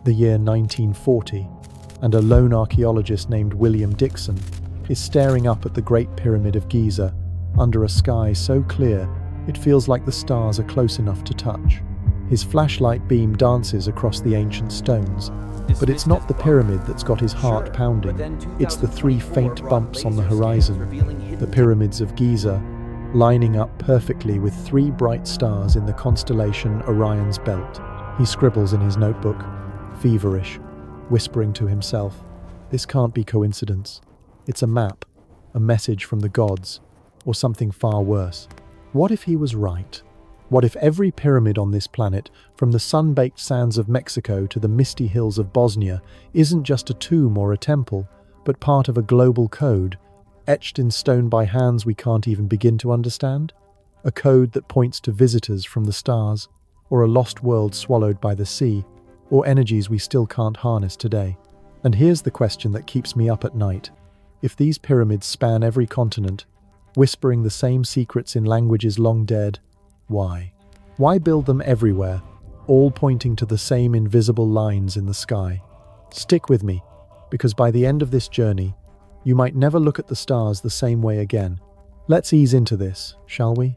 the year 1940, and a lone archaeologist named William Dixon is staring up at the Great Pyramid of Giza under a sky so clear it feels like the stars are close enough to touch. His flashlight beam dances across the ancient stones, but it's not the pyramid that's got his heart pounding. It's the three faint bumps on the horizon, the pyramids of Giza, lining up perfectly with three bright stars in the constellation Orion's Belt. He scribbles in his notebook, feverish, whispering to himself, "This can't be coincidence. It's a map, a message from the gods, or something far worse." What if he was right? What if every pyramid on this planet, from the sun-baked sands of Mexico to the misty hills of Bosnia, isn't just a tomb or a temple, but part of a global code, etched in stone by hands we can't even begin to understand? A code that points to visitors from the stars, or a lost world swallowed by the sea, or energies we still can't harness today. And here's the question that keeps me up at night. If these pyramids span every continent, whispering the same secrets in languages long dead, why? Why build them everywhere, all pointing to the same invisible lines in the sky? Stick with me, because by the end of this journey, you might never look at the stars the same way again. Let's ease into this, shall we?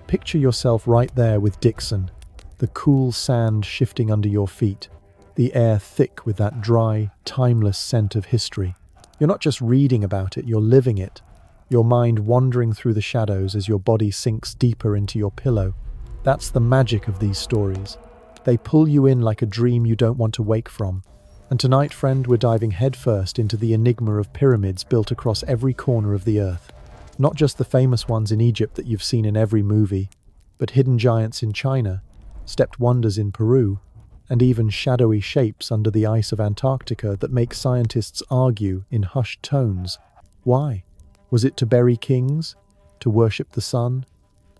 Picture yourself right there with Dixon, the cool sand shifting under your feet, the air thick with that dry, timeless scent of history. You're not just reading about it, you're living it. Your mind wandering through the shadows as your body sinks deeper into your pillow. That's the magic of these stories. They pull you in like a dream you don't want to wake from. And tonight, friend, we're diving headfirst into the enigma of pyramids built across every corner of the earth. Not just the famous ones in Egypt that you've seen in every movie, but hidden giants in China, stepped wonders in Peru, and even shadowy shapes under the ice of Antarctica that make scientists argue in hushed tones. Why? Was it to bury kings? To worship the sun?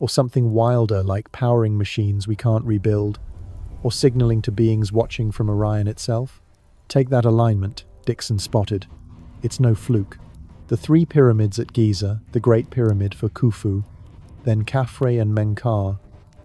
Or something wilder like powering machines we can't rebuild? Or signaling to beings watching from Orion itself? Take that alignment, Dixon spotted. It's no fluke. The three pyramids at Giza, the Great Pyramid for Khufu, then Khafre and Menkaure,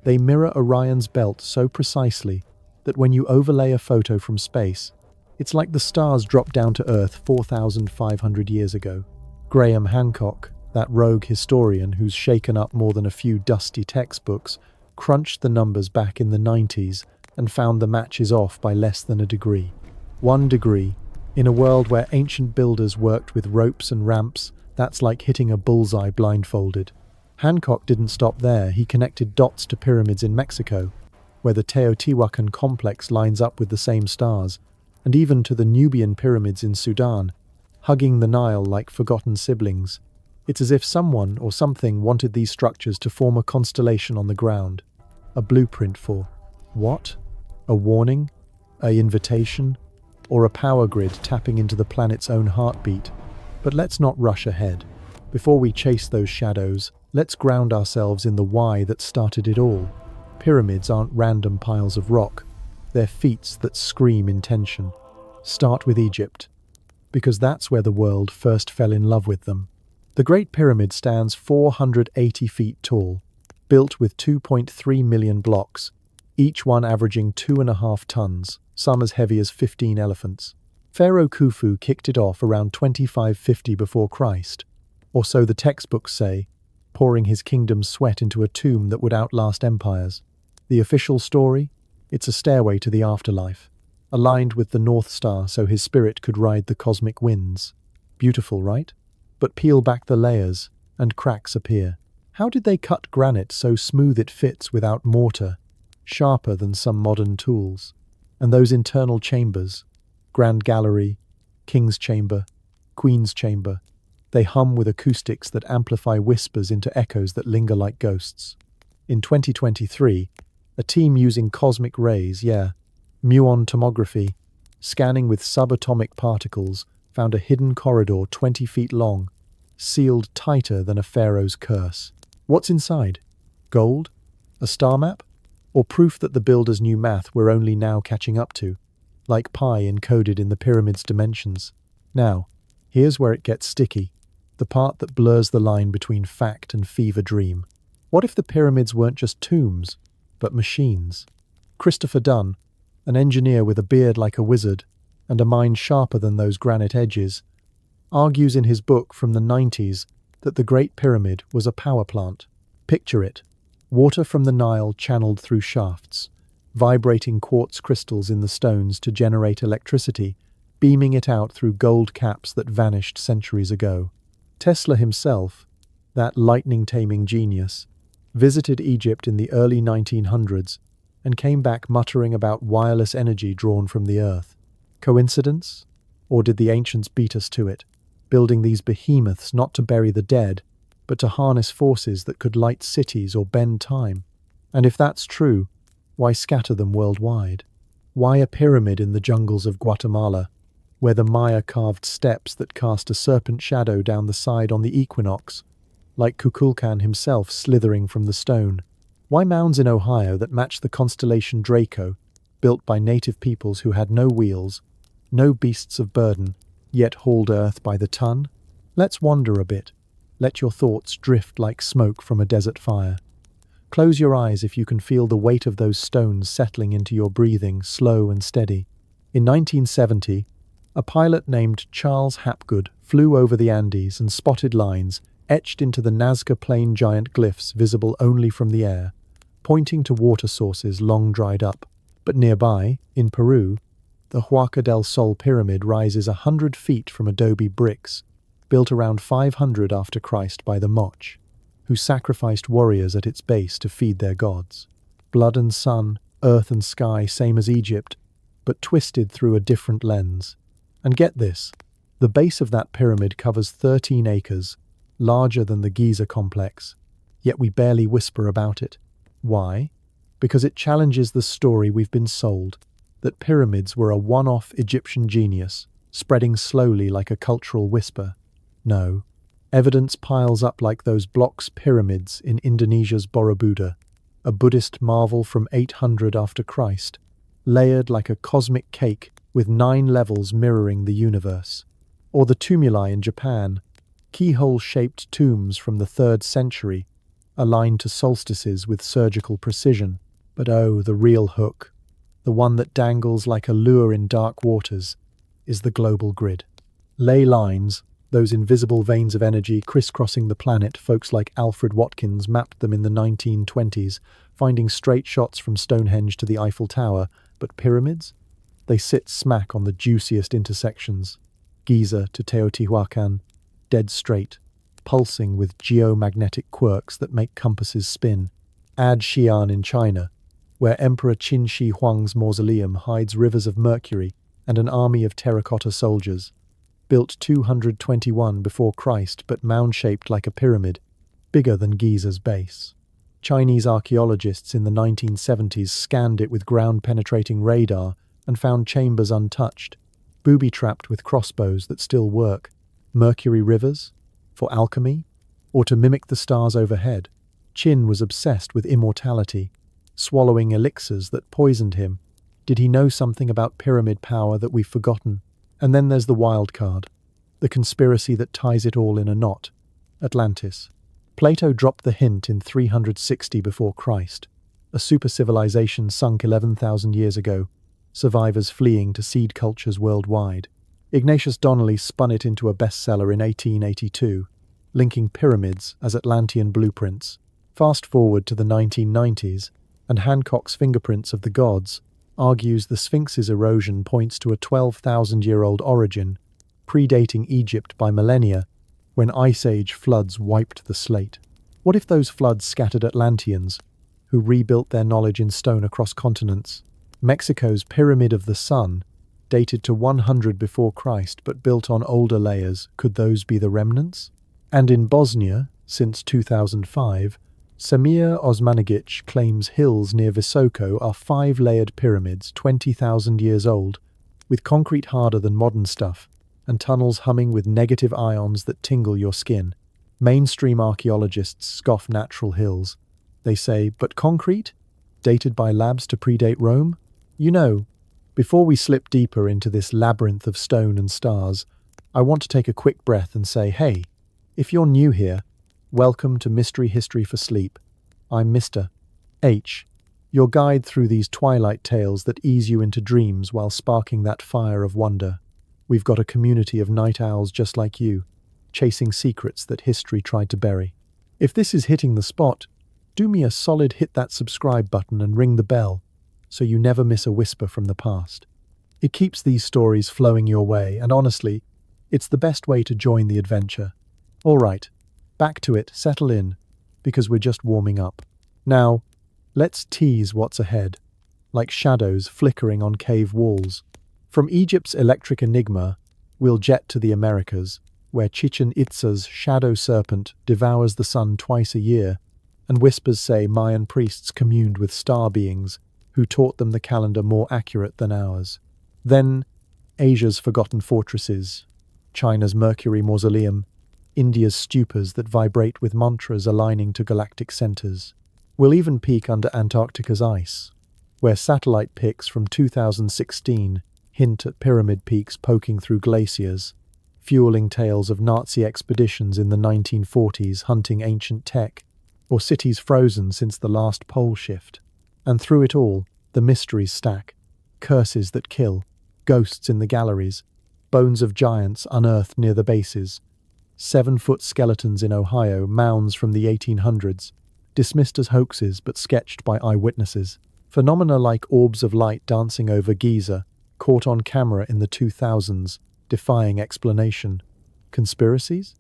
they mirror Orion's belt so precisely that when you overlay a photo from space, it's like the stars dropped down to Earth 4,500 years ago. Graham Hancock, that rogue historian who's shaken up more than a few dusty textbooks, crunched the numbers back in the 90s and found the matches off by less than a degree. 1 degree. In a world where ancient builders worked with ropes and ramps, that's like hitting a bullseye blindfolded. Hancock didn't stop there. He connected dots to pyramids in Mexico, where the Teotihuacan complex lines up with the same stars, and even to the Nubian pyramids in Sudan, hugging the Nile like forgotten siblings. It's as if someone or something wanted these structures to form a constellation on the ground. A blueprint for what? A warning? An invitation? Or a power grid tapping into the planet's own heartbeat? But let's not rush ahead. Before we chase those shadows, let's ground ourselves in the why that started it all. Pyramids aren't random piles of rock. They're feats that scream intention. Start with Egypt, because that's where the world first fell in love with them. The Great Pyramid stands 480 feet tall, built with 2.3 million blocks, each one averaging 2.5 tons, some as heavy as 15 elephants. Pharaoh Khufu kicked it off around 2550 before Christ, or so the textbooks say, pouring his kingdom's sweat into a tomb that would outlast empires. The official story? It's a stairway to the afterlife, aligned with the North Star so his spirit could ride the cosmic winds. Beautiful, right? But peel back the layers, and cracks appear. How did they cut granite so smooth it fits without mortar, sharper than some modern tools? And those internal chambers, Grand Gallery, King's Chamber, Queen's Chamber, they hum with acoustics that amplify whispers into echoes that linger like ghosts. In 2023, a team using cosmic rays, muon tomography, scanning with subatomic particles, found a hidden corridor 20 feet long, sealed tighter than a pharaoh's curse. What's inside? Gold? A star map? Or proof that the builders knew math we're only now catching up to, like pi encoded in the pyramid's dimensions? Now, here's where it gets sticky, the part that blurs the line between fact and fever dream. What if the pyramids weren't just tombs, but machines? Christopher Dunn, an engineer with a beard like a wizard and a mind sharper than those granite edges, argues in his book from the 90s that the Great Pyramid was a power plant. Picture it: water from the Nile channeled through shafts, vibrating quartz crystals in the stones to generate electricity, beaming it out through gold caps that vanished centuries ago. Tesla himself, that lightning-taming genius, visited Egypt in the early 1900s and came back muttering about wireless energy drawn from the earth. Coincidence? Or did the ancients beat us to it, building these behemoths not to bury the dead, but to harness forces that could light cities or bend time? And if that's true, why scatter them worldwide? Why a pyramid in the jungles of Guatemala, where the Maya carved steps that cast a serpent shadow down the side on the equinox, like Kukulkan himself slithering from the stone? Why mounds in Ohio that match the constellation Draco, built by native peoples who had no wheels, no beasts of burden, yet hauled earth by the ton? Let's wander a bit. Let your thoughts drift like smoke from a desert fire. Close your eyes if you can feel the weight of those stones settling into your breathing, slow and steady. In 1970, a pilot named Charles Hapgood flew over the Andes and spotted lines etched into the Nazca Plain giant glyphs visible only from the air, pointing to water sources long dried up. But nearby, in Peru, the Huaca del Sol pyramid rises 100 feet from adobe bricks, built around 500 after Christ by the Moch, who sacrificed warriors at its base to feed their gods. Blood and sun, earth and sky, same as Egypt, but twisted through a different lens. And get this, the base of that pyramid covers 13 acres, larger than the Giza complex, yet we barely whisper about it. Why? Because it challenges the story we've been sold, that pyramids were a one-off Egyptian genius, spreading slowly like a cultural whisper. No, evidence piles up like those blocks pyramids in Indonesia's Borobudur, a Buddhist marvel from 800 after Christ, layered like a cosmic cake with 9 levels mirroring the universe. Or the tumuli in Japan, keyhole-shaped tombs from the 3rd century, aligned to solstices with surgical precision. But oh, the real hook, the one that dangles like a lure in dark waters, is the global grid. Ley lines, those invisible veins of energy crisscrossing the planet. Folks like Alfred Watkins mapped them in the 1920s, finding straight shots from Stonehenge to the Eiffel Tower. But pyramids? They sit smack on the juiciest intersections. Giza to Teotihuacan, dead straight, pulsing with geomagnetic quirks that make compasses spin. Add Xi'an in China, where Emperor Qin Shi Huang's mausoleum hides rivers of mercury and an army of terracotta soldiers. Built 221 before Christ, but mound-shaped like a pyramid, bigger than Giza's base. Chinese archaeologists in the 1970s scanned it with ground-penetrating radar and found chambers untouched, booby-trapped with crossbows that still work. Mercury rivers? For alchemy? Or to mimic the stars overhead? Qin was obsessed with immortality, swallowing elixirs that poisoned him. Did he know something about pyramid power that we've forgotten? And then there's the wild card, the conspiracy that ties it all in a knot. Atlantis. Plato dropped the hint in 360 before Christ. A super-civilization sunk 11,000 years ago, survivors fleeing to seed cultures worldwide. Ignatius Donnelly spun it into a bestseller in 1882, linking pyramids as Atlantean blueprints. Fast forward to the 1990s, and Hancock's Fingerprints of the Gods argues the Sphinx's erosion points to a 12,000-year-old origin, predating Egypt by millennia, when Ice Age floods wiped the slate. What if those floods scattered Atlanteans, who rebuilt their knowledge in stone across continents? Mexico's Pyramid of the Sun, dated to 100 before Christ but built on older layers, could those be the remnants? And in Bosnia, since 2005, Samir Osmanagic claims hills near Visoko are 5-layered pyramids 20,000 years old, with concrete harder than modern stuff, and tunnels humming with negative ions that tingle your skin. Mainstream archaeologists scoff natural hills. They say, but concrete? Dated by labs to predate Rome? You know, before we slip deeper into this labyrinth of stone and stars, I want to take a quick breath and say, hey, if you're new here, welcome to Mystery History for Sleep. I'm Mr. H. your guide through these twilight tales that ease you into dreams while sparking that fire of wonder. We've got a community of night owls just like you, chasing secrets that history tried to bury. If this is hitting the spot, do me a solid, hit that subscribe button and ring the bell so you never miss a whisper from the past. It keeps these stories flowing your way, and honestly, it's the best way to join the adventure. All right, back to it, settle in, because we're just warming up. Now, let's tease what's ahead, like shadows flickering on cave walls. From Egypt's electric enigma, we'll jet to the Americas, where Chichen Itza's shadow serpent devours the sun twice a year, and whispers say Mayan priests communed with star beings who taught them the calendar more accurate than ours. Then, Asia's forgotten fortresses, China's Mercury mausoleum, India's stupas that vibrate with mantras aligning to galactic centers. We'll even peek under Antarctica's ice, where satellite pics from 2016 hint at pyramid peaks poking through glaciers, fueling tales of Nazi expeditions in the 1940s hunting ancient tech, or cities frozen since the last pole shift. And through it all, the mysteries stack, curses that kill, ghosts in the galleries, bones of giants unearthed near the bases, 7-foot skeletons in Ohio, mounds from the 1800s, dismissed as hoaxes but sketched by eyewitnesses, phenomena like orbs of light dancing over Giza, caught on camera in the 2000s, defying explanation. Conspiracies?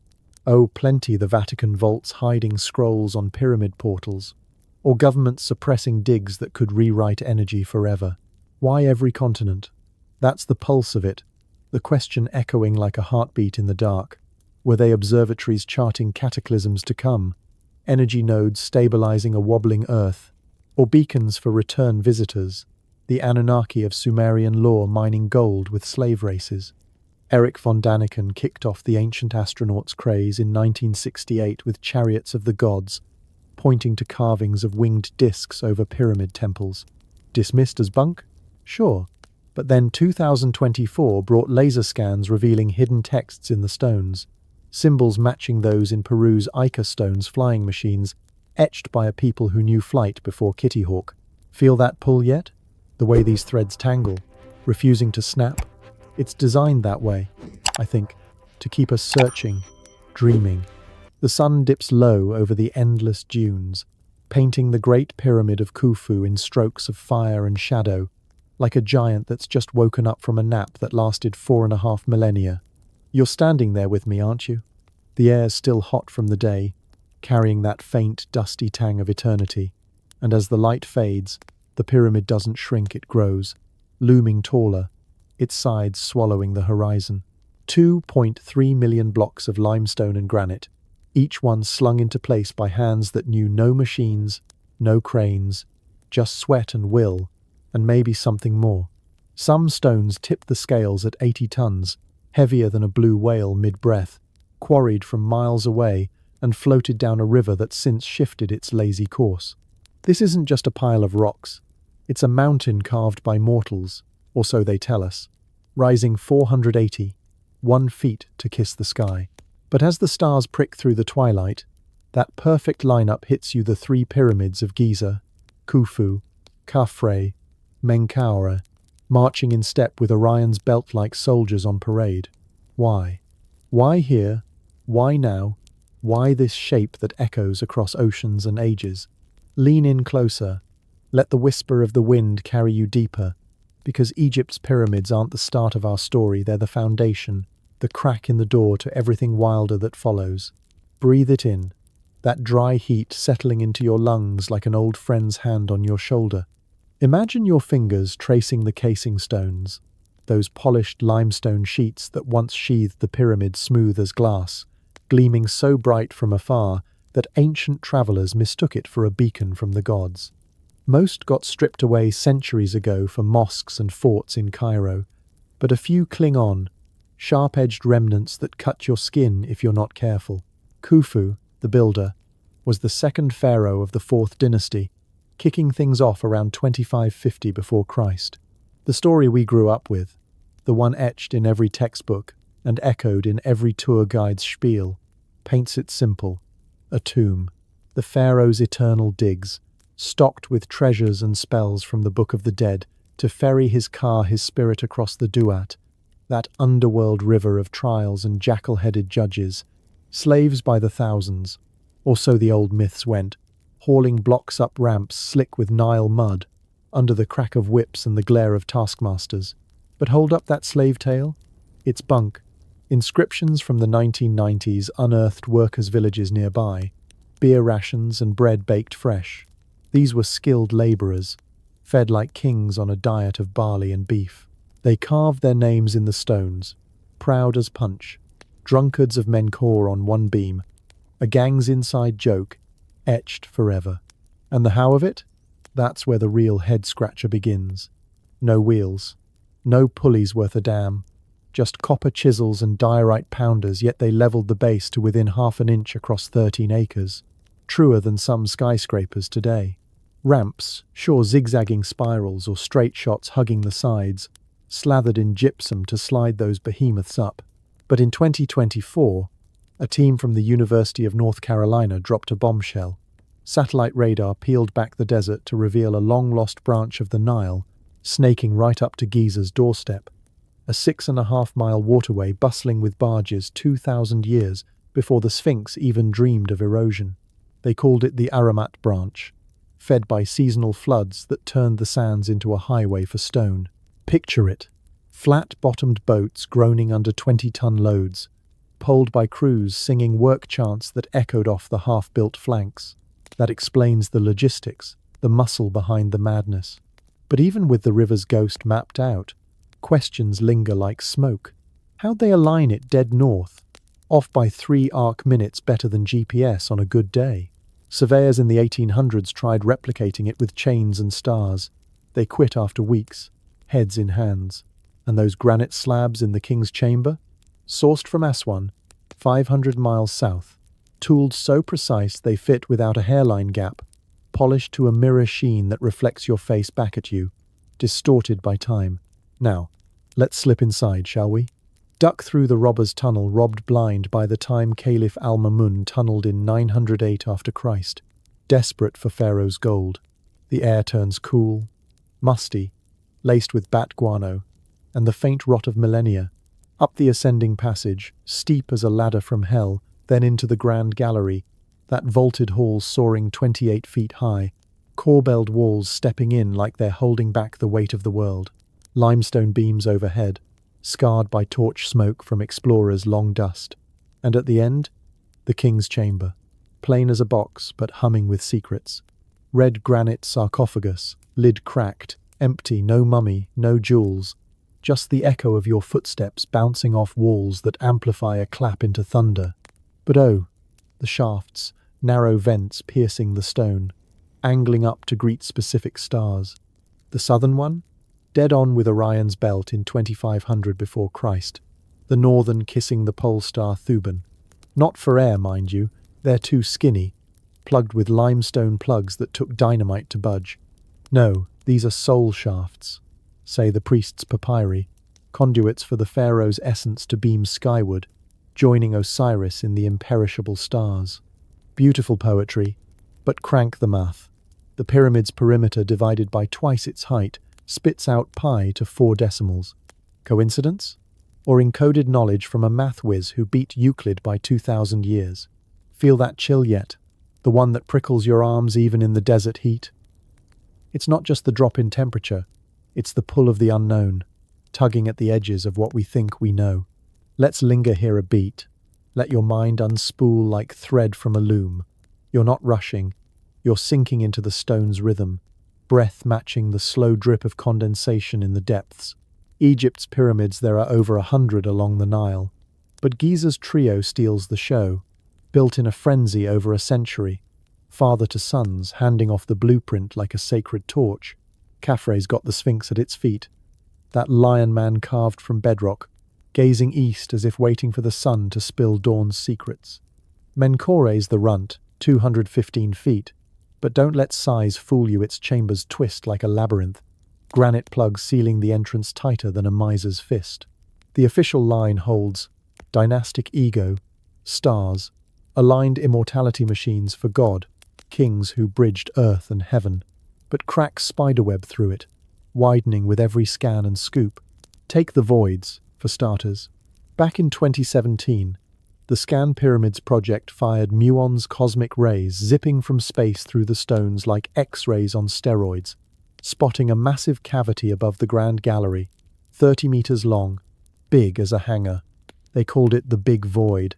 Oh, plenty. The Vatican vaults hiding scrolls on pyramid portals, or governments suppressing digs that could rewrite energy forever. Why every continent? That's the pulse of it, the question echoing like a heartbeat in the dark. Were they observatories charting cataclysms to come, energy nodes stabilizing a wobbling Earth, or beacons for return visitors, the Anunnaki of Sumerian lore mining gold with slave races? Erich von Däniken kicked off the ancient astronauts craze in 1968 with Chariots of the Gods, pointing to carvings of winged discs over pyramid temples. Dismissed as bunk? Sure. But then 2024 brought laser scans revealing hidden texts in the stones, symbols matching those in Peru's Ica stones flying machines, etched by a people who knew flight before Kitty Hawk. Feel that pull yet? The way these threads tangle, refusing to snap? It's designed that way, I think, to keep us searching, dreaming. The sun dips low over the endless dunes, painting the Great Pyramid of Khufu in strokes of fire and shadow, like a giant that's just woken up from a nap that lasted 4.5 millennia. You're standing there with me, aren't you? The air's still hot from the day, carrying that faint, dusty tang of eternity. And as the light fades, the pyramid doesn't shrink, it grows, looming taller, its sides swallowing the horizon. 2.3 million blocks of limestone and granite, each one slung into place by hands that knew no machines, no cranes, just sweat and will, and maybe something more. Some stones tipped the scales at 80 tons, heavier than a blue whale mid-breath, quarried from miles away and floated down a river that since shifted its lazy course. This isn't just a pile of rocks. It's a mountain carved by mortals, or so they tell us, rising 481 feet to kiss the sky. But as the stars prick through the twilight, that perfect lineup hits you: the 3 pyramids of Giza, Khufu, Khafre, Menkaure, marching in step with Orion's belt like soldiers on parade. Why? Why here? Why now? Why this shape that echoes across oceans and ages? Lean in closer. Let the whisper of the wind carry you deeper, because Egypt's pyramids aren't the start of our story, they're the foundation, the crack in the door to everything wilder that follows. Breathe it in, that dry heat settling into your lungs like an old friend's hand on your shoulder. Imagine your fingers tracing the casing stones, those polished limestone sheets that once sheathed the pyramid smooth as glass, gleaming so bright from afar that ancient travelers mistook it for a beacon from the gods. Most got stripped away centuries ago for mosques and forts in Cairo, but a few cling on, sharp-edged remnants that cut your skin if you're not careful. Khufu, the builder, was the second pharaoh of the 4th dynasty, kicking things off around 2550 before Christ. The story we grew up with, the one etched in every textbook and echoed in every tour guide's spiel, paints it simple: a tomb, the pharaoh's eternal digs, stocked with treasures and spells from the Book of the Dead, to ferry his spirit across the Duat, that underworld river of trials and jackal-headed judges, slaves by the thousands, or so the old myths went, hauling blocks up ramps slick with Nile mud, under the crack of whips and the glare of taskmasters. But hold up that slave tale. It's bunk. Inscriptions from the 1990s unearthed workers' villages nearby, beer rations and bread baked fresh. These were skilled labourers, fed like kings on a diet of barley and beef. They carved their names in the stones, proud as punch, drunkards of Menkor on one beam, a gang's inside joke, etched forever. And the how of it? That's where the real head-scratcher begins. No wheels, no pulleys worth a damn, just copper chisels and diorite pounders, yet they levelled the base to within half an inch across 13 acres. Truer than some skyscrapers today. Ramps, sure zigzagging spirals or straight shots hugging the sides, slathered in gypsum to slide those behemoths up. But in 2024, a team from the University of North Carolina dropped a bombshell. Satellite radar peeled back the desert to reveal a long-lost branch of the Nile, snaking right up to Giza's doorstep. A 6.5-mile waterway bustling with barges 2,000 years before the Sphinx even dreamed of erosion. They called it the Aramat Branch, fed by seasonal floods that turned the sands into a highway for stone. Picture it. Flat-bottomed boats groaning under 20-ton loads, poled by crews singing work chants that echoed off the half-built flanks. That explains the logistics, the muscle behind the madness. But even with the river's ghost mapped out, questions linger like smoke. How'd they align it dead north, off by 3 arc minutes better than GPS on a good day? Surveyors in the 1800s tried replicating it with chains and stars. They quit after weeks, heads in hands. And those granite slabs in the king's chamber? Sourced from Aswan, 500 miles south. Tooled so precise they fit without a hairline gap. Polished to a mirror sheen that reflects your face back at you. Distorted by time. Now, let's slip inside, shall we? Duck through the robber's tunnel robbed blind by the time Caliph Al-Mamun tunneled in 908 after Christ. Desperate for Pharaoh's gold. The air turns cool, musty, laced with bat guano, and the faint rot of millennia. Up the ascending passage, steep as a ladder from hell, then into the grand gallery, that vaulted hall soaring 28 feet high, corbelled walls stepping in like they're holding back the weight of the world. Limestone beams overhead, scarred by torch smoke from explorers' long dust. And at the end, the king's chamber, plain as a box but humming with secrets. Red granite sarcophagus, lid cracked, empty, no mummy, no jewels, just the echo of your footsteps bouncing off walls that amplify a clap into thunder. But oh, the shafts, narrow vents piercing the stone, angling up to greet specific stars. The southern one? Dead on with Orion's belt in 2500 before Christ. The northern kissing the pole star Thuban. Not for air, mind you, they're too skinny, plugged with limestone plugs that took dynamite to budge. No, these are soul shafts, say the priest's papyri, conduits for the pharaoh's essence to beam skyward, joining Osiris in the imperishable stars. Beautiful poetry, but crank the math. The pyramid's perimeter divided by twice its height spits out pi to 4 decimals. Coincidence? Or encoded knowledge from a math whiz who beat Euclid by 2,000 years? Feel that chill yet? The one that prickles your arms even in the desert heat? It's not just the drop in temperature, it's the pull of the unknown, tugging at the edges of what we think we know. Let's linger here a beat. Let your mind unspool like thread from a loom. You're not rushing. You're sinking into the stone's rhythm, breath matching the slow drip of condensation in the depths. Egypt's pyramids, there are over 100 along the Nile. But Giza's trio steals the show, built in a frenzy over a century. Father to sons, handing off the blueprint like a sacred torch. Khafre's got the Sphinx at its feet. That lion man carved from bedrock, gazing east as if waiting for the sun to spill dawn's secrets. Menkore's the runt, 215 feet, but don't let size fool you, its chambers twist like a labyrinth, granite plugs sealing the entrance tighter than a miser's fist. The official line holds, dynastic ego, stars, aligned immortality machines for God, kings who bridged earth and heaven, but cracks spiderweb through it, widening with every scan and scoop. Take the voids, for starters. Back in 2017, the Scan Pyramids project fired muons cosmic rays zipping from space through the stones like X-rays on steroids, spotting a massive cavity above the Grand Gallery, 30 meters long, big as a hangar. They called it the Big Void,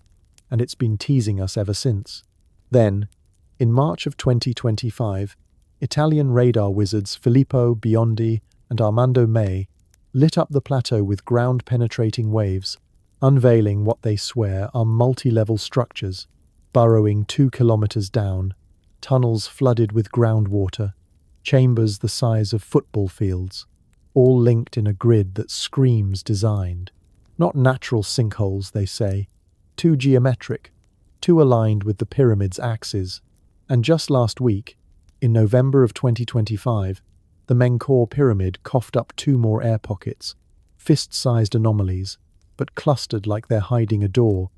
and it's been teasing us ever since. Then, in March of 2025, Italian radar wizards Filippo Biondi and Armando May lit up the plateau with ground-penetrating waves, unveiling what they swear are multi-level structures, burrowing 2 kilometers down, tunnels flooded with groundwater, chambers the size of football fields, all linked in a grid that screams designed. Not natural sinkholes, they say, too geometric, too aligned with the pyramid's axes. And just last week, in November of 2025, the Menkaure pyramid coughed up 2 more air pockets, fist-sized anomalies, but clustered like they're hiding a door,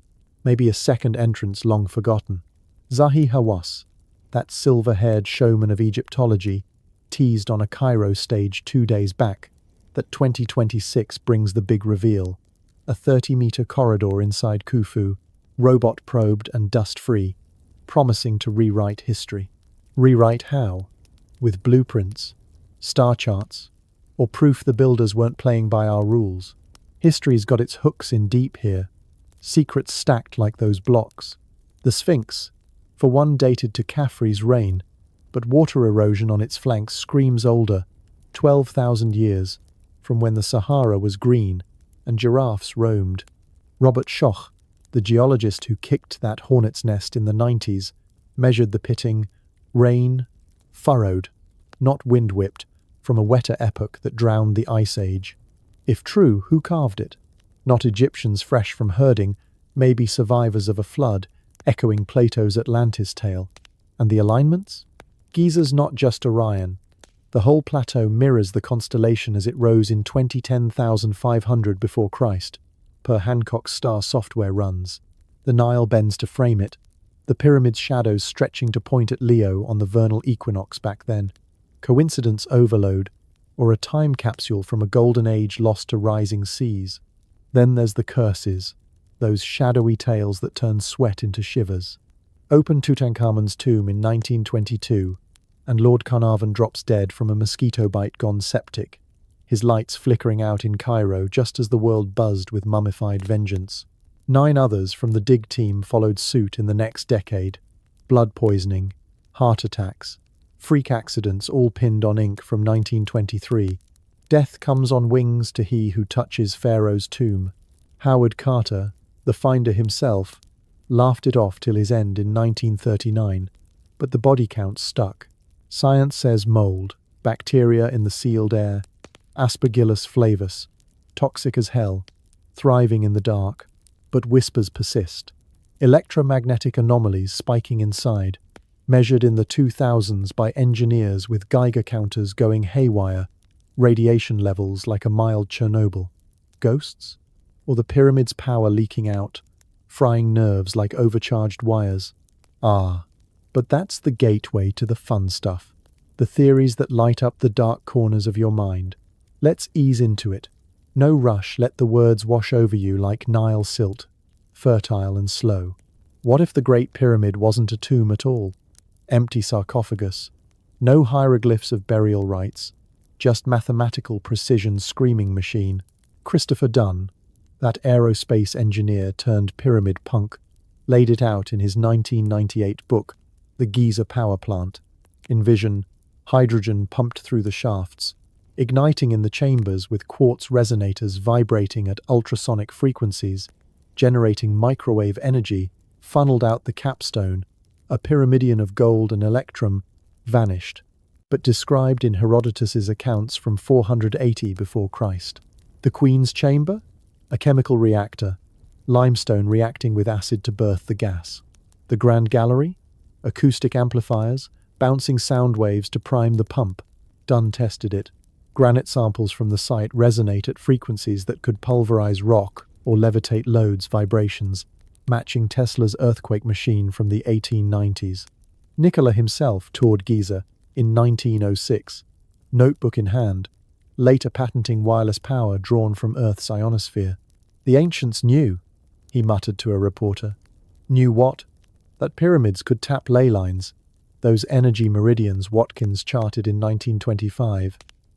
maybe a second entrance long forgotten. Zahi Hawass, that silver-haired showman of Egyptology, teased on a Cairo stage 2 days back that 2026 brings the big reveal, a 30-meter corridor inside Khufu, robot-probed and dust-free, promising to rewrite history. Rewrite how? With blueprints, star charts, or proof the builders weren't playing by our rules. History's got its hooks in deep here, secrets stacked like those blocks. The Sphinx, for one dated to Khafre's reign, but water erosion on its flanks screams older, 12,000 years, from when the Sahara was green and giraffes roamed. Robert Schoch, the geologist who kicked that hornet's nest in the 90s, measured the pitting, rain, furrowed, not wind-whipped, from a wetter epoch that drowned the Ice Age. If true, who carved it? Not Egyptians fresh from herding, maybe survivors of a flood, echoing Plato's Atlantis tale. And the alignments? Giza's not just Orion. The whole plateau mirrors the constellation as it rose in 2010,500 before Christ, per Hancock's star software runs. The Nile bends to frame it, the pyramid's shadows stretching to point at Leo on the vernal equinox back then. Coincidence overload, or a time capsule from a golden age lost to rising seas. Then there's the curses, those shadowy tales that turn sweat into shivers. Open Tutankhamun's tomb in 1922, and Lord Carnarvon drops dead from a mosquito bite gone septic, his lights flickering out in Cairo just as the world buzzed with mummified vengeance. 9 others from the dig team followed suit in the next decade. Blood poisoning, heart attacks, freak accidents all pinned on ink from 1923. Death comes on wings to he who touches Pharaoh's tomb. Howard Carter, the finder himself, laughed it off till his end in 1939, but the body count stuck. Science says mold, bacteria in the sealed air, Aspergillus flavus, toxic as hell, thriving in the dark, but whispers persist. Electromagnetic anomalies spiking inside, measured in the 2000s by engineers with Geiger counters going haywire, radiation levels like a mild Chernobyl. Ghosts? Or the pyramid's power leaking out, frying nerves like overcharged wires? Ah, but that's the gateway to the fun stuff, the theories that light up the dark corners of your mind. Let's ease into it. No rush, let the words wash over you like Nile silt, fertile and slow. What if the Great Pyramid wasn't a tomb at all? Empty sarcophagus, no hieroglyphs of burial rites, just mathematical precision screaming machine. Christopher Dunn, that aerospace engineer turned pyramid punk, laid it out in his 1998 book, The Giza Power Plant. Envision hydrogen pumped through the shafts, igniting in the chambers with quartz resonators vibrating at ultrasonic frequencies, generating microwave energy, funneled out the capstone. A pyramidion of gold and electrum vanished, but described in Herodotus's accounts from 480 before Christ. The Queen's Chamber? A chemical reactor, limestone reacting with acid to birth the gas. The Grand Gallery? Acoustic amplifiers, bouncing sound waves to prime the pump. Dunn tested it. Granite samples from the site resonate at frequencies that could pulverize rock or levitate loads vibrations, matching Tesla's earthquake machine from the 1890s. Nikola himself toured Giza in 1906, notebook in hand, later patenting wireless power drawn from Earth's ionosphere. The ancients knew, he muttered to a reporter. Knew what? That pyramids could tap ley lines, those energy meridians Watkins charted in 1925.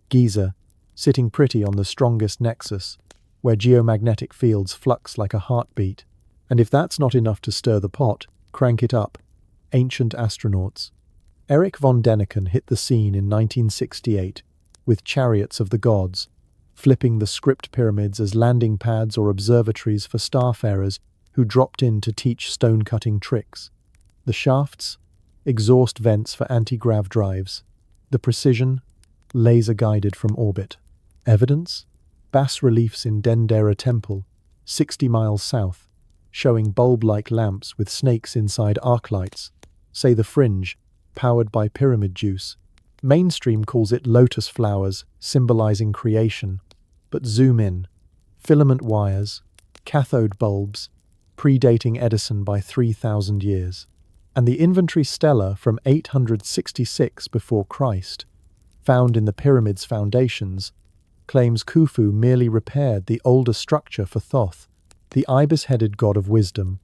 Giza, sitting pretty on the strongest nexus, where geomagnetic fields flux like a heartbeat. And if that's not enough to stir the pot, crank it up. Ancient astronauts. Erich von Däniken hit the scene in 1968 with Chariots of the Gods, flipping the script pyramids as landing pads or observatories for starfarers who dropped in to teach stone-cutting tricks. The shafts? Exhaust vents for anti-grav drives. The precision? Laser-guided from orbit. Evidence? Bas-reliefs in Dendera Temple, 60 miles south, showing bulb-like lamps with snakes inside arc lights. Say the fringe, powered by pyramid juice. Mainstream calls it lotus flowers, symbolizing creation. But zoom in. Filament wires, cathode bulbs, predating Edison by 3,000 years. And the inventory stela from 866 before Christ, found in the pyramid's foundations, claims Khufu merely repaired the older structure for Thoth, the ibis-headed god of wisdom,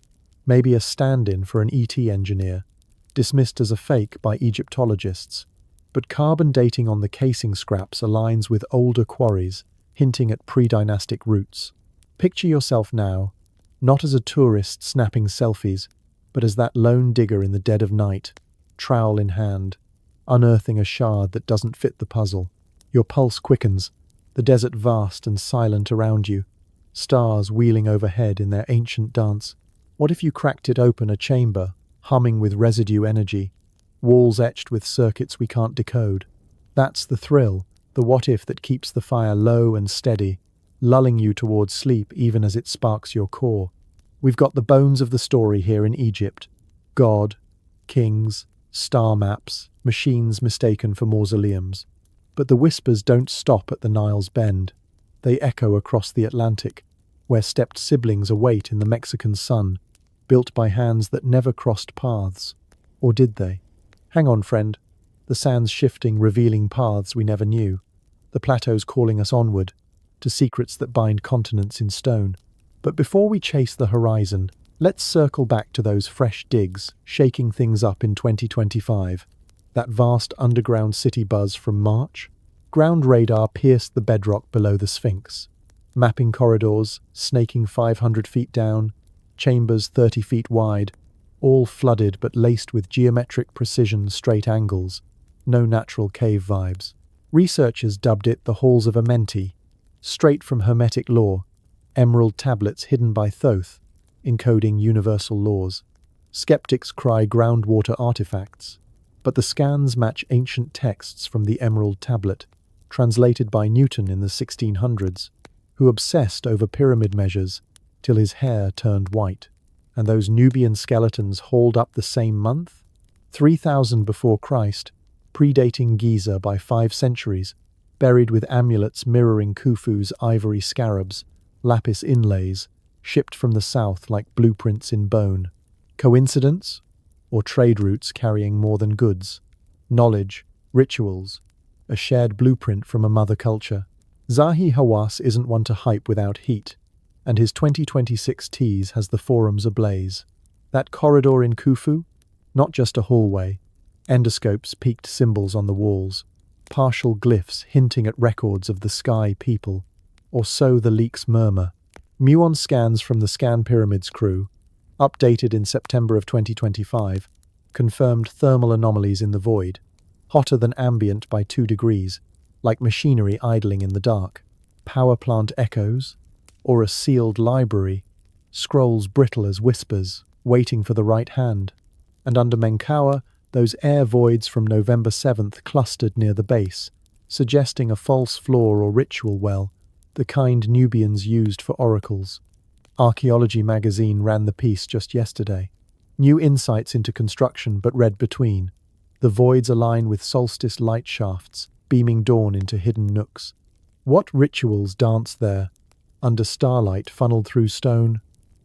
maybe a stand-in for an ET engineer, dismissed as a fake by Egyptologists. But carbon dating on the casing scraps aligns with older quarries, hinting at pre-dynastic roots. Picture yourself now, not as a tourist snapping selfies, but as that lone digger in the dead of night, trowel in hand, unearthing a shard that doesn't fit the puzzle. Your pulse quickens, the desert vast and silent around you, stars wheeling overhead in their ancient dance. What if you cracked it open, a chamber, humming with residue energy, walls etched with circuits we can't decode? That's the thrill, the what-if that keeps the fire low and steady, lulling you towards sleep even as it sparks your core. We've got the bones of the story here in Egypt. God, kings, star maps, machines mistaken for mausoleums. But the whispers don't stop at the Nile's bend. They echo across the Atlantic, where stepped siblings await in the Mexican sun, built by hands that never crossed paths. Or did they? Hang on, friend. The sand's shifting, revealing paths we never knew. The plateau's calling us onward, to secrets that bind continents in stone. But before we chase the horizon, let's circle back to those fresh digs, shaking things up in 2025. That vast underground city buzz from March? Ground radar pierced the bedrock below the Sphinx. Mapping corridors, snaking 500 feet down, chambers 30 feet wide, all flooded but laced with geometric precision straight angles. No natural cave vibes. Researchers dubbed it the Halls of Amenti, straight from Hermetic lore, emerald tablets hidden by Thoth, encoding universal laws. Skeptics cry groundwater artifacts, but the scans match ancient texts from the Emerald Tablet, translated by Newton in the 1600s, who obsessed over pyramid measures till his hair turned white. And those Nubian skeletons hauled up the same month? 3000 before Christ, predating Giza by 5 centuries, buried with amulets mirroring Khufu's ivory scarabs, lapis inlays, shipped from the south like blueprints in bone. Coincidence? Or trade routes carrying more than goods? Knowledge, rituals, a shared blueprint from a mother culture. Zahi Hawass isn't one to hype without heat, and his 2026 tease has the forums ablaze. That corridor in Khufu? Not just a hallway. Endoscopes peaked symbols on the walls, partial glyphs hinting at records of the sky people, or so the leaks murmur. Muon scans from the Scan Pyramids crew, updated in September of 2025, confirmed thermal anomalies in the void, hotter than ambient by 2 degrees, like machinery idling in the dark. Power plant echoes? Or a sealed library, scrolls brittle as whispers, waiting for the right hand. And under Menkaure, those air voids from November 7th clustered near the base, suggesting a false floor or ritual well, the kind Nubians used for oracles. Archaeology magazine ran the piece just yesterday. New insights into construction, but read between. The voids align with solstice light shafts, beaming dawn into hidden nooks. What rituals dance there? Under starlight funneled through stone?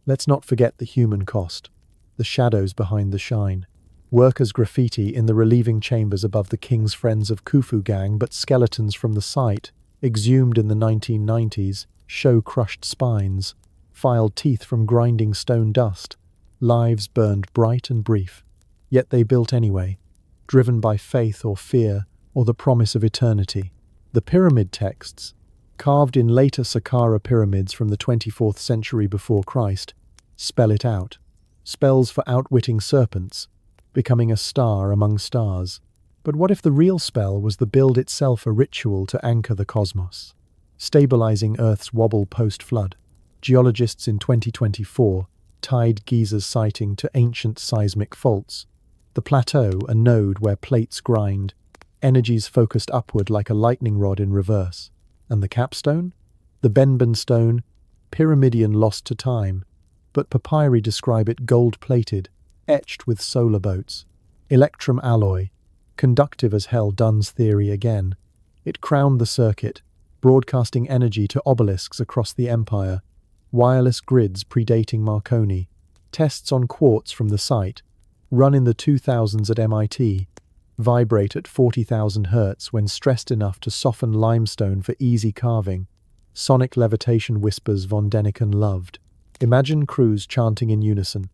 Let's not forget the human cost, the shadows behind the shine. Workers' graffiti in the relieving chambers above the King's Friends of Khufu gang, but skeletons from the site, exhumed in the 1990s, show crushed spines, filed teeth from grinding stone dust, lives burned bright and brief. Yet they built anyway, driven by faith or fear or the promise of eternity. The pyramid texts, carved in later Saqqara pyramids from the 24th century before Christ, spell it out. Spells for outwitting serpents, becoming a star among stars. But what if the real spell was the build itself, a ritual to anchor the cosmos, stabilizing Earth's wobble post-flood? Geologists in 2024 tied Giza's sighting to ancient seismic faults. The plateau, a node where plates grind, energies focused upward like a lightning rod in reverse. And the capstone? The Benben stone, pyramidion lost to time, but papyri describe it gold-plated, etched with solar boats. Electrum alloy, conductive as hell, Dunn's theory again. It crowned the circuit, broadcasting energy to obelisks across the empire, wireless grids predating Marconi. Tests on quartz from the site, run in the 2000s at MIT, vibrate at 40,000 Hz when stressed enough to soften limestone for easy carving. Sonic levitation whispers von Däniken loved. Imagine crews chanting in unison,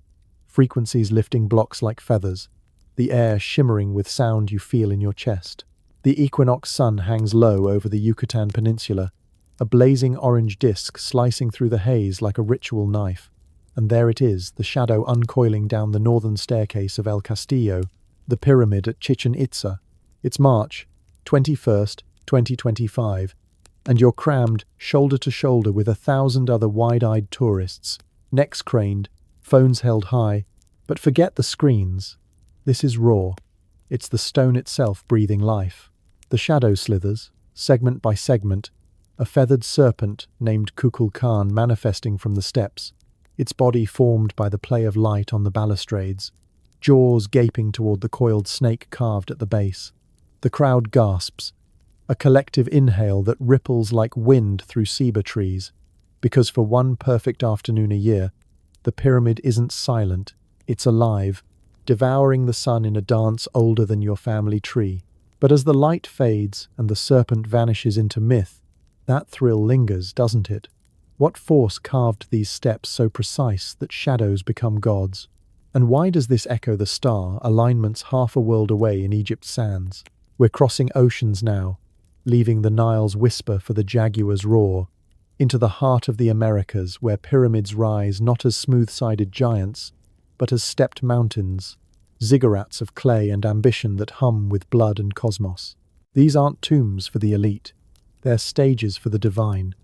frequencies lifting blocks like feathers, the air shimmering with sound you feel in your chest. The equinox sun hangs low over the Yucatan Peninsula, a blazing orange disk slicing through the haze like a ritual knife. And there it is, the shadow uncoiling down the northern staircase of El Castillo, the pyramid at Chichen Itza. It's March 21st, 2025, and you're crammed shoulder to shoulder with 1,000 other wide-eyed tourists, necks craned, phones held high. But forget the screens. This is raw. It's the stone itself breathing life. The shadow slithers, segment by segment, a feathered serpent named Kukulkan manifesting from the steps, its body formed by the play of light on the balustrades, jaws gaping toward the coiled snake carved at the base. The crowd gasps, a collective inhale that ripples like wind through ceiba trees, because for one perfect afternoon a year, the pyramid isn't silent, it's alive, devouring the sun in a dance older than your family tree. But as the light fades and the serpent vanishes into myth, that thrill lingers, doesn't it? What force carved these steps so precise that shadows become gods? And why does this echo the star alignments half a world away in Egypt's sands? We're crossing oceans now, leaving the Nile's whisper for the jaguar's roar, into the heart of the Americas, where pyramids rise not as smooth-sided giants, but as stepped mountains, ziggurats of clay and ambition that hum with blood and cosmos. These aren't tombs for the elite, they're stages for the divine,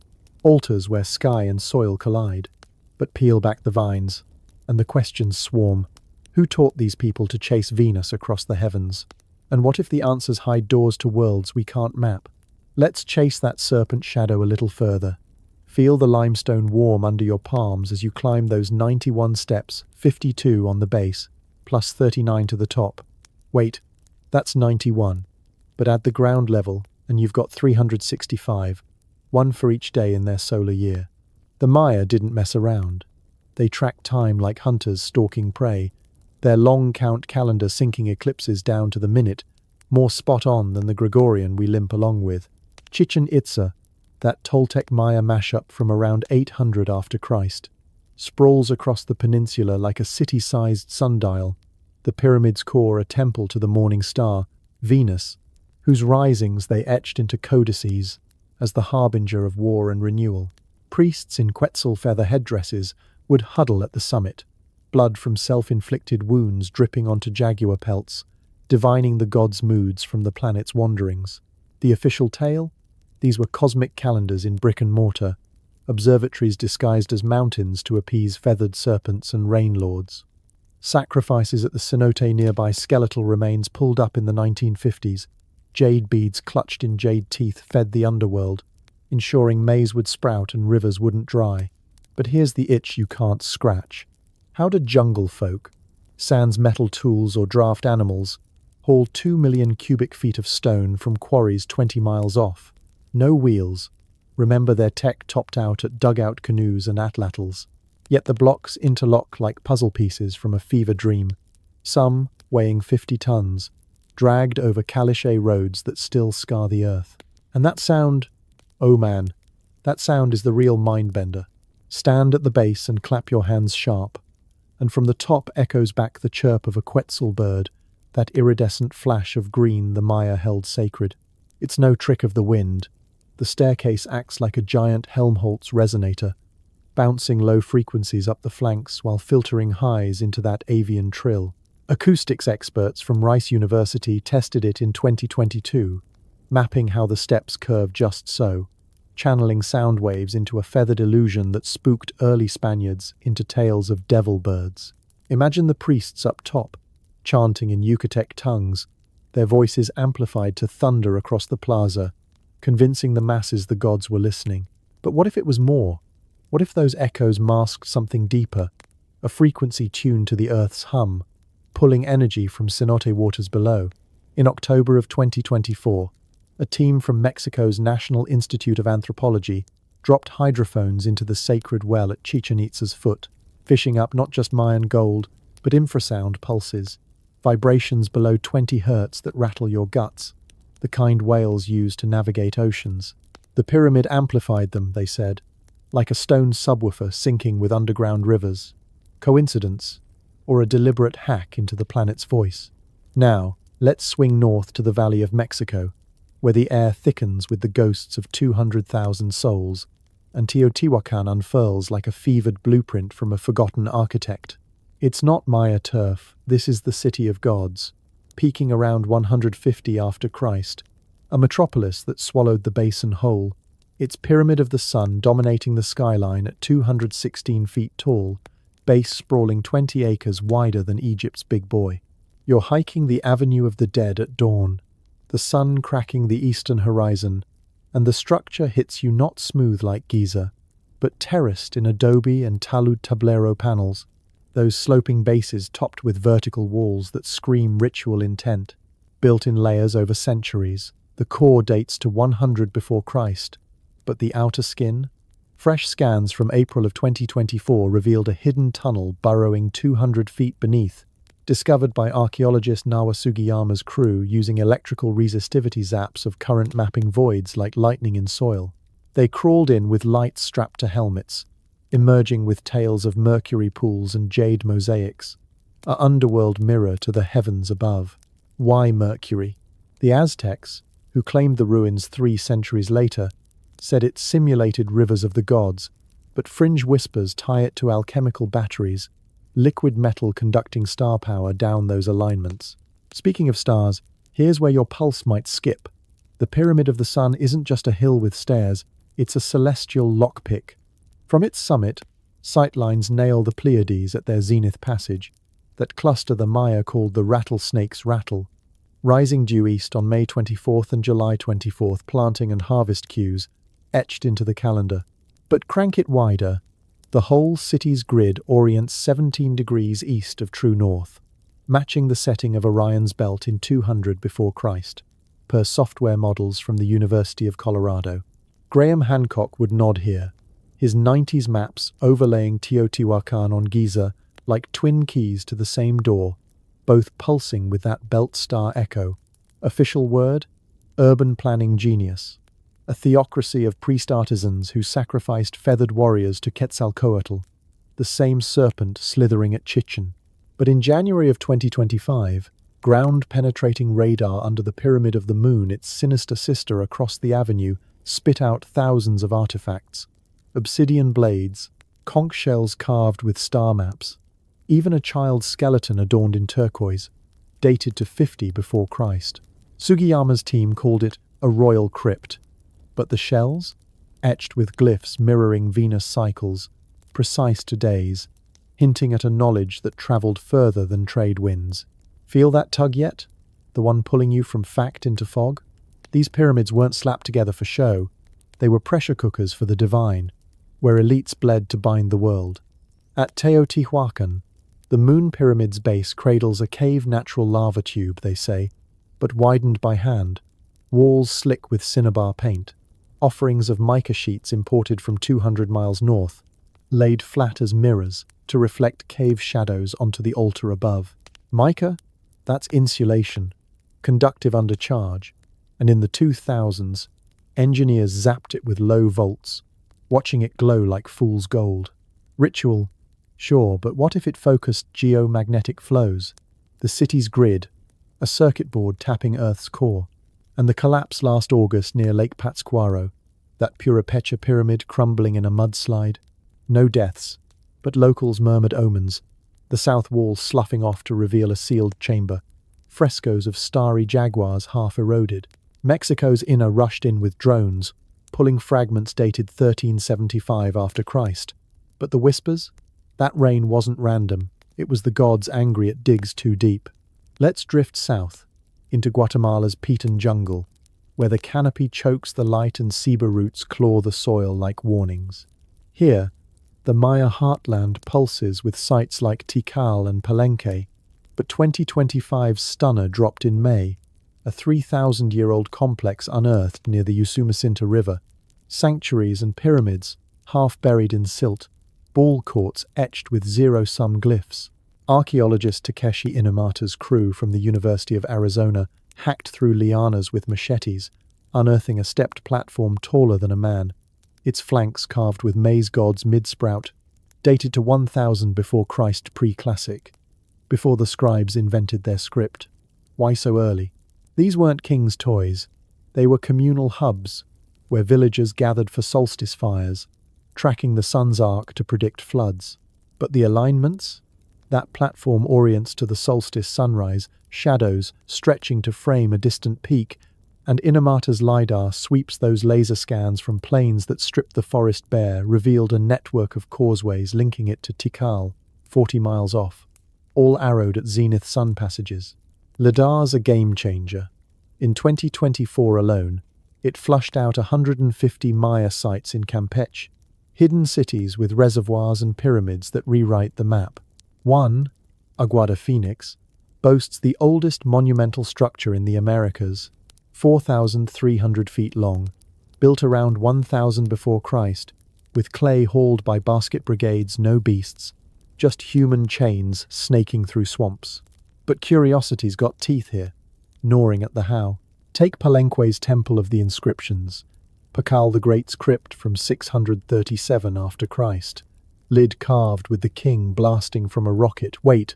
altars where sky and soil collide. But peel back the vines, and the questions swarm. Who taught these people to chase Venus across the heavens? And what if the answers hide doors to worlds we can't map? Let's chase that serpent shadow a little further. Feel the limestone warm under your palms as you climb those 91 steps, 52 on the base, plus 39 to the top. Wait, that's 91. But add the ground level, and you've got 365, one for each day in their solar year. The Maya didn't mess around. They tracked time like hunters stalking prey, their long count calendar syncing eclipses down to the minute, more spot on than the Gregorian we limp along with. Chichen Itza, that Toltec Maya mashup from around 800 after Christ, sprawls across the peninsula like a city-sized sundial, the pyramid's core a temple to the morning star, Venus, whose risings they etched into codices as the harbinger of war and renewal. Priests in Quetzal feather headdresses would huddle at the summit, blood from self-inflicted wounds dripping onto jaguar pelts, divining the gods' moods from the planet's wanderings. The official tale? These were cosmic calendars in brick and mortar, observatories disguised as mountains to appease feathered serpents and rain lords. Sacrifices at the cenote nearby, skeletal remains pulled up in the 1950s, jade beads clutched in jade teeth fed the underworld, ensuring maize would sprout and rivers wouldn't dry. But here's the itch you can't scratch. How do jungle folk, sans metal tools or draft animals, haul 2 million cubic feet of stone from quarries 20 miles off? No wheels. Remember their tech topped out at dugout canoes and atlatls. Yet the blocks interlock like puzzle pieces from a fever dream. Some, weighing 50 tons, dragged over caliche roads that still scar the earth. And that sound, oh man, that sound is the real mind-bender. Stand at the base and clap your hands sharp, and from the top echoes back the chirp of a quetzal bird, that iridescent flash of green the Maya held sacred. It's no trick of the wind. The staircase acts like a giant Helmholtz resonator, bouncing low frequencies up the flanks while filtering highs into that avian trill. Acoustics experts from Rice University tested it in 2022, mapping how the steps curve just so, channeling sound waves into a feathered illusion that spooked early Spaniards into tales of devil birds. Imagine the priests up top, chanting in Yucatec tongues, their voices amplified to thunder across the plaza, convincing the masses the gods were listening. But what if it was more? What if those echoes masked something deeper, a frequency tuned to the Earth's hum, pulling energy from cenote waters below? In October of 2024, a team from Mexico's National Institute of Anthropology dropped hydrophones into the sacred well at Chichen Itza's foot, fishing up not just Mayan gold, but infrasound pulses, vibrations below 20 hertz that rattle your guts, the kind whales use to navigate oceans. The pyramid amplified them, they said, like a stone subwoofer syncing with underground rivers. Coincidence, or a deliberate hack into the planet's voice? Now, let's swing north to the Valley of Mexico, where the air thickens with the ghosts of 200,000 souls, and Teotihuacan unfurls like a fevered blueprint from a forgotten architect. It's not Maya turf, this is the city of gods, peaking around 150 after Christ, a metropolis that swallowed the basin whole, its pyramid of the sun dominating the skyline at 216 feet tall, base sprawling 20 acres wider than Egypt's Big Boy. You're hiking the Avenue of the Dead at dawn, the sun cracking the eastern horizon, and the structure hits you not smooth like Giza, but terraced in adobe and talud tablero panels, those sloping bases topped with vertical walls that scream ritual intent, built in layers over centuries. The core dates to 100 before Christ, but the outer skin? Fresh scans from April of 2024 revealed a hidden tunnel burrowing 200 feet beneath, discovered by archaeologist Nawa Sugiyama's crew using electrical resistivity zaps of current mapping voids like lightning in soil. They crawled in with lights strapped to helmets, emerging with tales of mercury pools and jade mosaics, a underworld mirror to the heavens above. Why mercury? The Aztecs, who claimed the ruins 3 centuries later, said it simulated rivers of the gods, but fringe whispers tie it to alchemical batteries, liquid metal conducting star power down those alignments. Speaking of stars, here's where your pulse might skip. The Pyramid of the Sun isn't just a hill with stairs, it's a celestial lockpick. From its summit, sightlines nail the Pleiades at their zenith passage, that cluster the Maya called the Rattlesnake's Rattle, rising due east on May 24th and July 24th, planting and harvest cues, etched into the calendar. But crank it wider, the whole city's grid orients 17 degrees east of true north, matching the setting of Orion's belt in 200 before Christ, per software models from the University of Colorado. Graham Hancock would nod here, his 90s maps overlaying Teotihuacan on Giza like twin keys to the same door, both pulsing with that belt star echo. Official word? Urban planning genius. A theocracy of priest artisans who sacrificed feathered warriors to Quetzalcoatl, the same serpent slithering at Chichen. But in January of 2025, ground-penetrating radar under the Pyramid of the Moon, its sinister sister across the avenue, spit out thousands of artifacts. Obsidian blades, conch shells carved with star maps, even a child's skeleton adorned in turquoise, dated to 50 before Christ. Sugiyama's team called it a royal crypt, but the shells? Etched with glyphs mirroring Venus cycles, precise to days, hinting at a knowledge that travelled further than trade winds. Feel that tug yet? The one pulling you from fact into fog? These pyramids weren't slapped together for show. They were pressure cookers for the divine, where elites bled to bind the world. At Teotihuacan, the moon pyramid's base cradles a cave natural lava tube, they say, but widened by hand, walls slick with cinnabar paint, offerings of mica sheets imported from 200 miles north, laid flat as mirrors to reflect cave shadows onto the altar above. Mica? That's insulation, conductive under charge, and in the 2000s, engineers zapped it with low volts, watching it glow like fool's gold. Ritual, sure, but what if it focused geomagnetic flows? The city's grid, a circuit board tapping Earth's core, and the collapse last August near Lake Pátzcuaro, that Purepecha pyramid crumbling in a mudslide. No deaths, but locals murmured omens, the south wall sloughing off to reveal a sealed chamber, frescoes of starry jaguars half eroded. Mexico's inner rushed in with drones, pulling fragments dated 1375 after Christ. But the whispers? That rain wasn't random. It was the gods angry it digs too deep. Let's drift south, into Guatemala's Piton jungle, where the canopy chokes the light and ceiba roots claw the soil like warnings. Here, the Maya heartland pulses with sites like Tikal and Palenque, but 2025's stunner dropped in May, a 3,000-year-old complex unearthed near the Usumacinta River, sanctuaries and pyramids, half buried in silt, ball courts etched with zero-sum glyphs. Archaeologist Takeshi Inamata's crew from the University of Arizona hacked through lianas with machetes, unearthing a stepped platform taller than a man, its flanks carved with maize gods mid-sprout, dated to 1000 before Christ pre-classic, before the scribes invented their script. Why so early? These weren't king's toys. They were communal hubs, where villagers gathered for solstice fires, tracking the sun's arc to predict floods. But the alignments? That platform orients to the solstice sunrise, shadows stretching to frame a distant peak, and Inamata's LiDAR sweeps those laser scans from plains that stripped the forest bare, revealed a network of causeways linking it to Tikal, 40 miles off, all arrowed at zenith sun passages. LiDAR's a game-changer. In 2024 alone, it flushed out 150 Maya sites in Campeche, hidden cities with reservoirs and pyramids that rewrite the map. One, Aguada Phoenix, boasts the oldest monumental structure in the Americas, 4,300 feet long, built around 1000 before Christ, with clay hauled by basket brigades, no beasts, just human chains snaking through swamps. But curiosity's got teeth here, gnawing at the how. Take Palenque's Temple of the Inscriptions, Pakal the Great's crypt from 637 after Christ, lid carved with the king blasting from a rocket. Wait,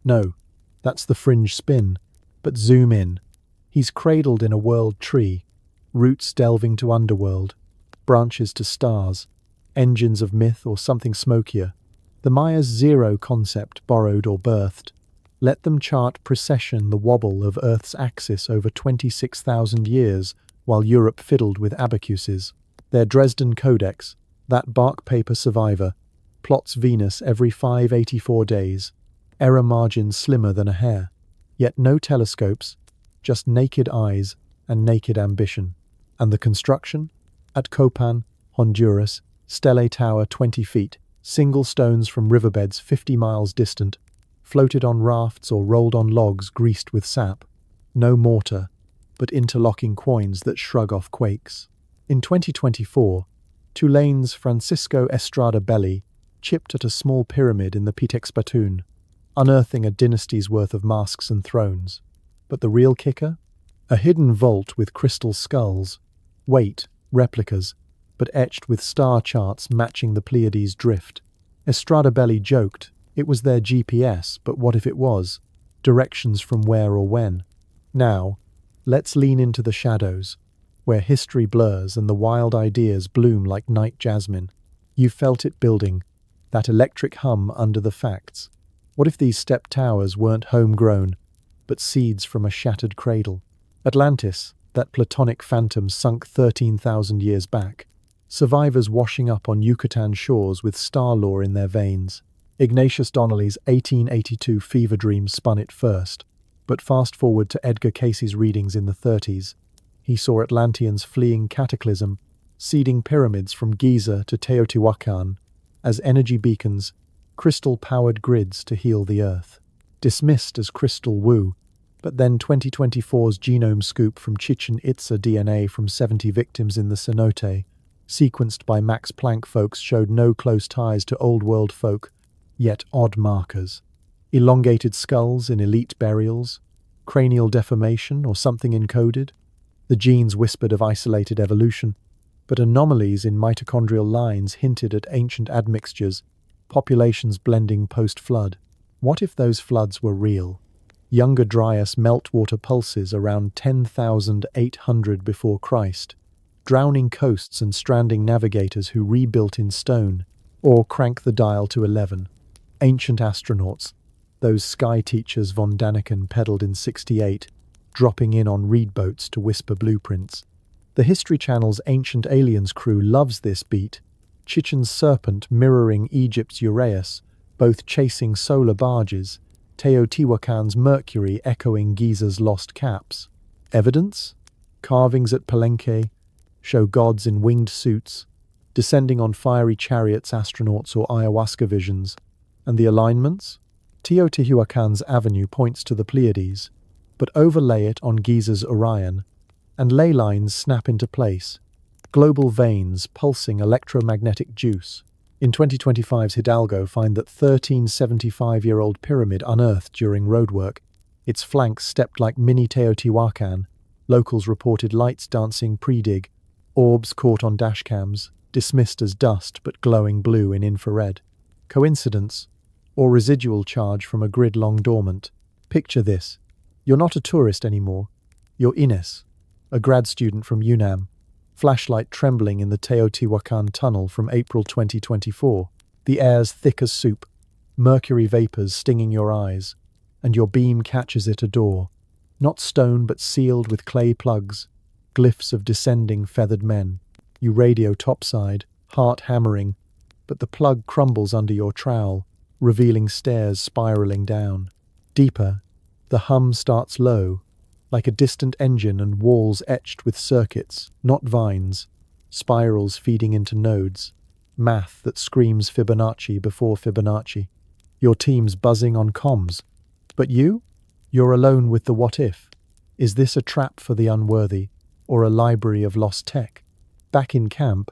no, that's the fringe spin, but zoom in. He's cradled in a world tree, roots delving to underworld, branches to stars, engines of myth or something smokier. The Maya's zero concept borrowed or birthed. Let them chart precession, the wobble of Earth's axis over 26,000 years, while Europe fiddled with abacuses. Their Dresden Codex, that bark paper survivor, plots Venus every 584 days, error margins slimmer than a hair. Yet no telescopes, just naked eyes and naked ambition. And the construction? At Copan, Honduras, Stele Tower 20 feet, single stones from riverbeds 50 miles distant, floated on rafts or rolled on logs greased with sap. No mortar, but interlocking quoins that shrug off quakes. In 2024, Tulane's Francisco Estrada Belli chipped at a small pyramid in the Pitex Batun, unearthing a dynasty's worth of masks and thrones. But the real kicker? A hidden vault with crystal skulls. Wait, replicas, but etched with star charts matching the Pleiades' drift. Estrada Belli joked, it was their GPS, but what if it was? Directions from where or when. Now, let's lean into the shadows, where history blurs and the wild ideas bloom like night jasmine. You felt it building, that electric hum under the facts. What if these step towers weren't homegrown, but seeds from a shattered cradle? Atlantis, that platonic phantom sunk 13,000 years back. Survivors washing up on Yucatan shores with star lore in their veins. Ignatius Donnelly's 1882 fever dream spun it first, but fast forward to Edgar Casey's readings in the 30s. He saw Atlanteans fleeing cataclysm, seeding pyramids from Giza to Teotihuacan as energy beacons, crystal-powered grids to heal the Earth. Dismissed as crystal woo, but then 2024's genome scoop from Chichen Itza DNA from 70 victims in the cenote, sequenced by Max Planck folks, showed no close ties to old world folk, yet odd markers. Elongated skulls in elite burials? Cranial deformation or something encoded? The genes whispered of isolated evolution, but anomalies in mitochondrial lines hinted at ancient admixtures, populations blending post-flood. What if those floods were real? Younger Dryas meltwater pulses around 10,800 before Christ, drowning coasts and stranding navigators who rebuilt in stone, or crank the dial to 11. Ancient astronauts, those sky teachers von Daniken peddled in 68, dropping in on reed boats to whisper blueprints. The History Channel's Ancient Aliens crew loves this beat, Chichen's serpent mirroring Egypt's Uraeus, both chasing solar barges, Teotihuacan's Mercury echoing Giza's lost caps. Evidence? Carvings at Palenque show gods in winged suits, descending on fiery chariots, astronauts or ayahuasca visions. And the alignments? Teotihuacan's avenue points to the Pleiades, but overlay it on Giza's Orion, and ley lines snap into place. Global veins pulsing electromagnetic juice. In 2025's Hidalgo find that 1375-year-old pyramid unearthed during roadwork. Its flanks stepped like mini Teotihuacan. Locals reported lights dancing pre-dig, orbs caught on dashcams, dismissed as dust but glowing blue in infrared. Coincidence? Or residual charge from a grid long dormant? Picture this. You're not a tourist anymore. You're Ines, a grad student from UNAM. Flashlight trembling in the Teotihuacan tunnel from April 2024. The air's thick as soup, mercury vapors stinging your eyes, and your beam catches it a door. Not stone but sealed with clay plugs, glyphs of descending feathered men. You radio topside, heart hammering, but the plug crumbles under your trowel, revealing stairs spiraling down. Deeper, the hum starts low, like a distant engine, and walls etched with circuits, not vines, spirals feeding into nodes, math that screams Fibonacci before Fibonacci. Your team's buzzing on comms. But you? You're alone with the what if. Is this a trap for the unworthy, or a library of lost tech? Back in camp,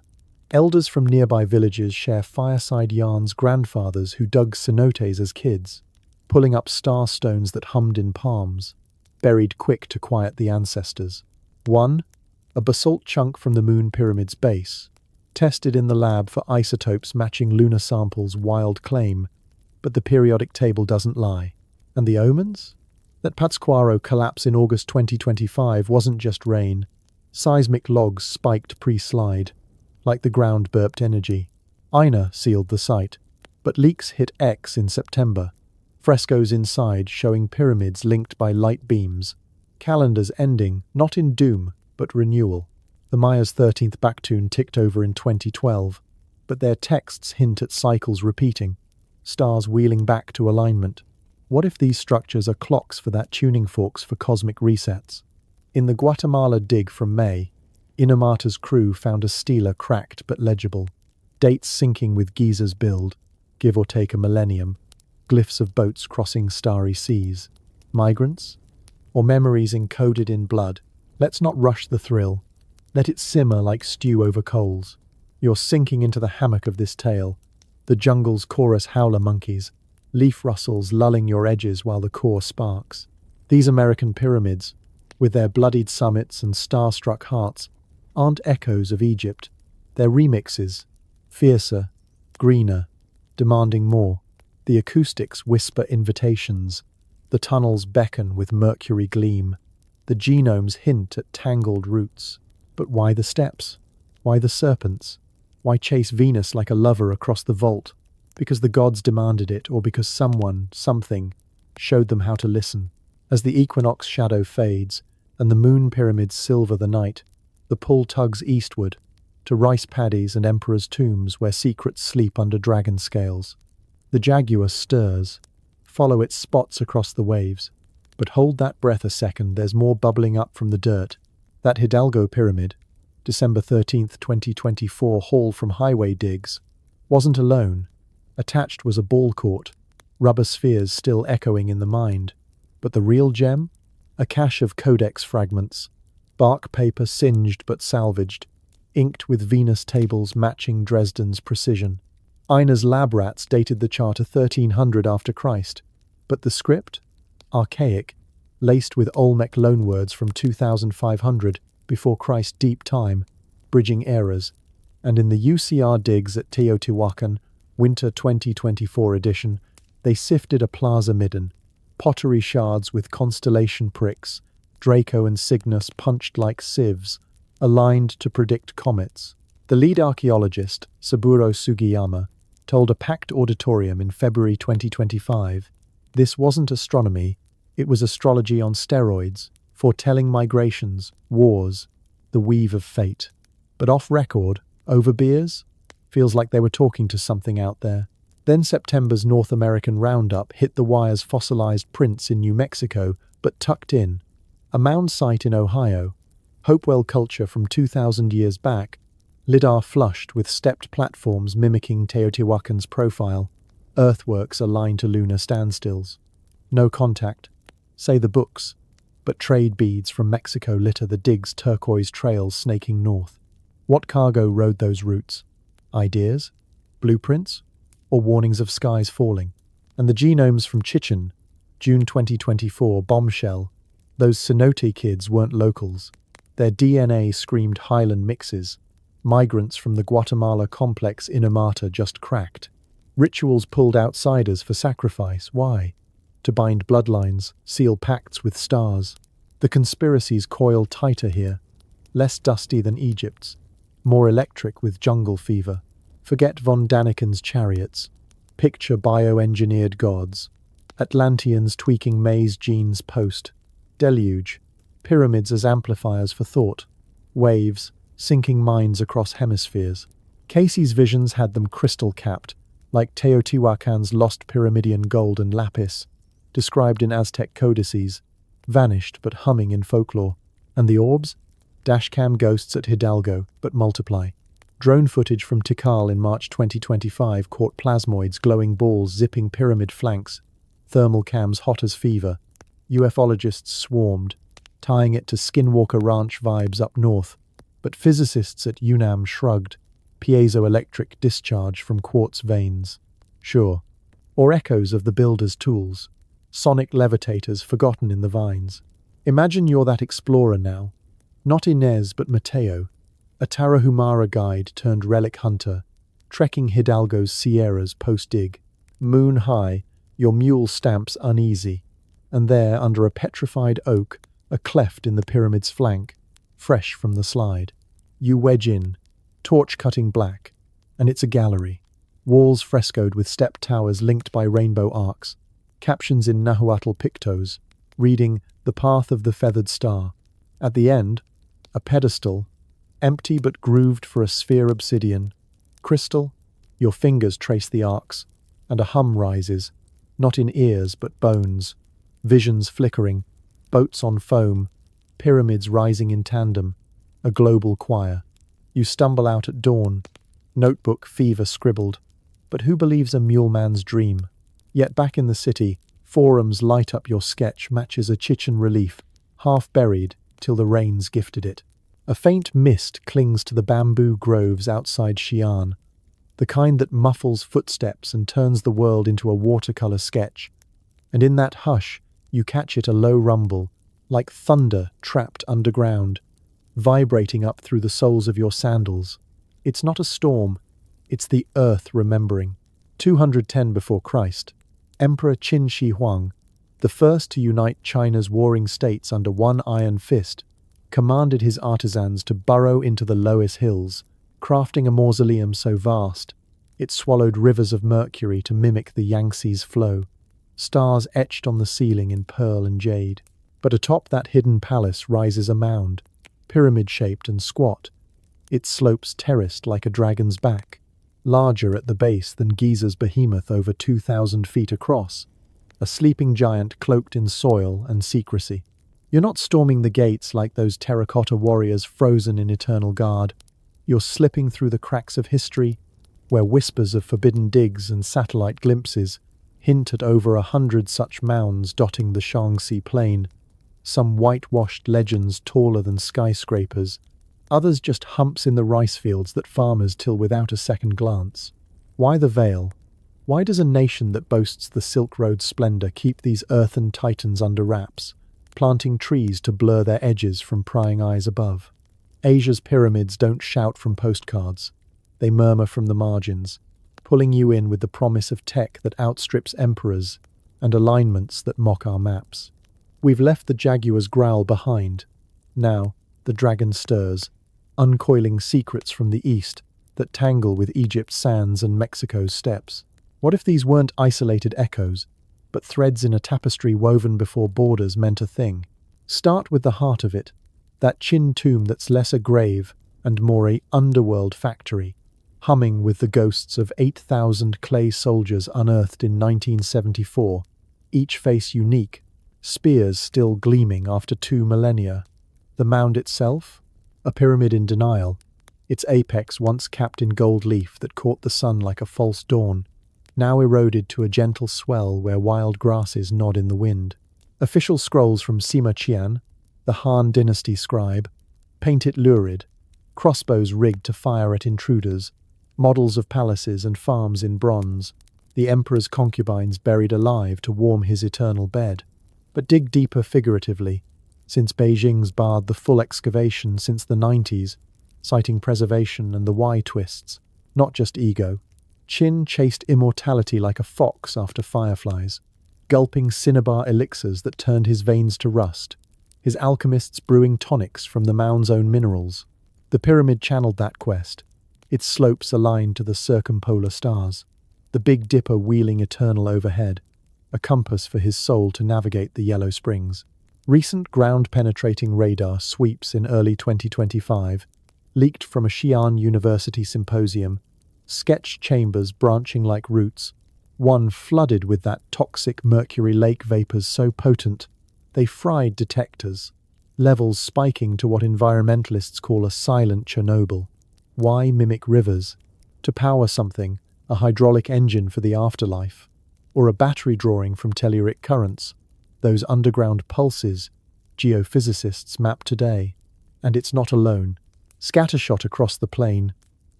elders from nearby villages share fireside yarns, grandfathers who dug cenotes as kids, pulling up star stones that hummed in palms, buried quick to quiet the ancestors. One, a basalt chunk from the moon pyramid's base, tested in the lab for isotopes matching lunar samples' wild claim, but the periodic table doesn't lie. And the omens? That Pátzcuaro collapse in August 2025 wasn't just rain. Seismic logs spiked pre-slide, like the ground burped energy. INA sealed the site, but leaks hit X in September. Frescoes inside showing pyramids linked by light beams. Calendars ending, not in doom, but renewal. The Maya's 13th Baktun ticked over in 2012, but their texts hint at cycles repeating, stars wheeling back to alignment. What if these structures are clocks for that tuning forks for cosmic resets? In the Guatemala dig from May, Inamata's crew found a stela cracked but legible. Dates syncing with Giza's build, give or take a millennium. Glyphs of boats crossing starry seas. Migrants? Or memories encoded in blood? Let's not rush the thrill. Let it simmer like stew over coals. You're sinking into the hammock of this tale. The jungle's chorus howler monkeys. Leaf rustles lulling your edges while the core sparks. These American pyramids, with their bloodied summits and starstruck hearts, aren't echoes of Egypt. They're remixes. Fiercer, greener, demanding more. The acoustics whisper invitations. The tunnels beckon with mercury gleam. The genomes hint at tangled roots. But why the steps? Why the serpents? Why chase Venus like a lover across the vault? Because the gods demanded it, or because someone, something, showed them how to listen? As the equinox shadow fades, and the moon pyramids silver the night, the pull tugs eastward, to rice paddies and emperors' tombs where secrets sleep under dragon scales. The jaguar stirs. Follow its spots across the waves. But hold that breath a second, there's more bubbling up from the dirt. That Hidalgo pyramid, December 13th, 2024 haul from highway digs, wasn't alone. Attached was a ball court, rubber spheres still echoing in the mind. But the real gem? A cache of codex fragments, bark paper singed but salvaged, inked with Venus tables matching Dresden's precision. Ina's lab rats dated the charter 1300 after Christ, But the script? Archaic, laced with Olmec loanwords from 2500 before Christ's deep time, bridging eras. And in the UCR digs at Teotihuacan, Winter 2024 edition, they sifted a plaza midden, pottery shards with constellation pricks, Draco and Cygnus punched like sieves, aligned to predict comets. The lead archaeologist, Saburo Sugiyama, told a packed auditorium in February 2025, this wasn't astronomy, it was astrology on steroids, foretelling migrations, wars, the weave of fate. But off record, over beers? Feels like they were talking to something out there. Then September's North American roundup hit the wire's fossilized prints in New Mexico, but tucked in. A mound site in Ohio, Hopewell culture from 2,000 years back, lidar flushed with stepped platforms mimicking Teotihuacan's profile, earthworks aligned to lunar standstills. No contact, say the books, but trade beads from Mexico litter the dig's turquoise trails snaking north. What cargo rode those routes? Ideas? Blueprints? Or warnings of skies falling? And the genomes from Chichen, June 2024, bombshell. Those cenote kids weren't locals. Their DNA screamed highland mixes. Migrants from the Guatemala complex Inamata just cracked. Rituals pulled outsiders for sacrifice. Why? To bind bloodlines, seal pacts with stars. The conspiracies coil tighter here. Less dusty than Egypt's. More electric with jungle fever. Forget von Daniken's chariots. Picture bioengineered gods. Atlanteans tweaking maize genes post. Deluge. Pyramids as amplifiers for thought. Waves. Sinking minds across hemispheres. Casey's visions had them crystal-capped, like Teotihuacan's lost pyramidion gold and lapis, described in Aztec codices, vanished but humming in folklore. And the orbs? Dashcam ghosts at Hidalgo, but multiply. Drone footage from Tikal in March 2025 caught plasmoids, glowing balls zipping pyramid flanks, thermal cams hot as fever. UFologists swarmed, tying it to Skinwalker Ranch vibes up north. But physicists at UNAM shrugged, piezoelectric discharge from quartz veins. Sure. Or echoes of the builder's tools. Sonic levitators forgotten in the vines. Imagine you're that explorer now. Not Inez, but Mateo, a Tarahumara guide turned relic hunter, trekking Hidalgo's Sierras post-dig. Moon high, your mule stamps uneasy. And there, under a petrified oak, a cleft in the pyramid's flank, fresh from the slide. You wedge in, torch-cutting black, and it's a gallery. Walls frescoed with step towers linked by rainbow arcs. Captions in Nahuatl pictos, reading, "The Path of the Feathered Star." At the end, a pedestal, empty but grooved for a sphere obsidian. Crystal, your fingers trace the arcs, and a hum rises, not in ears but bones. Visions flickering, boats on foam, pyramids rising in tandem, a global choir. You stumble out at dawn, notebook fever scribbled. But who believes a muleman's dream? Yet back in the city, forums light up your sketch matches a Chichen relief, half buried till the rains gifted it. A faint mist clings to the bamboo groves outside Xi'an, the kind that muffles footsteps and turns the world into a watercolor sketch. And in that hush, you catch it a low rumble, like thunder trapped underground, vibrating up through the soles of your sandals. It's not a storm, it's the earth remembering. 210 before Christ, Emperor Qin Shi Huang, the first to unite China's warring states under one iron fist, commanded his artisans to burrow into the Loess Hills, crafting a mausoleum so vast, it swallowed rivers of mercury to mimic the Yangtze's flow, stars etched on the ceiling in pearl and jade. But atop that hidden palace rises a mound, pyramid-shaped and squat, its slopes terraced like a dragon's back, larger at the base than Giza's behemoth over 2,000 feet across, a sleeping giant cloaked in soil and secrecy. You're not storming the gates like those terracotta warriors frozen in eternal guard. You're slipping through the cracks of history, where whispers of forbidden digs and satellite glimpses hint at over 100 such mounds dotting the Shaanxi plain, some whitewashed legends taller than skyscrapers, others just humps in the rice fields that farmers till without a second glance. Why the veil? Why does a nation that boasts the Silk Road's splendor keep these earthen titans under wraps, planting trees to blur their edges from prying eyes above? Asia's pyramids don't shout from postcards. They murmur from the margins, pulling you in with the promise of tech that outstrips emperors and alignments that mock our maps. We've left the jaguar's growl behind. Now, the dragon stirs, uncoiling secrets from the east that tangle with Egypt's sands and Mexico's steppes. What if these weren't isolated echoes, but threads in a tapestry woven before borders meant a thing? Start with the heart of it, that Chin tomb that's less a grave and more a underworld factory, humming with the ghosts of 8,000 clay soldiers unearthed in 1974, each face unique, spears still gleaming after 2 millennia. The mound itself? A pyramid in denial, its apex once capped in gold leaf that caught the sun like a false dawn, now eroded to a gentle swell where wild grasses nod in the wind. Official scrolls from Sima Qian, the Han dynasty scribe, paint it lurid, crossbows rigged to fire at intruders, models of palaces and farms in bronze, the emperor's concubines buried alive to warm his eternal bed. But dig deeper figuratively, since Beijing's barred the full excavation since the 90s, citing preservation and the why twists, not just ego. Qin chased immortality like a fox after fireflies, gulping cinnabar elixirs that turned his veins to rust, his alchemists brewing tonics from the mound's own minerals. The pyramid channeled that quest, its slopes aligned to the circumpolar stars, the Big Dipper wheeling eternal overhead, a compass for his soul to navigate the Yellow Springs. Recent ground-penetrating radar sweeps in early 2025, leaked from a Xi'an University symposium, sketched chambers branching like roots, one flooded with that toxic mercury lake vapors so potent they fried detectors, levels spiking to what environmentalists call a silent Chernobyl. Why mimic rivers? To power something, a hydraulic engine for the afterlife, or a battery drawing from telluric currents, those underground pulses geophysicists map today. And it's not alone. Scattershot across the plain,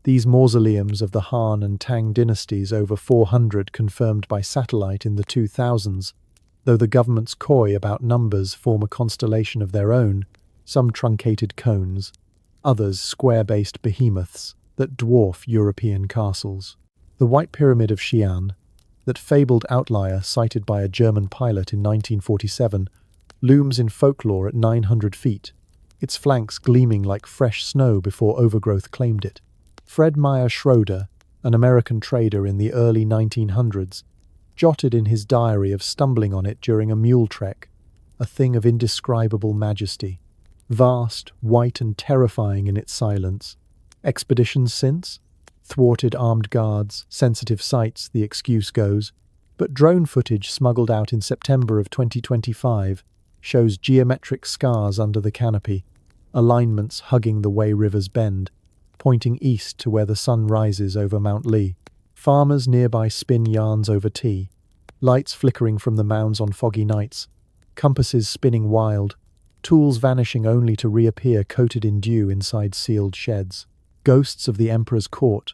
these mausoleums of the Han and Tang dynasties, over 400 confirmed by satellite in the 2000s, though the government's coy about numbers, form a constellation of their own, some truncated cones, others square-based behemoths that dwarf European castles. The White Pyramid of Xi'an, that fabled outlier sighted by a German pilot in 1947, looms in folklore at 900 feet, its flanks gleaming like fresh snow before overgrowth claimed it. Fred Meyer Schroeder, an American trader in the early 1900s, jotted in his diary of stumbling on it during a mule trek, a thing of indescribable majesty, vast, white and terrifying in its silence. Expeditions since? Thwarted armed guards, sensitive sites, the excuse goes, but drone footage smuggled out in September of 2025 shows geometric scars under the canopy, alignments hugging the way rivers bend, pointing east to where the sun rises over Mount Lee. Farmers nearby spin yarns over tea, lights flickering from the mounds on foggy nights, compasses spinning wild, tools vanishing only to reappear coated in dew inside sealed sheds. Ghosts of the emperor's court,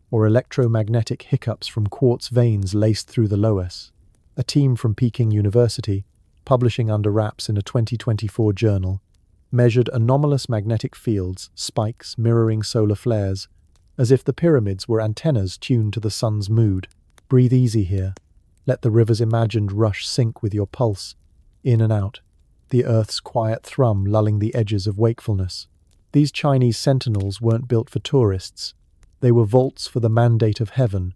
or electromagnetic hiccups from quartz veins laced through the loess. A team from Peking University, publishing under wraps in a 2024 journal, measured anomalous magnetic fields, spikes mirroring solar flares, as if the pyramids were antennas tuned to the sun's mood. Breathe easy here. Let the river's imagined rush sync with your pulse, in and out, the earth's quiet thrum lulling the edges of wakefulness. These Chinese sentinels weren't built for tourists. They were vaults for the mandate of heaven,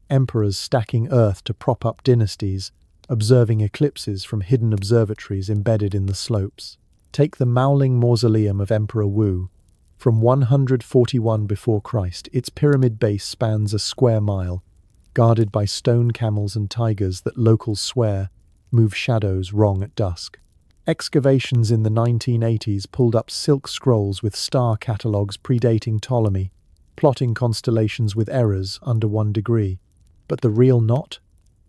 emperors stacking earth to prop up dynasties, observing eclipses from hidden observatories embedded in the slopes. Take the Maoling Mausoleum of Emperor Wu. From 141 before Christ, its pyramid base spans a square mile, guarded by stone camels and tigers that locals swear move shadows wrong at dusk. Excavations in the 1980s pulled up silk scrolls with star catalogues predating Ptolemy, plotting constellations with errors under 1 degree. But the real knot?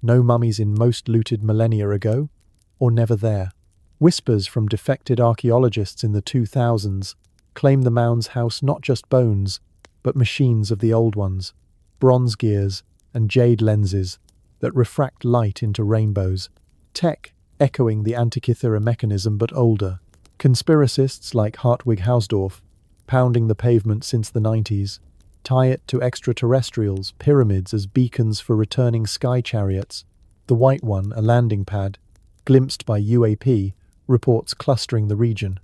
No mummies in most looted millennia ago? Or never there? Whispers from defected archaeologists in the 2000s claim the mounds house not just bones, but machines of the old ones, bronze gears and jade lenses that refract light into rainbows. Tech echoing the Antikythera mechanism but older. Conspiracists like Hartwig Hausdorff, pounding the pavement since the 90s, tie it to extraterrestrials, pyramids as beacons for returning sky chariots. The White One, a landing pad, glimpsed by UAP, reports clustering the region.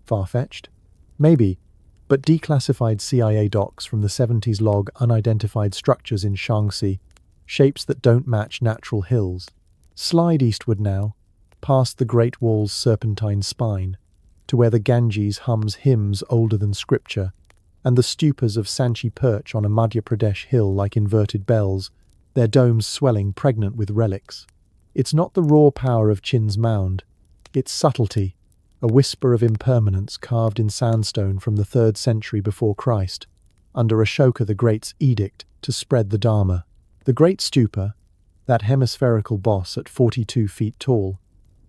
Far-fetched? Maybe, but declassified CIA docs from the 70s log unidentified structures in Shaanxi, shapes that don't match natural hills. Slide eastward now, past the Great Wall's serpentine spine, to where the Ganges hums hymns older than scripture, and the stupas of Sanchi perch on a Madhya Pradesh hill like inverted bells, their domes swelling pregnant with relics. It's not the raw power of Chin's mound, it's subtlety, a whisper of impermanence carved in sandstone from the 3rd century before Christ, under Ashoka the Great's edict to spread the Dharma. The Great Stupa, that hemispherical boss at 42 feet tall,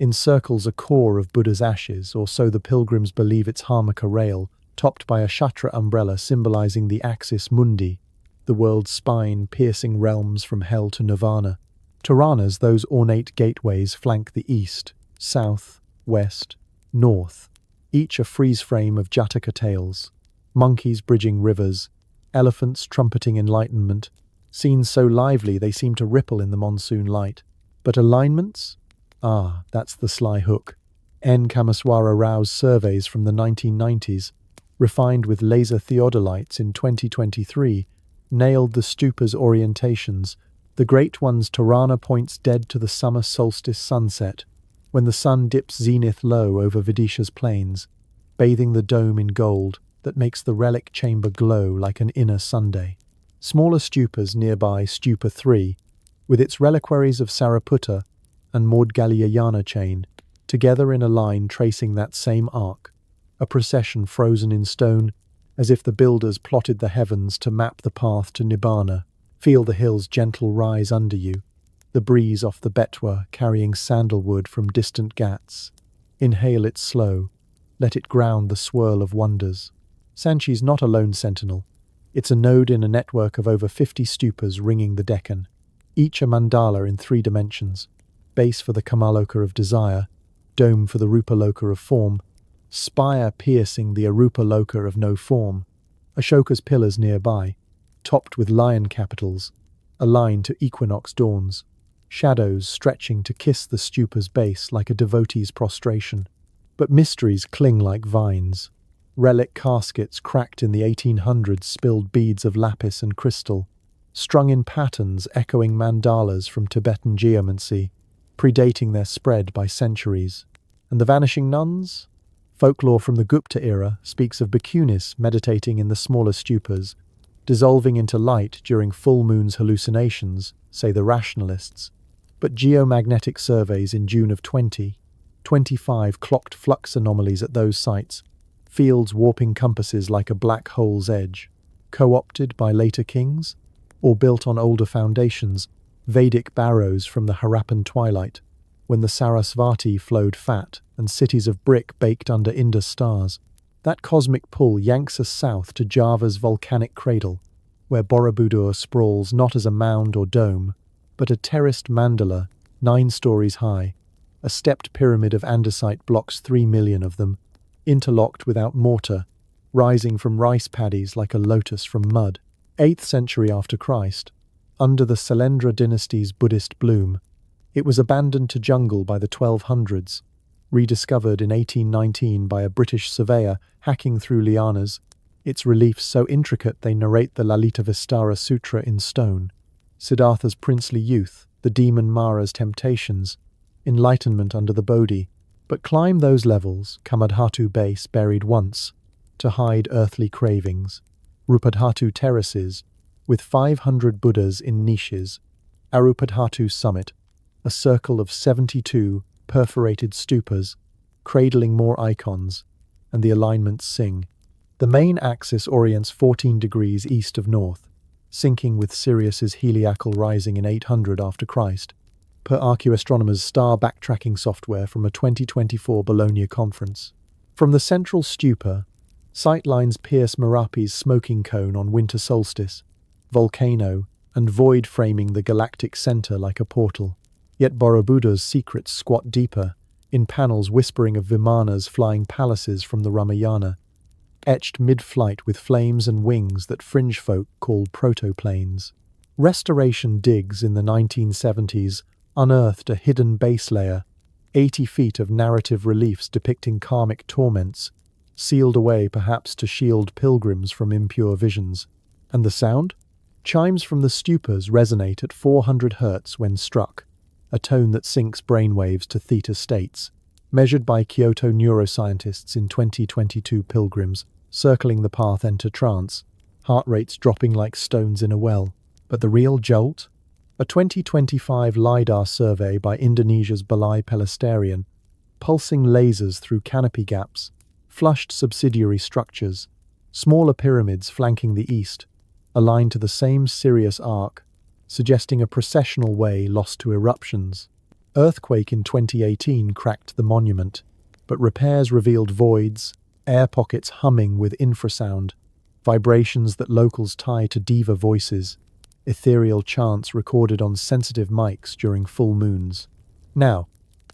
encircles a core of Buddha's ashes, or so the pilgrims believe. Its harmaka rail, topped by a Kshatra umbrella symbolizing the axis mundi, the world's spine piercing realms from hell to nirvana. Tirana's, those ornate gateways, flank the east, south, west, north, each a frieze frame of Jataka tales, monkeys bridging rivers, elephants trumpeting enlightenment, scenes so lively they seem to ripple in the monsoon light. But alignments? Ah, that's the sly hook. N. Kamaswara Rao's surveys from the 1990s, refined with laser theodolites in 2023, nailed the stupa's orientations. The Great One's Tirana points dead to the summer solstice sunset, when the sun dips zenith low over Vidisha's plains, bathing the dome in gold that makes the relic chamber glow like an inner Sunday. Smaller stupas nearby, Stupa 3, with its reliquaries of Sariputta and Maudgalyayana chain, together in a line tracing that same arc, a procession frozen in stone, as if the builders plotted the heavens to map the path to Nibbana. Feel the hills gentle rise under you, the breeze off the Betwa carrying sandalwood from distant ghats. Inhale it slow, let it ground the swirl of wonders. Sanchi's not a lone sentinel. It's a node in a network of over 50 stupas ringing the Deccan, each a mandala in 3 dimensions, base for the Kamaloka of desire, dome for the Rupaloka of form, spire piercing the Arupaloka of no form. Ashoka's pillars nearby, topped with lion capitals, align to equinox dawns, shadows stretching to kiss the stupa's base like a devotee's prostration. But mysteries cling like vines. Relic caskets cracked in the 1800s spilled beads of lapis and crystal, strung in patterns echoing mandalas from Tibetan geomancy, predating their spread by centuries. And the vanishing nuns? Folklore from the Gupta era speaks of Bhikkhunis meditating in the smaller stupas, dissolving into light during full moon's hallucinations, say the rationalists. But geomagnetic surveys in June of 2025 clocked flux anomalies at those sites, fields warping compasses like a black hole's edge. Co-opted by later kings? Or built on older foundations, Vedic barrows from the Harappan twilight, when the Sarasvati flowed fat and cities of brick baked under Indus stars. That cosmic pull yanks us south to Java's volcanic cradle, where Borobudur sprawls not as a mound or dome, but a terraced mandala, 9 stories high. A stepped pyramid of andesite blocks 3 million of them, interlocked without mortar, rising from rice paddies like a lotus from mud. 8th century after Christ, under the Sailendra dynasty's Buddhist bloom, it was abandoned to jungle by the 1200s, rediscovered in 1819 by a British surveyor hacking through lianas, its reliefs so intricate they narrate the Lalita Vistara Sutra in stone. Siddhartha's princely youth, the demon Mara's temptations, enlightenment under the Bodhi. But climb those levels, Kamadhatu base buried once, to hide earthly cravings. Rupadhatu terraces, with 500 Buddhas in niches. Arupadhatu summit, a circle of 72 perforated stupas, cradling more icons, and the alignments sing. The main axis orients 14 degrees east of north, syncing with Sirius's heliacal rising in 800 after Christ, per Archaeoastronomer's star backtracking software from a 2024 Bologna conference. From the central stupa, sightlines pierce Merapi's smoking cone on winter solstice, volcano, and void framing the galactic center like a portal. Yet Borobudur's secrets squat deeper, in panels whispering of Vimana's flying palaces from the Ramayana, etched mid-flight with flames and wings that fringe folk called protoplanes. Restoration digs in the 1970s unearthed a hidden base layer, 80 feet of narrative reliefs depicting karmic torments, sealed away perhaps to shield pilgrims from impure visions. And the sound? Chimes from the stupas resonate at 400 Hz when struck, a tone that syncs brainwaves to theta states, measured by Kyoto neuroscientists in 2022 pilgrims, circling the path enter trance, heart rates dropping like stones in a well. But the real jolt? A 2025 LiDAR survey by Indonesia's Balai Pelestarian, pulsing lasers through canopy gaps, flushed subsidiary structures, smaller pyramids flanking the east, aligned to the same Sirius arc, suggesting a processional way lost to eruptions. Earthquake in 2018 cracked the monument, but repairs revealed voids, air pockets humming with infrasound, vibrations that locals tie to diva voices, ethereal chants recorded on sensitive mics during full moons. Now,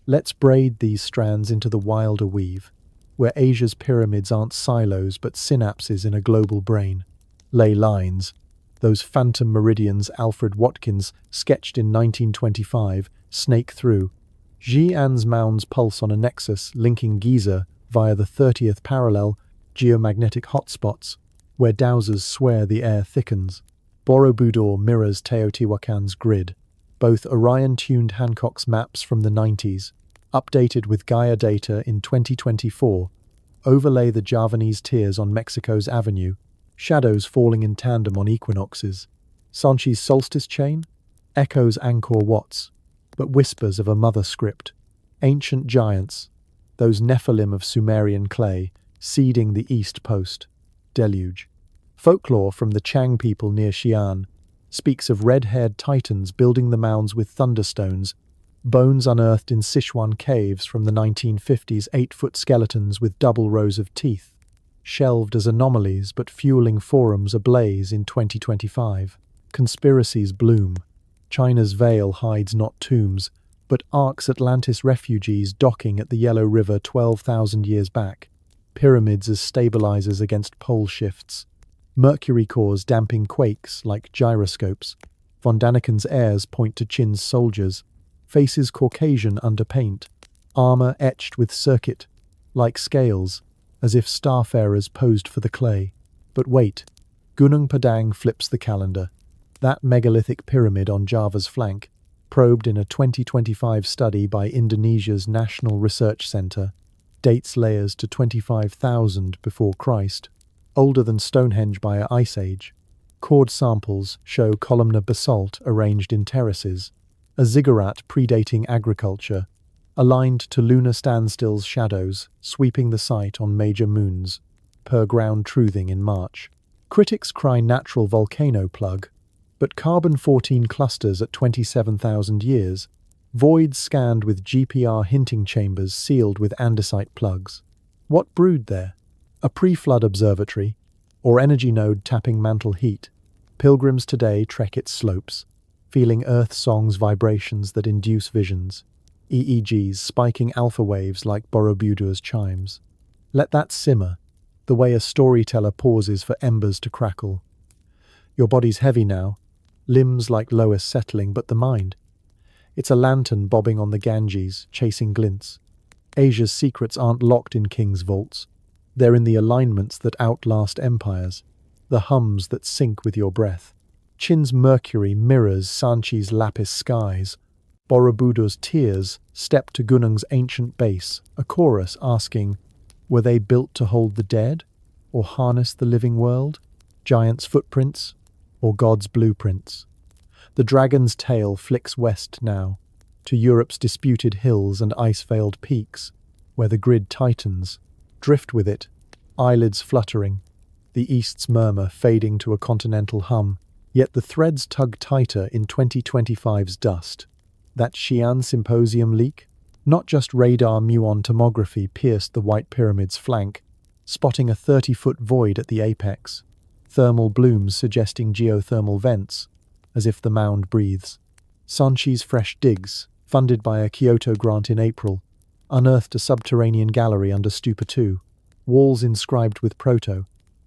let's braid these strands into the wilder weave, where Asia's pyramids aren't silos but synapses in a global brain. Ley lines, those phantom meridians Alfred Watkins sketched in 1925, snake through. Xi'an's mounds pulse on a nexus linking Giza via the 30th parallel, geomagnetic hotspots, where dowsers swear the air thickens. Borobudur mirrors Teotihuacan's grid, both Orion-tuned Hancock's maps from the 90s, updated with Gaia data in 2024, overlay the Javanese tears on Mexico's avenue, shadows falling in tandem on equinoxes. Sanchi's solstice chain echoes Angkor Wat's, but whispers of a mother script. Ancient giants, those Nephilim of Sumerian clay, seeding the east post. Deluge. Folklore from the Chang people near Xi'an speaks of red-haired titans building the mounds with thunderstones, bones unearthed in Sichuan caves from the 1950s, 8-foot skeletons with double rows of teeth, shelved as anomalies but fueling forums ablaze in 2025. Conspiracies bloom. China's veil hides not tombs, but arcs Atlantis refugees docking at the Yellow River 12,000 years back. Pyramids as stabilizers against pole shifts. Mercury cores damping quakes like gyroscopes. Von Daniken's heirs point to Qin's soldiers. Faces Caucasian under paint. Armor etched with circuit, like scales, as if starfarers posed for the clay. But wait, Gunung Padang flips the calendar. That megalithic pyramid on Java's flank, probed in a 2025 study by Indonesia's National Research Center, dates layers to 25,000 before Christ, older than Stonehenge by an ice age. Cord samples show columnar basalt arranged in terraces, a ziggurat predating agriculture, aligned to lunar standstill's shadows, sweeping the site on major moons, per ground truthing in March. Critics cry natural volcano plug, but carbon-14 clusters at 27,000 years, voids scanned with GPR hinting chambers sealed with andesite plugs. What brewed there? A pre-flood observatory, or energy node tapping mantle heat? Pilgrims today trek its slopes, feeling Earth song's vibrations that induce visions. EEGs spiking alpha waves like Borobudur's chimes. Let that simmer, the way a storyteller pauses for embers to crackle. Your body's heavy now, limbs like Lois settling, but the mind? It's a lantern bobbing on the Ganges, chasing glints. Asia's secrets aren't locked in kings' vaults. They're in the alignments that outlast empires, the hums that sync with your breath. Qin's mercury mirrors Sanchi's lapis skies. Borobudur's tears step to Gunung's ancient base, a chorus asking, were they built to hold the dead, or harness the living world? Giants' footprints, or God's blueprints? The dragon's tail flicks west now, to Europe's disputed hills and ice-veiled peaks, where the grid tightens. Drift with it, eyelids fluttering, the east's murmur fading to a continental hum. Yet the threads tug tighter in 2025's dust. That Xi'an symposium leak? Not just radar muon tomography pierced the White Pyramid's flank, spotting a 30-foot void at the apex. Thermal blooms suggesting geothermal vents. as if the mound breathes. Sanchi's fresh digs, funded by a Kyoto grant in April, unearthed a subterranean gallery under Stupa 2, walls inscribed with Proto,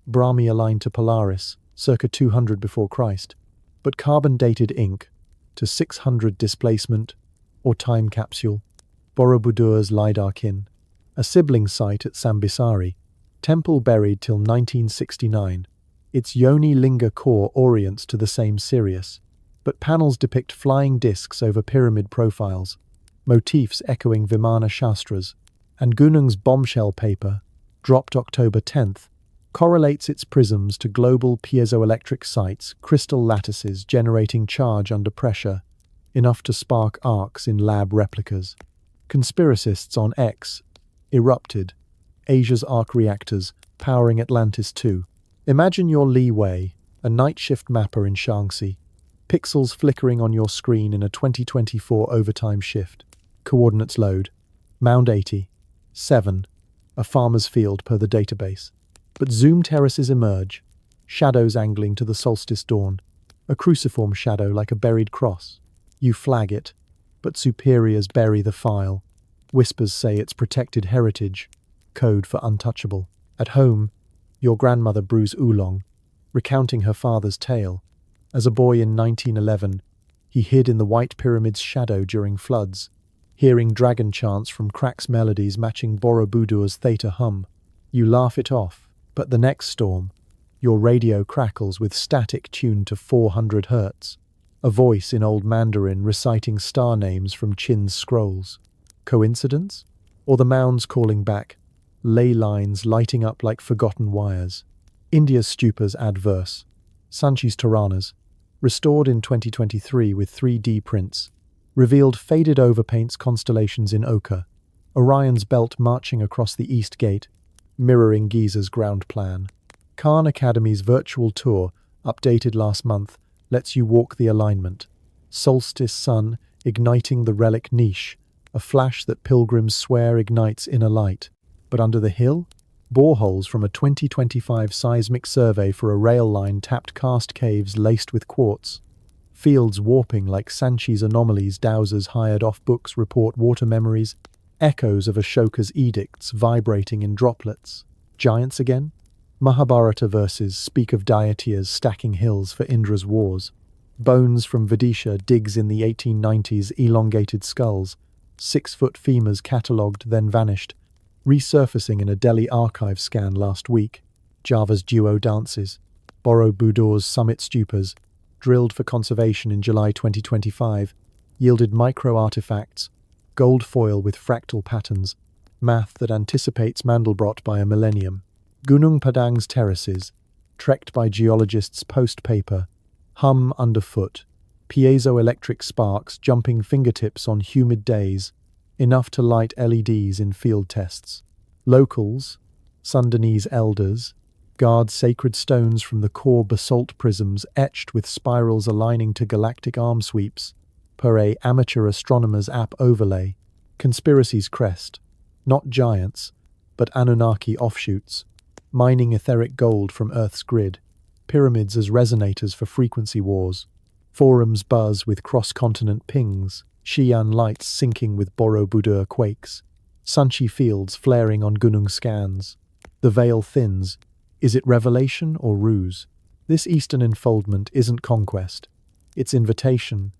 Brahmi aligned to Polaris, circa 200 before Christ, but carbon-dated ink to 600 displacement or time capsule, Borobudur's lidar kin, a sibling site at Sambisari, temple buried till 1969. Its Yoni Linga core orients to the same Sirius, but panels depict flying discs over pyramid profiles, motifs echoing Vimana Shastras, and Gunung's bombshell paper, dropped October 10th, correlates its prisms to global piezoelectric sites, crystal lattices generating charge under pressure, enough to spark arcs in lab replicas. Conspiracists on X erupted, Asia's arc reactors powering Atlantis 2. Imagine your Li Wei, a night shift mapper in Shaanxi, pixels flickering on your screen in a 2024 overtime shift. Coordinates load. Mound 80. 7. A farmer's field per the database. But zoom terraces emerge, shadows angling to the solstice dawn, a cruciform shadow like a buried cross. You flag it, but superiors bury the file. Whispers say it's protected heritage, code for untouchable. At home, your grandmother brews oolong, recounting her father's tale. As a boy in 1911, he hid in the White Pyramid's shadow during floods, hearing dragon chants from Crack's melodies matching Borobudur's theta hum. You laugh it off, but the next storm, your radio crackles with static tuned to 400 hertz, a voice in Old Mandarin reciting star names from Qin's scrolls. Coincidence? Or the mounds calling back, ley lines lighting up like forgotten wires? India's stupas adverse. Sanchi's Taranas, restored in 2023 with 3D prints, revealed faded overpaints constellations in ochre, Orion's belt marching across the East Gate, mirroring Giza's ground plan. Khan Academy's virtual tour, updated last month, lets you walk the alignment. Solstice sun igniting the relic niche, a flash that pilgrims swear ignites inner light. But under the hill, boreholes from a 2025 seismic survey for a rail line tapped karst caves laced with quartz. Fields warping like Sanchi's anomalies. Dowsers hired off books report water memories. Echoes of Ashoka's edicts vibrating in droplets. Giants again? Mahabharata verses speak of deities stacking hills for Indra's wars. Bones from Vidisha digs in the 1890s elongated skulls. 6-foot femurs catalogued then vanished, resurfacing in a Delhi archive scan last week. Java's duo dances. Borobudur's summit stupas, drilled for conservation in July 2025, yielded micro-artifacts, gold foil with fractal patterns, math that anticipates Mandelbrot by a millennium. Gunung Padang's terraces, trekked by geologists post-paper, hum underfoot, piezoelectric sparks jumping fingertips on humid days, enough to light LEDs in field tests. Locals, Sundanese elders, guard sacred stones from the core basalt prisms etched with spirals aligning to galactic arm sweeps, per a amateur astronomer's app overlay. Conspiracy's crest, not giants, but Anunnaki offshoots, mining etheric gold from Earth's grid, pyramids as resonators for frequency wars. Forums buzz with cross-continent pings, Xi'an lights syncing with Borobudur quakes, Sanchi fields flaring on Gunung scans. The veil thins. Is it revelation or ruse? This eastern enfoldment isn't conquest. It's invitation,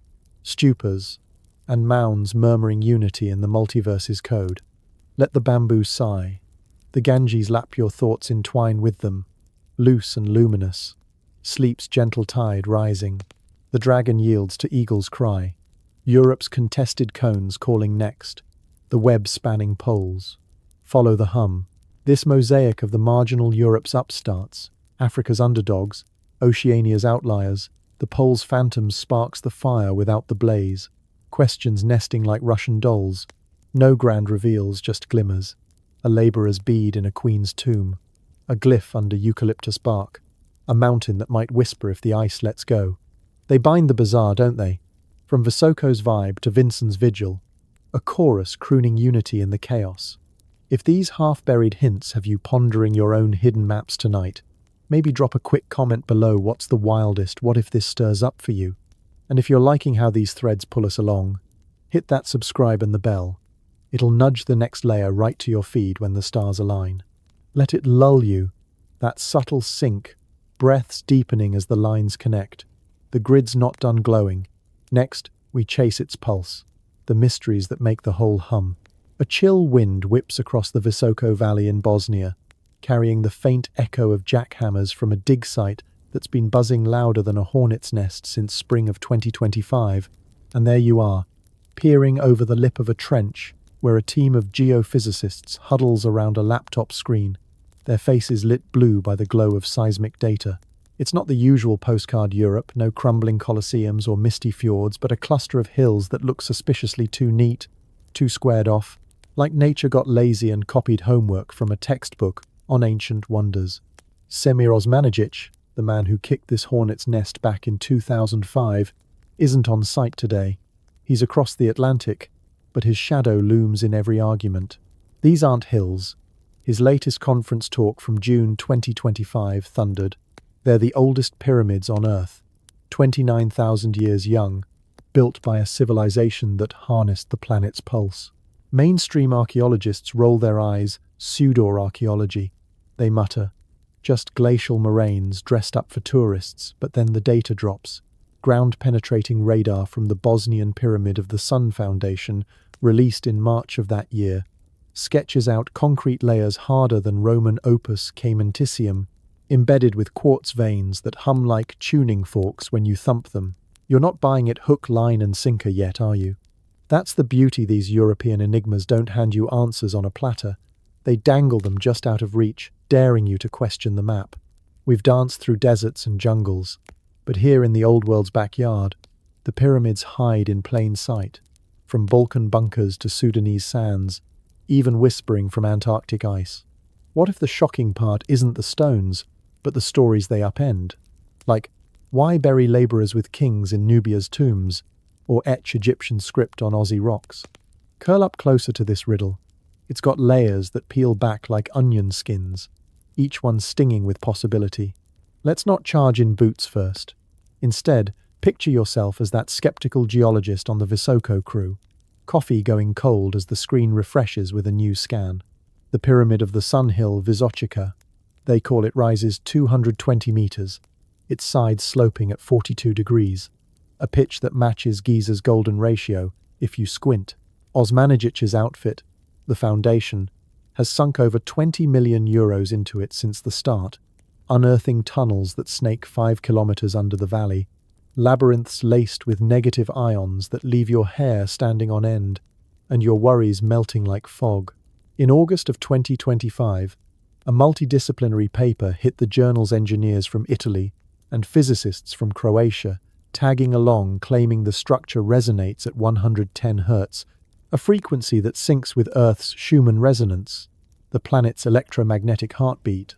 stupas, and mounds murmuring unity in the multiverse's code. Let the bamboo sigh. The Ganges lap your thoughts entwine with them, loose and luminous. Sleep's gentle tide rising. The dragon yields to eagle's cry. Europe's contested cones calling next. The web spanning poles. Follow the hum. This mosaic of the marginal Europe's upstarts, Africa's underdogs, Oceania's outliers, the pole's phantoms sparks the fire without the blaze. Questions nesting like Russian dolls. No grand reveals, just glimmers. A labourer's bead in a queen's tomb. A glyph under eucalyptus bark. A mountain that might whisper if the ice lets go. They bind the bizarre, don't they? From Visoko's vibe to Vincent's vigil, a chorus crooning unity in the chaos. If these half-buried hints have you pondering your own hidden maps tonight, maybe drop a quick comment below. What's the wildest? What if this stirs up for you? And if you're liking how these threads pull us along, hit that subscribe and the bell. It'll nudge the next layer right to your feed when the stars align. Let it lull you, that subtle sink, breaths deepening as the lines connect. The grid's not done glowing. Next, we chase its pulse, the mysteries that make the whole hum. A chill wind whips across the Visoko Valley in Bosnia, carrying the faint echo of jackhammers from a dig site that's been buzzing louder than a hornet's nest since spring of 2025. And there you are, peering over the lip of a trench where a team of geophysicists huddles around a laptop screen, their faces lit blue by the glow of seismic data. It's not the usual postcard Europe, no crumbling colosseums or misty fjords, but a cluster of hills that look suspiciously too neat, too squared off, like nature got lazy and copied homework from a textbook on ancient wonders. Semir Osmanagic, the man who kicked this hornet's nest back in 2005, isn't on site today. He's across the Atlantic, but his shadow looms in every argument. These aren't hills. His latest conference talk from June 2025 thundered. They're the oldest pyramids on Earth, 29,000 years young, built by a civilization that harnessed the planet's pulse. Mainstream archaeologists roll their eyes, pseudo-archaeology. They mutter, just glacial moraines dressed up for tourists, but then the data drops. Ground-penetrating radar from the Bosnian Pyramid of the Sun Foundation, released in March of that year, sketches out concrete layers harder than Roman opus caementicium, embedded with quartz veins that hum like tuning forks when you thump them. You're not buying it hook, line and sinker yet, are you? That's the beauty. These European enigmas don't hand you answers on a platter. They dangle them just out of reach, daring you to question the map. We've danced through deserts and jungles, but here in the old world's backyard, the pyramids hide in plain sight, from Balkan bunkers to Sudanese sands, even whispering from Antarctic ice. What if the shocking part isn't the stones, but the stories they upend? Like, why bury labourers with kings in Nubia's tombs, or etch Egyptian script on Aussie rocks? Curl up closer to this riddle. It's got layers that peel back like onion skins, each one stinging with possibility. Let's not charge in boots first. Instead, picture yourself as that skeptical geologist on the Visoko crew, coffee going cold as the screen refreshes with a new scan. The pyramid of the Sun Hill Visochika, they call it, rises 220 meters, its sides sloping at 42 degrees, a pitch that matches Giza's golden ratio if you squint. Osmanagic's outfit, the foundation, has sunk over 20 million euros into it since the start, unearthing tunnels that snake 5 kilometers under the valley, labyrinths laced with negative ions that leave your hair standing on end and your worries melting like fog. In August of 2025, a multidisciplinary paper hit the journal's engineers from Italy and physicists from Croatia, tagging along claiming the structure resonates at 110 Hz, a frequency that syncs with Earth's Schumann resonance, the planet's electromagnetic heartbeat.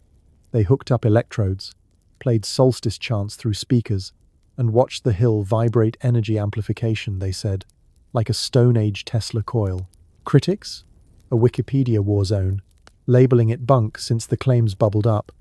They hooked up electrodes, played solstice chants through speakers, and watched the hill vibrate energy amplification, they said, like a Stone Age Tesla coil. Critics? A Wikipedia war zone, labeling it bunk since the claims bubbled up.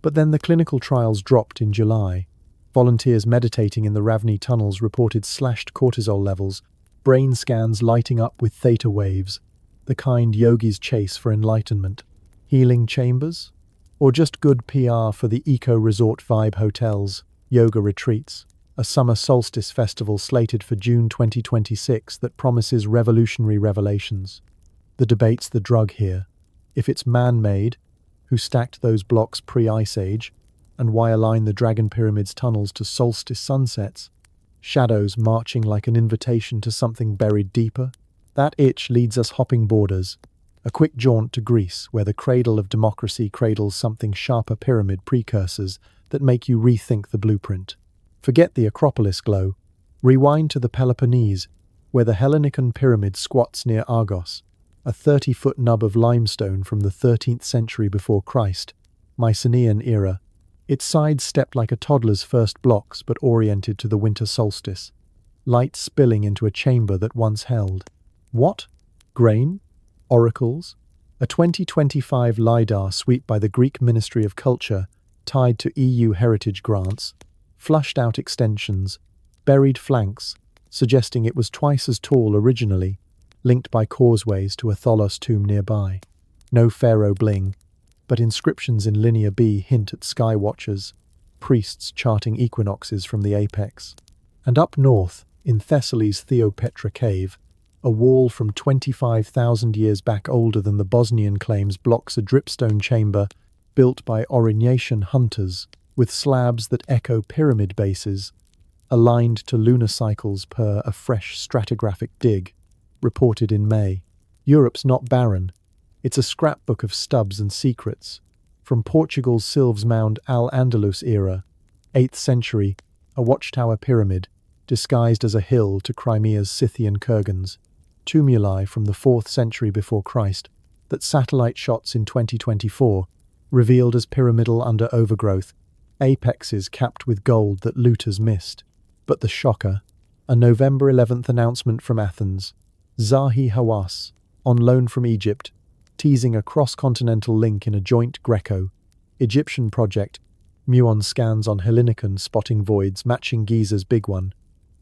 But then the clinical trials dropped in July. Volunteers meditating in the Ravni tunnels reported slashed cortisol levels, brain scans lighting up with theta waves, the kind yogis chase for enlightenment. Healing chambers? Or just good PR for the eco-resort vibe hotels, yoga retreats, a summer solstice festival slated for June 2026 that promises revolutionary revelations? The debate's the drug here. If it's man-made, who stacked those blocks pre-Ice Age, and why align the Dragon Pyramid's tunnels to solstice sunsets? Shadows marching like an invitation to something buried deeper? That itch leads us hopping borders. A quick jaunt to Greece, where the cradle of democracy cradles something sharper pyramid precursors that make you rethink the blueprint. Forget the Acropolis glow. Rewind to the Peloponnese, where the Hellenikon pyramid squats near Argos, a 30-foot nub of limestone from the 13th century before Christ, Mycenaean era. Its sides stepped like a toddler's first blocks but oriented to the winter solstice, light spilling into a chamber that once held. What? Grain? Oracles? A 2025 LiDAR sweep by the Greek Ministry of Culture, tied to EU heritage grants, flushed out extensions, buried flanks, suggesting it was twice as tall originally, linked by causeways to a Tholos tomb nearby. No pharaoh bling, but inscriptions in Linear B hint at sky watchers, priests charting equinoxes from the apex. And up north, in Thessaly's Theopetra cave, a wall from 25,000 years back older than the Bosnian claims blocks a dripstone chamber built by Aurignacian hunters, with slabs that echo pyramid bases, aligned to lunar cycles per a fresh stratigraphic dig, reported in May. Europe's not barren. It's a scrapbook of stubs and secrets. From Portugal's Silves Mound Al-Andalus era, 8th century, a watchtower pyramid, disguised as a hill, to Crimea's Scythian kurgans, tumuli from the 4th century before Christ, that satellite shots in 2024 revealed as pyramidal under overgrowth, apexes capped with gold that looters missed. But the shocker, a November 11th announcement from Athens, Zahi Hawass, on loan from Egypt, teasing a cross-continental link in a joint Greco-Egyptian project, muon scans on Hellinikon spotting voids matching Giza's big one,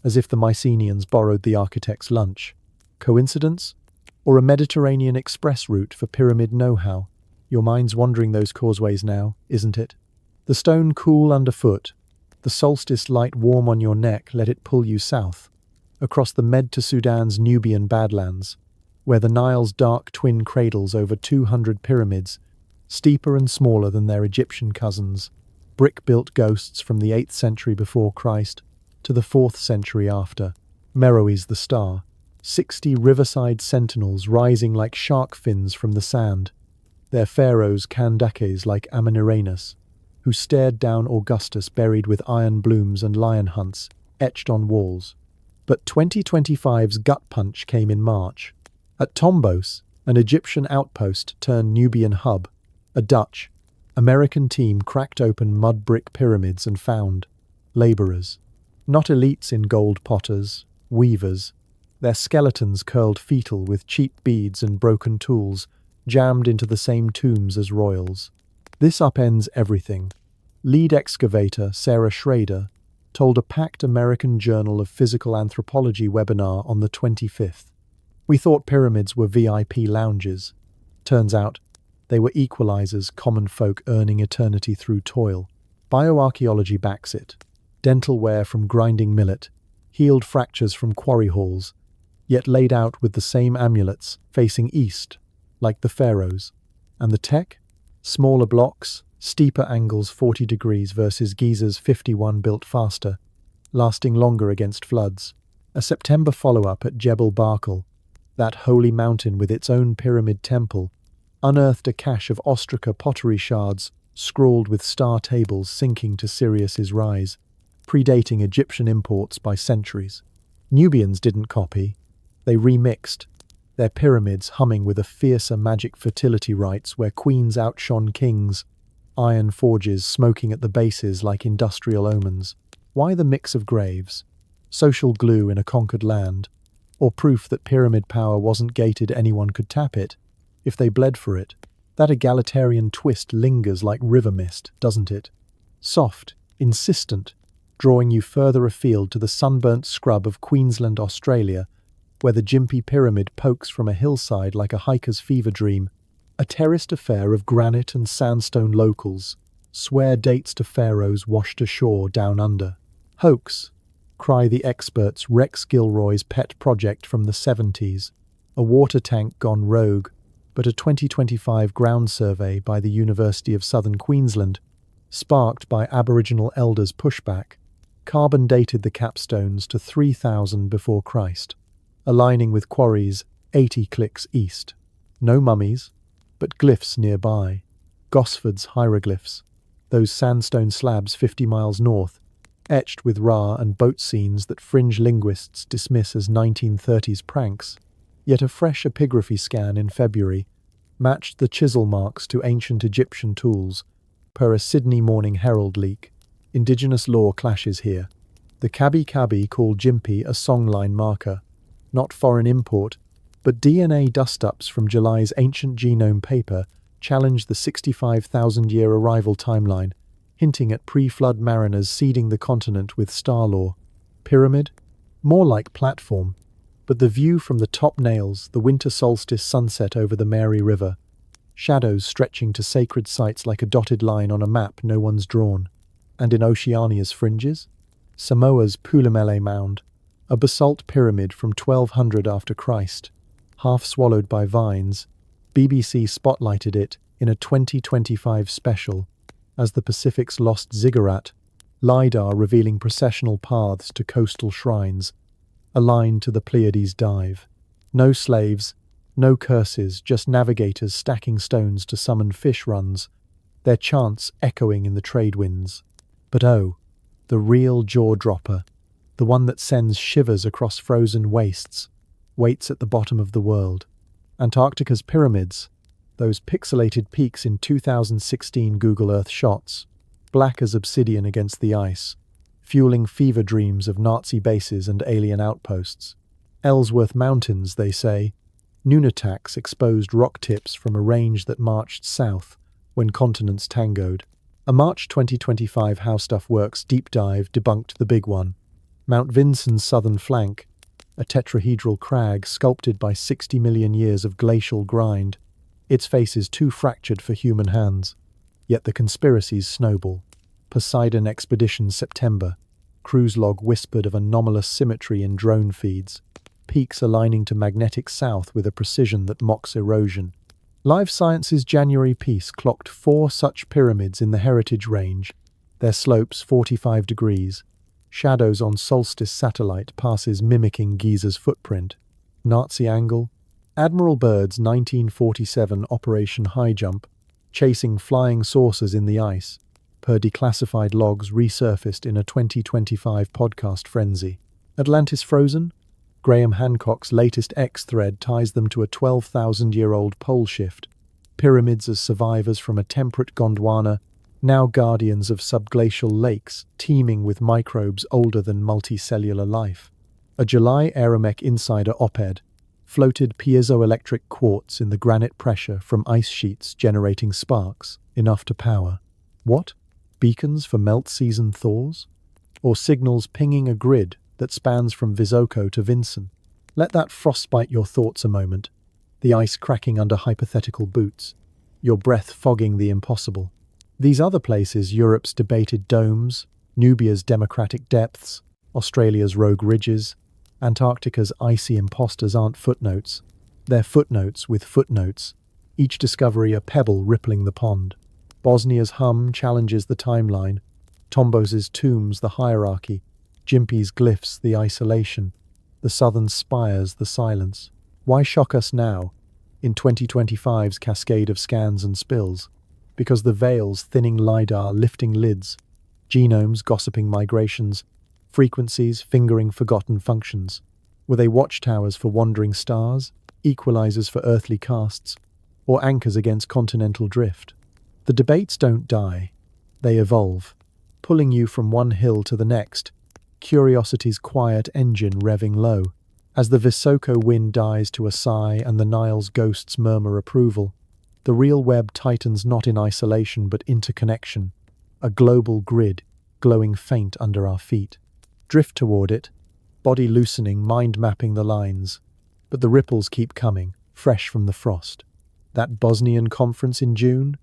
as if the Mycenaeans borrowed the architect's lunch. Coincidence? Or a Mediterranean express route for pyramid know-how? Your mind's wandering those causeways now, isn't it? The stone cool underfoot, the solstice light warm on your neck, let it pull you south, across the Med to Sudan's Nubian Badlands, where the Nile's dark twin cradles over 200 pyramids, steeper and smaller than their Egyptian cousins, brick-built ghosts from the 8th century before Christ to the 4th century after. Meroe's the star, 60 riverside sentinels rising like shark fins from the sand, their pharaohs Kandakes like Amoniranus, who stared down Augustus buried with iron blooms and lion hunts etched on walls. But 2025's gut punch came in March. At Tombos, an Egyptian outpost turned Nubian hub, a Dutch, American team cracked open mud brick pyramids and found labourers. Not elites in gold potters, weavers. Their skeletons curled fetal with cheap beads and broken tools, jammed into the same tombs as royals. This upends everything. Lead excavator Sarah Schrader told a packed American Journal of Physical Anthropology webinar on the 25th. We thought pyramids were VIP lounges. Turns out, they were equalizers common folk earning eternity through toil. Bioarchaeology backs it. Dental wear from grinding millet, healed fractures from quarry halls, yet laid out with the same amulets, facing east, like the pharaohs. And the tech? Smaller blocks, steeper angles 40 degrees versus Giza's 51 built faster, lasting longer against floods. A September follow-up at Jebel Barkal, that holy mountain with its own pyramid temple, unearthed a cache of ostraca pottery shards scrawled with star tables sinking to Sirius's rise, predating Egyptian imports by centuries. Nubians didn't copy, they remixed, their pyramids humming with a fiercer magic fertility rites where queens outshone kings, iron forges smoking at the bases like industrial omens. Why the mix of graves? Social glue in a conquered land? Or proof that pyramid power wasn't gated, anyone could tap it, if they bled for it? That egalitarian twist lingers like river mist, doesn't it? Soft, insistent, drawing you further afield to the sunburnt scrub of Queensland, Australia, where the Gympie Pyramid pokes from a hillside like a hiker's fever dream, a terraced affair of granite and sandstone locals, swear dates to pharaohs washed ashore down under. Hoax, cry the experts. Rex Gilroy's pet project from the 70s, a water tank gone rogue, but a 2025 ground survey by the University of Southern Queensland, sparked by Aboriginal elders' pushback, carbon-dated the capstones to 3000 before Christ, aligning with quarries 80 clicks east. No mummies, but glyphs nearby. Gosford's hieroglyphs, those sandstone slabs 50 miles north, etched with Ra and boat scenes that fringe linguists dismiss as 1930s pranks. Yet a fresh epigraphy scan in February matched the chisel marks to ancient Egyptian tools, per a Sydney Morning Herald leak. Indigenous law clashes here. The Kabi called Gympie a songline marker, not foreign import, but DNA dust-ups from July's ancient genome paper challenged the 65,000-year arrival timeline, hinting at pre-flood mariners seeding the continent with star lore. Pyramid? More like platform. But the view from the top nails the winter solstice sunset over the Mary River, shadows stretching to sacred sites like a dotted line on a map no one's drawn. And in Oceania's fringes? Samoa's Pulamele Mound, a basalt pyramid from 1200 after Christ, half swallowed by vines. BBC spotlighted it in a 2025 special as the Pacific's lost ziggurat, LiDAR revealing processional paths to coastal shrines, aligned to the Pleiades dive. No slaves, no curses, just navigators stacking stones to summon fish runs, their chants echoing in the trade winds. But oh, the real jaw-dropper, the one that sends shivers across frozen wastes, waits at the bottom of the world. Antarctica's pyramids, those pixelated peaks in 2016 Google Earth shots, black as obsidian against the ice, fueling fever dreams of Nazi bases and alien outposts. Ellsworth Mountains, they say, Nunataks exposed rock tips from a range that marched south when continents tangoed. A March 2025 How Stuff Works deep dive debunked the big one. Mount Vincent's southern flank, a tetrahedral crag sculpted by 60 million years of glacial grind. Its face is too fractured for human hands. Yet the conspiracies snowball. Poseidon Expedition September. Cruise log whispered of anomalous symmetry in drone feeds. Peaks aligning to magnetic south with a precision that mocks erosion. Live Science's January piece clocked 4 such pyramids in the Heritage Range, their slopes 45 degrees. Shadows on Solstice satellite passes mimicking Giza's footprint. Nazi angle. Admiral Byrd's 1947 Operation High Jump, chasing flying saucers in the ice, per declassified logs resurfaced in a 2025 podcast frenzy. Atlantis frozen? Graham Hancock's latest X thread ties them to a 12,000-year-old pole shift. Pyramids as survivors from a temperate Gondwana, now guardians of subglacial lakes teeming with microbes older than multicellular life. A July Aeromech Insider op-ed floated piezoelectric quartz in the granite pressure from ice sheets generating sparks, enough to power. What? Beacons for melt-season thaws? Or signals pinging a grid that spans from Visoko to Vinson? Let that frostbite your thoughts a moment, the ice cracking under hypothetical boots, your breath fogging the impossible. These other places, Europe's debated domes, Nubia's democratic depths, Australia's rogue ridges, Antarctica's icy imposters aren't footnotes. They're footnotes with footnotes, each discovery a pebble rippling the pond. Bosnia's hum challenges the timeline, Tombos's tombs the hierarchy, Gympie's glyphs the isolation, the southern spires the silence. Why shock us now, in 2025's cascade of scans and spills? Because the veil's thinning LiDAR lifting lids, genomes gossiping migrations, frequencies fingering forgotten functions. Were they watchtowers for wandering stars, equalizers for earthly casts, or anchors against continental drift? The debates don't die, they evolve, pulling you from one hill to the next, curiosity's quiet engine revving low. As the Visoko wind dies to a sigh and the Nile's ghosts murmur approval, the real web tightens not in isolation but interconnection, a global grid glowing faint under our feet. Drift toward it, body loosening, mind mapping the lines, but the ripples keep coming, fresh from the frost. That Bosnian conference in June?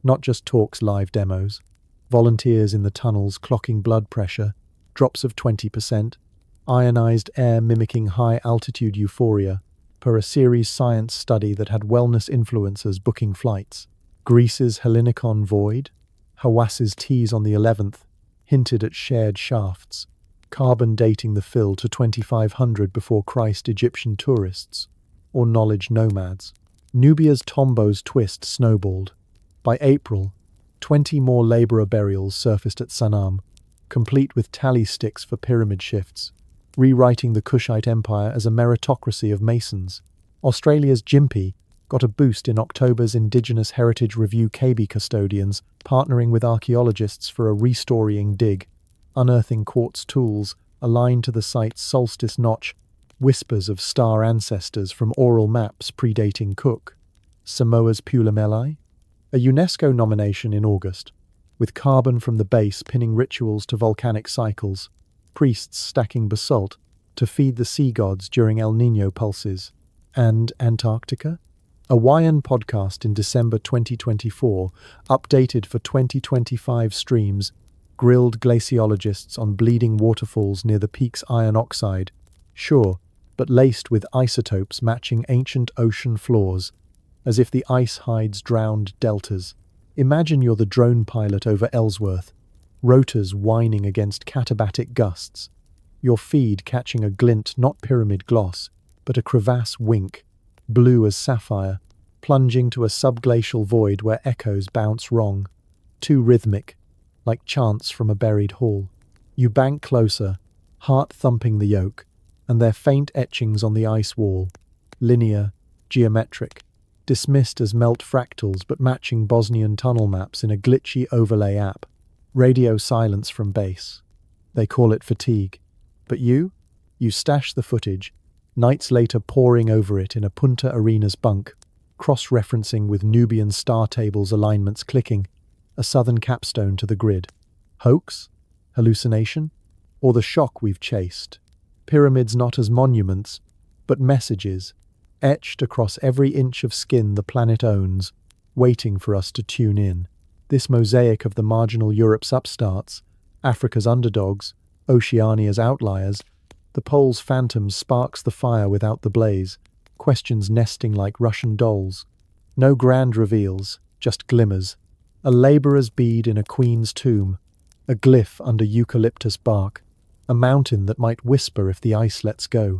Not just talks, live demos. Volunteers in the tunnels clocking blood pressure, drops of 20%, ionized air mimicking high-altitude euphoria, per a series science study that had wellness influencers booking flights. Greece's Hellinikon void? Hawas's tease on the 11th hinted at shared shafts, carbon dating the fill to 2500 before Christ Egyptian tourists, or knowledge nomads. Nubia's Tombo's twist snowballed. By April, 20 more labourer burials surfaced at Sanam, complete with tally sticks for pyramid shifts, rewriting the Kushite Empire as a meritocracy of masons. Australia's Gympie got a boost in October's Indigenous Heritage Review KB custodians partnering with archaeologists for a restorying dig, unearthing quartz tools aligned to the site's solstice notch, whispers of star ancestors from oral maps predating Cook. Samoa's Pulamele? A UNESCO nomination in August, with carbon from the base pinning rituals to volcanic cycles, priests stacking basalt to feed the sea gods during El Niño pulses. And Antarctica? A YN podcast in December 2024, updated for 2025 streams, grilled glaciologists on bleeding waterfalls near the peak's iron oxide, sure, but laced with isotopes matching ancient ocean floors, as if the ice hides drowned deltas. Imagine you're the drone pilot over Ellsworth, rotors whining against katabatic gusts, your feed catching a glint not pyramid gloss, but a crevasse wink, blue as sapphire, plunging to a subglacial void where echoes bounce wrong, too rhythmic, like chants from a buried hall. You bank closer, heart thumping the yoke, and their faint etchings on the ice wall, linear, geometric, dismissed as melt fractals but matching Bosnian tunnel maps in a glitchy overlay app. Radio silence from base. They call it fatigue. But you stash the footage, nights later poring over it in a Punta Arenas bunk, cross-referencing with Nubian star tables alignments clicking, a southern capstone to the grid. Hoax? Hallucination? Or the shock we've chased? Pyramids not as monuments, but messages, etched across every inch of skin the planet owns, waiting for us to tune in. This mosaic of the marginal Europe's upstarts, Africa's underdogs, Oceania's outliers, the pole's phantoms sparks the fire without the blaze, questions nesting like Russian dolls. No grand reveals, just glimmers. A labourer's bead in a queen's tomb, a glyph under eucalyptus bark, a mountain that might whisper if the ice lets go.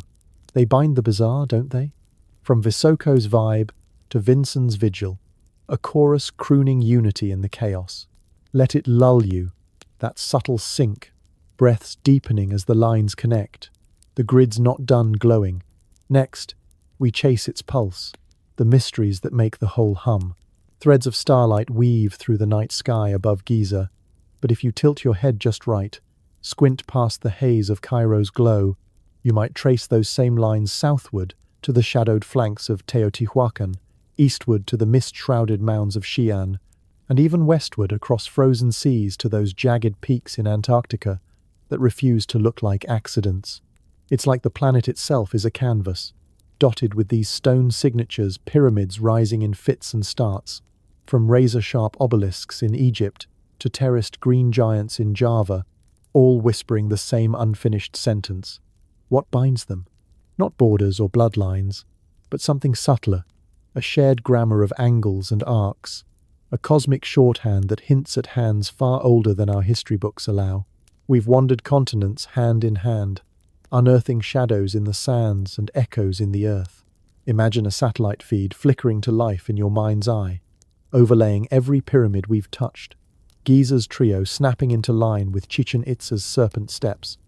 They bind the bizarre, don't they? From Visoko's vibe to Vincent's vigil, a chorus crooning unity in the chaos. Let it lull you, that subtle sync, breaths deepening as the lines connect. The grid's not done glowing. Next, we chase its pulse, the mysteries that make the whole hum. Threads of starlight weave through the night sky above Giza, but if you tilt your head just right, squint past the haze of Cairo's glow, you might trace those same lines southward to the shadowed flanks of Teotihuacan, eastward to the mist-shrouded mounds of Xi'an, and even westward across frozen seas to those jagged peaks in Antarctica that refuse to look like accidents. It's like the planet itself is a canvas, dotted with these stone signatures, pyramids rising in fits and starts, from razor-sharp obelisks in Egypt to terraced green giants in Java, all whispering the same unfinished sentence. What binds them? Not borders or bloodlines, but something subtler, a shared grammar of angles and arcs, a cosmic shorthand that hints at hands far older than our history books allow. We've wandered continents hand in hand, unearthing shadows in the sands and echoes in the earth. Imagine a satellite feed flickering to life in your mind's eye, overlaying every pyramid we've touched. Giza's trio snapping into line with Chichen Itza's serpent steps.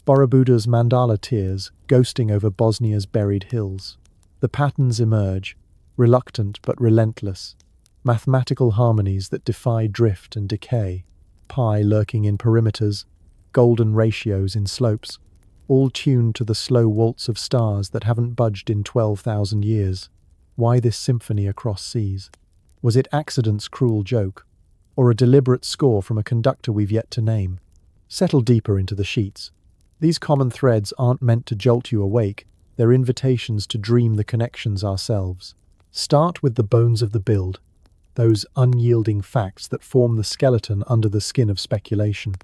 Borobudur's mandala tears ghosting over Bosnia's buried hills. The patterns emerge, reluctant but relentless. Mathematical harmonies that defy drift and decay. Pi lurking in perimeters, golden ratios in slopes, all tuned to the slow waltz of stars that haven't budged in 12,000 years. Why this symphony across seas? Was it accident's cruel joke, or a deliberate score from a conductor we've yet to name? Settle deeper into the sheets. These common threads aren't meant to jolt you awake, they're invitations to dream the connections ourselves. Start with the bones of the build, those unyielding facts that form the skeleton under the skin of speculation.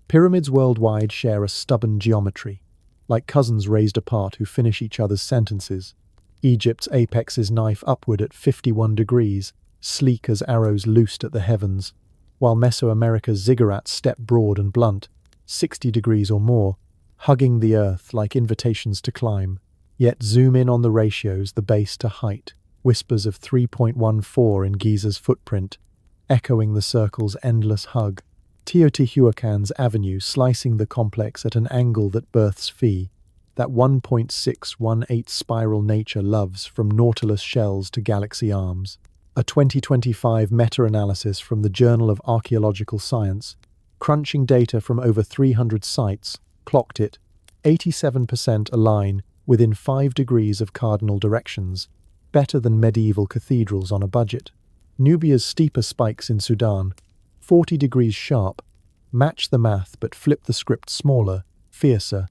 Pyramids worldwide share a stubborn geometry, like cousins raised apart who finish each other's sentences. Egypt's apex is knife upward at 51 degrees, sleek as arrows loosed at the heavens, while Mesoamerica's ziggurats step broad and blunt, 60 degrees or more, hugging the earth like invitations to climb. Yet zoom in on the ratios, the base to height, whispers of 3.14 in Giza's footprint, echoing the circle's endless hug. Teotihuacan's avenue slicing the complex at an angle that births Phi, that 1.618 spiral nature loves from Nautilus shells to galaxy arms. A 2025 meta-analysis from the Journal of Archaeological Science, crunching data from over 300 sites, clocked it, 87% align within 5 degrees of cardinal directions, better than medieval cathedrals on a budget. Nubia's steeper spikes in Sudan, 40 degrees sharp, match the math but flip the script smaller, fiercer,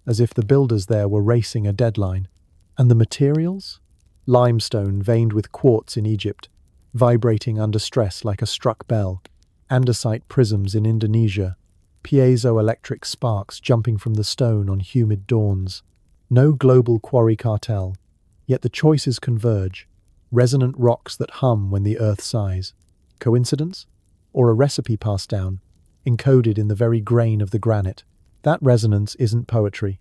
as if the builders there were racing a deadline. And the materials? Limestone veined with quartz in Egypt, vibrating under stress like a struck bell. Andesite prisms in Indonesia, piezoelectric sparks jumping from the stone on humid dawns. No global quarry cartel, yet the choices converge. Resonant rocks that hum when the earth sighs. Coincidence? Or a recipe passed down, encoded in the very grain of the granite? That resonance isn't poetry.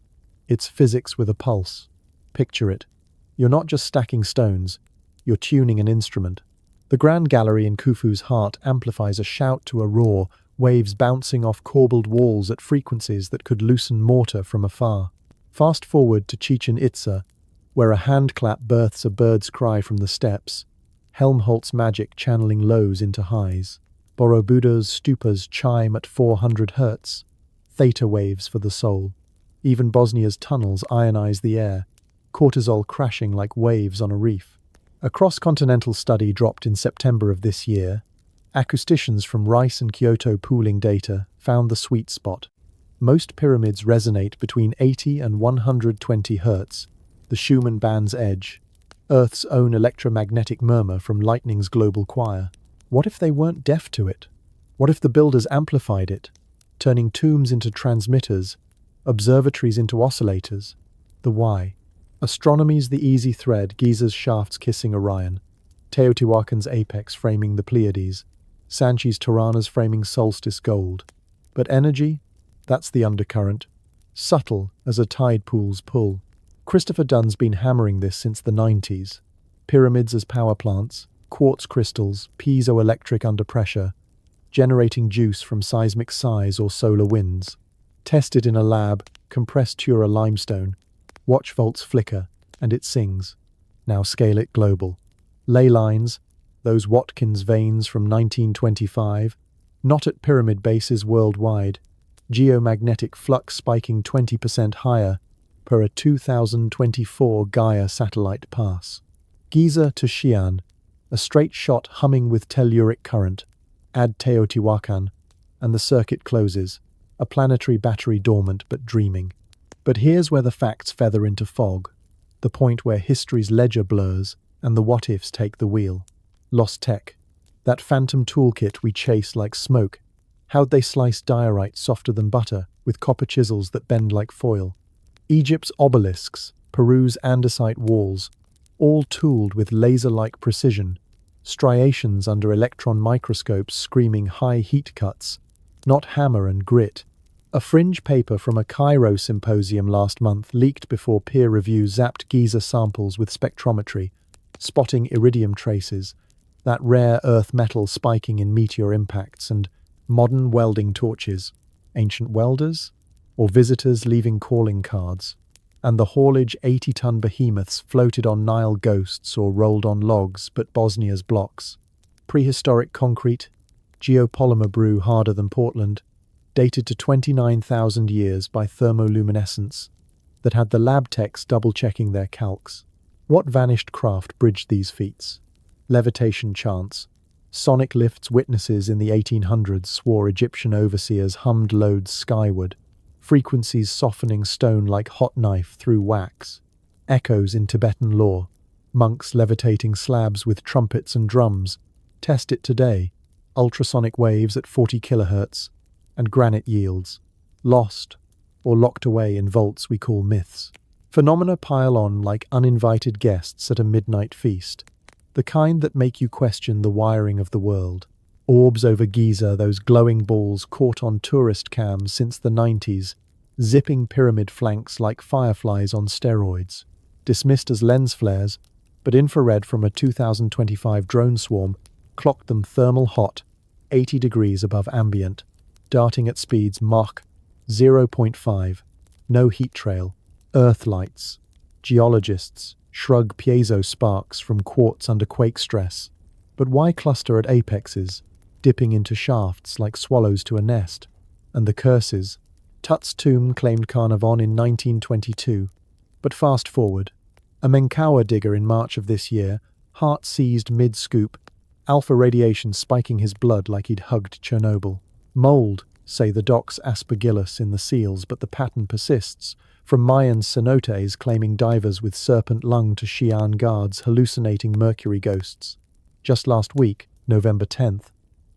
It's physics with a pulse. Picture it. You're not just stacking stones, you're tuning an instrument. The Grand Gallery in Khufu's heart amplifies a shout to a roar, waves bouncing off corbelled walls at frequencies that could loosen mortar from afar. Fast forward to Chichen Itza, where a handclap births a bird's cry from the steppes, Helmholtz magic channeling lows into highs. Borobudur's stupas chime at 400 hertz, theta waves for the soul. Even Bosnia's tunnels ionize the air, cortisol crashing like waves on a reef. A cross-continental study dropped in September of this year. Acousticians from Rice and Kyoto pooling data found the sweet spot. Most pyramids resonate between 80 and 120 hertz, the Schumann band's edge, Earth's own electromagnetic murmur from lightning's global choir. What if they weren't deaf to it? What if the builders amplified it, turning tombs into transmitters, observatories into oscillators? The why. Astronomy's the easy thread, Giza's shafts kissing Orion, Teotihuacan's apex framing the Pleiades, Sanchi's Tirana's framing solstice gold. But energy? That's the undercurrent, subtle as a tide pool's pull. Christopher Dunn's been hammering this since the 90s. Pyramids as power plants, quartz crystals, piezoelectric under pressure, generating juice from seismic sighs or solar winds. Tested in a lab, compressed Tura limestone. Watch volts flicker, and it sings. Now scale it global. Ley lines, those Watkins veins from 1925, not at pyramid bases worldwide. Geomagnetic flux spiking 20% higher per a 2024 Gaia satellite pass. Giza to Xi'an, a straight shot humming with telluric current. Add Teotihuacan, and the circuit closes, a planetary battery dormant but dreaming. But here's where the facts feather into fog, the point where history's ledger blurs and the what-ifs take the wheel. Lost tech, that phantom toolkit we chase like smoke. How'd they slice diorite softer than butter, with copper chisels that bend like foil? Egypt's obelisks, Peru's andesite walls, all tooled with laser-like precision, striations under electron microscopes screaming high heat cuts, not hammer and grit. A fringe paper from a Cairo symposium last month leaked before peer review zapped Giza samples with spectrometry, spotting iridium traces, that rare earth metal spiking in meteor impacts, and modern welding torches. Ancient welders? Or visitors leaving calling cards? And the haulage 80-ton behemoths floated on Nile ghosts or rolled on logs but Bosnia's blocks. Prehistoric concrete, geopolymer brew harder than Portland, dated to 29,000 years by thermoluminescence, that had the lab techs double-checking their calcs. What vanished craft bridged these feats? Levitation chants. Sonic lifts witnesses in the 1800s swore Egyptian overseers hummed loads skyward, frequencies softening stone like hot knife through wax. Echoes in Tibetan lore. Monks levitating slabs with trumpets and drums. Test it today. Ultrasonic waves at 40 kilohertz. And granite yields. Lost, or locked away in vaults we call myths. Phenomena pile on like uninvited guests at a midnight feast. The kind that make you question the wiring of the world. Orbs over Giza, those glowing balls caught on tourist cams since the 90s, zipping pyramid flanks like fireflies on steroids. Dismissed as lens flares, but infrared from a 2025 drone swarm clocked them thermal hot, 80 degrees above ambient, darting at speeds Mach 0.5. No heat trail. Earth lights. Geologists shrug piezo sparks from quartz under quake stress. But why cluster at apexes, dipping into shafts like swallows to a nest? And the curses. Tut's tomb claimed Carnarvon in 1922. But fast forward. A Menkaure digger in March of this year, heart seized mid-scoop, alpha radiation spiking his blood like he'd hugged Chernobyl. Mold, say the docks aspergillus in the seals, but the pattern persists, from Mayan cenotes claiming divers with serpent lung to Xi'an guards hallucinating mercury ghosts. Just last week, November 10th,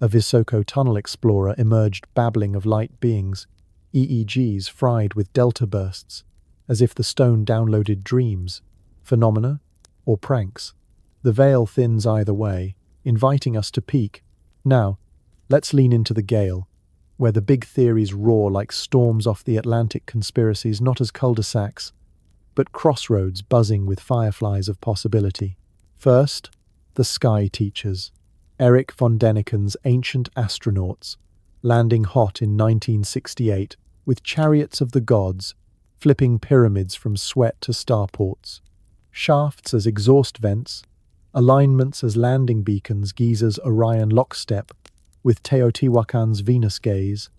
a Visoko tunnel explorer emerged babbling of light beings, EEGs fried with delta bursts, as if the stone downloaded dreams, phenomena, or pranks. The veil thins either way, inviting us to peek. Now, let's lean into the gale, where the big theories roar like storms off the Atlantic conspiracies, not as cul-de-sacs, but crossroads buzzing with fireflies of possibility. First, the Sky Teachers, Erich von Däniken's ancient astronauts, landing hot in 1968 with chariots of the gods, flipping pyramids from sweat to starports, shafts as exhaust vents, alignments as landing beacons, Giza's Orion lockstep, with Teotihuacan's Venus gaze,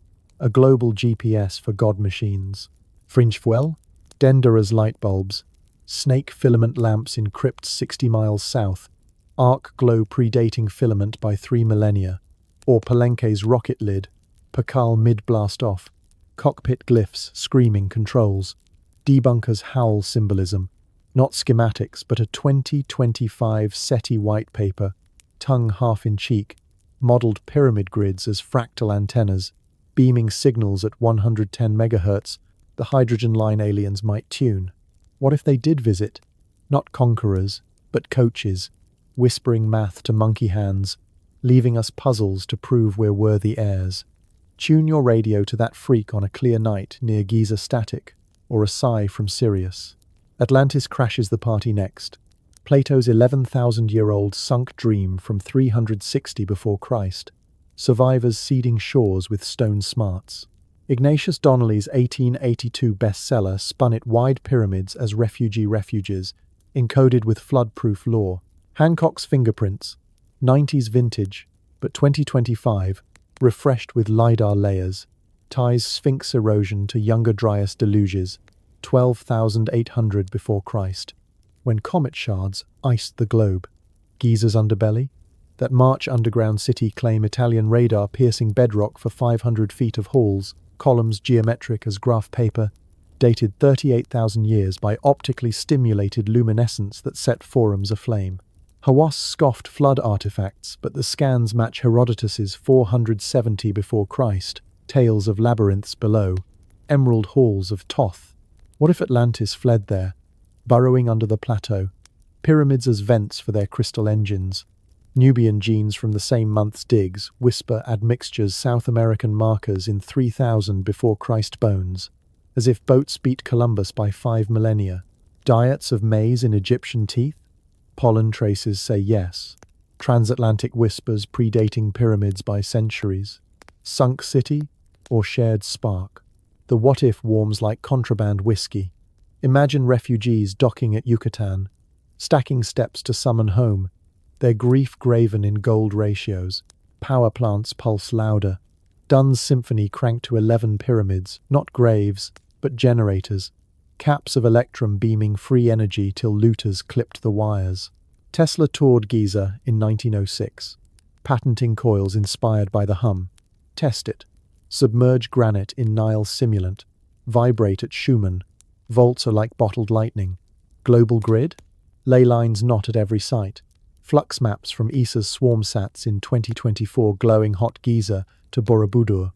a global GPS for god machines. Fringe fuel, Dendera's light bulbs, snake filament lamps in crypts 60 miles south, arc glow predating filament by 3 millennia, or Palenque's rocket lid, Pakal mid-blast off, cockpit glyphs screaming controls, debunkers howl symbolism, not schematics but a 2025 SETI white paper, tongue half in cheek, modelled pyramid grids as fractal antennas, beaming signals at 110 megahertz the hydrogen line aliens might tune. What if they did visit? Not conquerors, but coaches, whispering math to monkey hands, leaving us puzzles to prove we're worthy heirs. Tune your radio to that freak on a clear night near Giza static, or a sigh from Sirius. Atlantis crashes the party next. Plato's 11,000-year-old sunk dream from 360 before Christ. Survivors seeding shores with stone smarts. Ignatius Donnelly's 1882 bestseller spun it wide pyramids as refugee refuges, encoded with flood-proof lore. Hancock's fingerprints, 90s vintage, but 2025, refreshed with LiDAR layers, ties Sphinx erosion to Younger Dryas deluges, 12,800 before Christ, when comet shards iced the globe. Giza's underbelly? That March underground city claim Italian radar piercing bedrock for 500 feet of halls, columns geometric as graph paper, dated 38,000 years by optically stimulated luminescence that set forums aflame. Hawass scoffed flood artifacts, but the scans match Herodotus's 470 before Christ, tales of labyrinths below, emerald halls of Thoth. What if Atlantis fled there, burrowing under the plateau, pyramids as vents for their crystal engines? Nubian genes from the same month's digs whisper admixtures South American markers in 3000 before Christ bones, as if boats beat Columbus by 5 millennia. Diets of maize in Egyptian teeth? Pollen traces say yes. Transatlantic whispers predating pyramids by centuries. Sunk city or shared spark? The what-if warms like contraband whiskey. Imagine refugees docking at Yucatan, stacking steps to summon home, their grief graven in gold ratios. Power plants pulse louder. Dunn's symphony cranked to 11 pyramids, not graves, but generators. Caps of electrum beaming free energy till looters clipped the wires. Tesla toured Giza in 1906, patenting coils inspired by the hum. Test it. Submerge granite in Nile simulant. Vibrate at Schumann. Volts are like bottled lightning. Global grid? Ley lines not at every site. Flux maps from ESA's SwarmSats in 2024 glowing hot Giza to Borobudur,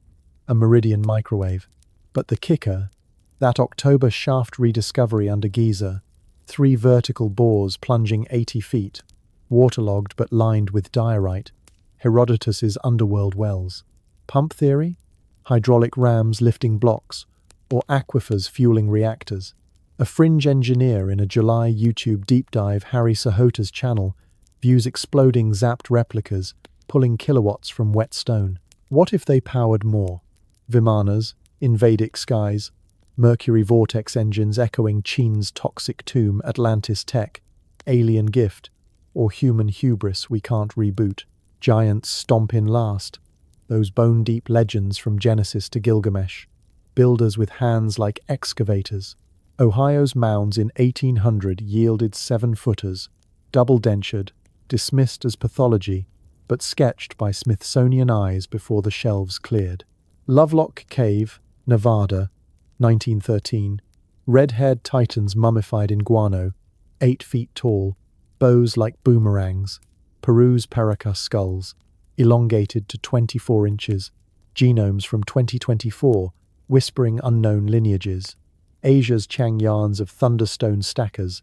a meridian microwave. But the kicker, that October shaft rediscovery under Giza, 3 vertical bores plunging 80 feet, waterlogged but lined with diorite, Herodotus's underworld wells. Pump theory? Hydraulic rams lifting blocks, or aquifers fueling reactors. A fringe engineer in a July YouTube deep dive Harry Sahota's channel views exploding zapped replicas pulling kilowatts from wet stone. What if they powered more? Vimanas, in Vedic skies, Mercury vortex engines echoing Chin's toxic tomb, Atlantis tech, alien gift, or human hubris we can't reboot. Giants stomp in last, those bone-deep legends from Genesis to Gilgamesh, builders with hands like excavators. Ohio's mounds in 1800 yielded 7-footers, double-dentured, dismissed as pathology, but sketched by Smithsonian eyes before the shelves cleared. Lovelock Cave, Nevada, 1913. Red-haired titans mummified in guano, 8 feet tall, bows like boomerangs. Peru's Paracas skulls, elongated to 24 inches. Genomes from 2024, whispering unknown lineages. Asia's Changyans of thunderstone stackers.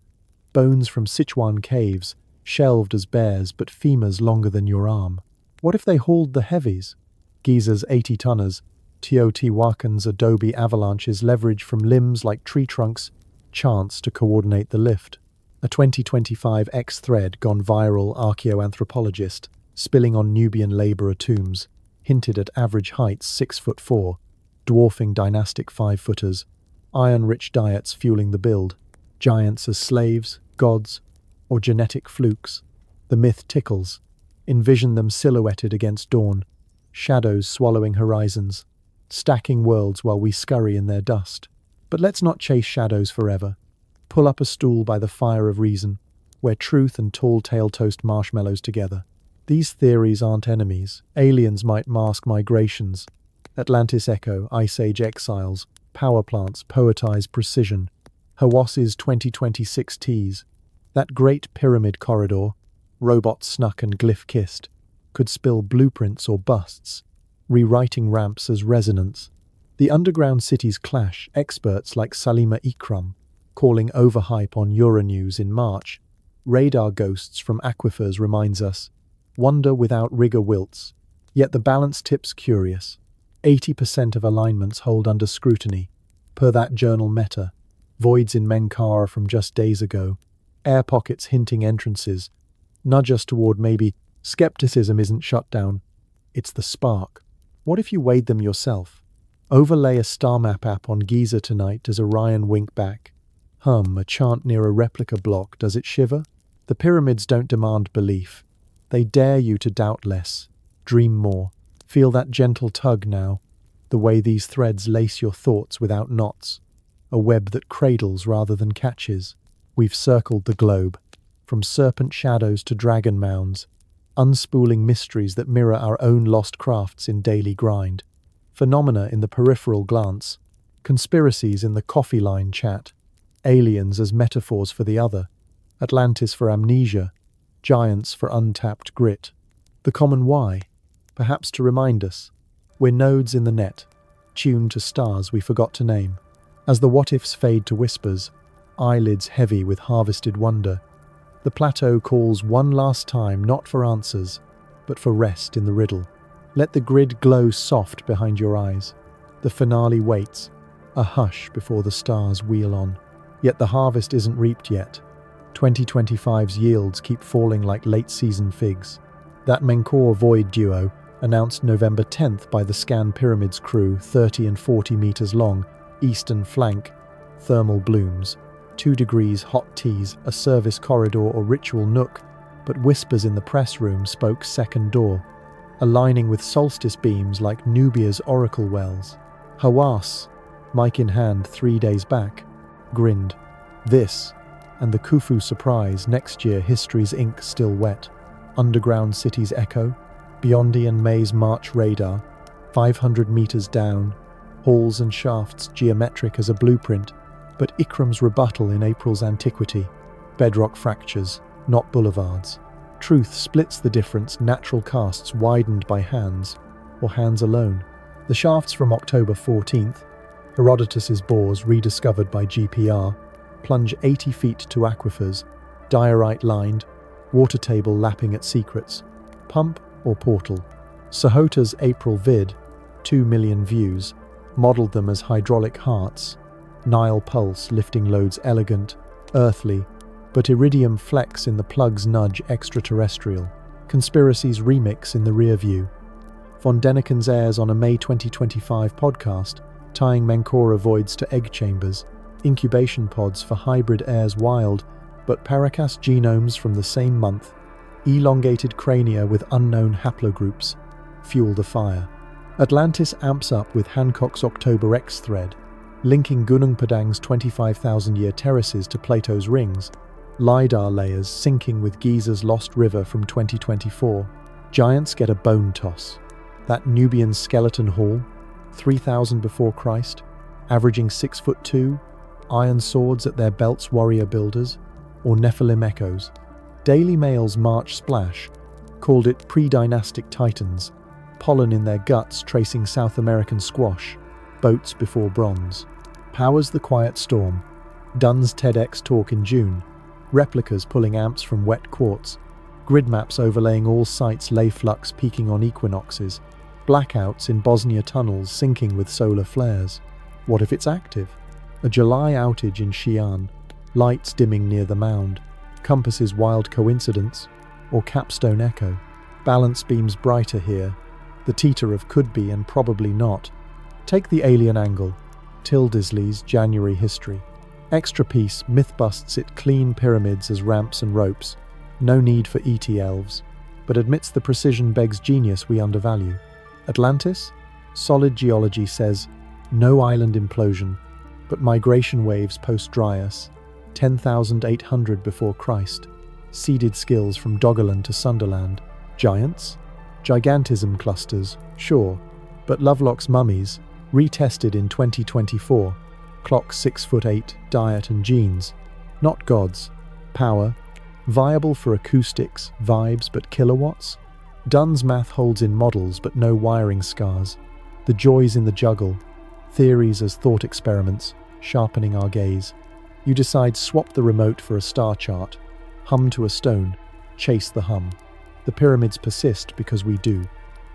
Bones from Sichuan caves, shelved as bears but femurs longer than your arm. What if they hauled the heavies? Giza's 80-tonners, Teotihuacan's adobe avalanches leverage from limbs like tree trunks, chance to coordinate the lift. A 2025 X-thread gone viral archaeoanthropologist, spilling on Nubian labourer tombs, hinted at average heights 6'4", dwarfing dynastic 5-footers, iron-rich diets fueling the build, giants as slaves, gods, or genetic flukes. The myth tickles. Envision them silhouetted against dawn, shadows swallowing horizons, stacking worlds while we scurry in their dust. But let's not chase shadows forever. Pull up a stool by the fire of reason, where truth and tall tale toast marshmallows together. These theories aren't enemies. Aliens might mask migrations. Atlantis echo, Ice Age exiles, power plants poetize precision. Hawas's 2026 tease. That great pyramid corridor, robot snuck and glyph kissed, could spill blueprints or busts, rewriting ramps as resonance. The underground cities clash, experts like Salima Ikram, calling overhype on Euronews in March. Radar ghosts from aquifers reminds us, wonder without rigor wilts, yet the balance tips curious. 80% of alignments hold under scrutiny, per that journal Meta. Voids in Menkara from just days ago, air pockets hinting entrances, nudge us toward maybe. Skepticism isn't shut down, it's the spark. What if you weighed them yourself? Overlay a star map app on Giza tonight. Does Orion wink back? A chant near a replica block, does it shiver? The pyramids don't demand belief. They dare you to doubt less, dream more. Feel that gentle tug now, the way these threads lace your thoughts without knots. A web that cradles rather than catches. We've circled the globe, from serpent shadows to dragon mounds, unspooling mysteries that mirror our own lost crafts in daily grind. Phenomena in the peripheral glance, conspiracies in the coffee line chat, aliens as metaphors for the other, Atlantis for amnesia, giants for untapped grit. The common why, perhaps to remind us, we're nodes in the net, tuned to stars we forgot to name. As the what-ifs fade to whispers, eyelids heavy with harvested wonder, the plateau calls one last time not for answers, but for rest in the riddle. Let the grid glow soft behind your eyes. The finale waits, a hush before the stars wheel on. Yet the harvest isn't reaped yet. 2025's yields keep falling like late-season figs. That Menkor Void duo, announced November 10th by the Scan Pyramids crew, 30 and 40 meters long, eastern flank, thermal blooms. 2 degrees hot teas, a service corridor or ritual nook, but whispers in the press room spoke second door, aligning with solstice beams like Nubia's oracle wells. Hawass, mic in hand 3 days back, grinned. This, and the Khufu surprise next year history's ink still wet. Underground cities echo, Biondi and May's March radar, 500 meters down, halls and shafts geometric as a blueprint, but Ikram's rebuttal in April's Antiquity, bedrock fractures, not boulevards. Truth splits the difference, natural casts widened by hands, or hands alone. The shafts from October 14th, Herodotus's bores rediscovered by GPR, plunge 80 feet to aquifers, diorite-lined, water table lapping at secrets. Pump or portal? Sahota's April vid, 2 million views, modelled them as hydraulic hearts. Nile pulse lifting loads elegant, earthly, but iridium flex in the plug's nudge extraterrestrial. Conspiracies remix in the rear view. Von Däniken's airs on a May 2025 podcast, tying Menkora voids to egg chambers, incubation pods for hybrid heirs wild, but Paracas genomes from the same month, elongated crania with unknown haplogroups, fuel the fire. Atlantis amps up with Hancock's October X thread, linking Gunung Padang's 25,000-year terraces to Plato's rings, LiDAR layers syncing with Giza's Lost River from 2024. Giants get a bone toss. That Nubian skeleton hall, 3000 before Christ, averaging 6'2", iron swords at their belts, warrior builders, or Nephilim echoes. Daily Mail's March Splash called it pre-dynastic titans, pollen in their guts tracing South American squash, boats before bronze. Powers the quiet storm. Dunn's TEDx talk in June. Replicas pulling amps from wet quartz. Grid maps overlaying all sites, lay flux peaking on equinoxes. Blackouts in Bosnia tunnels sinking with solar flares. What if it's active? A July outage in Xi'an. Lights dimming near the mound. Compass's wild coincidence? Or capstone echo? Balance beams brighter here. The teeter of could be and probably not. Take the alien angle. Tildesley's January history. Extra piece, myth busts it clean pyramids as ramps and ropes. No need for ET elves, but admits the precision begs genius we undervalue. Atlantis? Solid geology says, no island implosion, but migration waves post-Dryas, 10,800 before Christ. Seeded skills from Doggerland to Sunderland. Giants? Gigantism clusters, sure, but Lovelock's mummies, retested in 2024. Clock 6'8", diet and genes. Not gods. Power. Viable for acoustics, vibes, but kilowatts? Dunn's math holds in models but no wiring scars. The joys in the juggle. Theories as thought experiments, sharpening our gaze. You decide swap the remote for a star chart. Hum to a stone. Chase the hum. The pyramids persist because we do.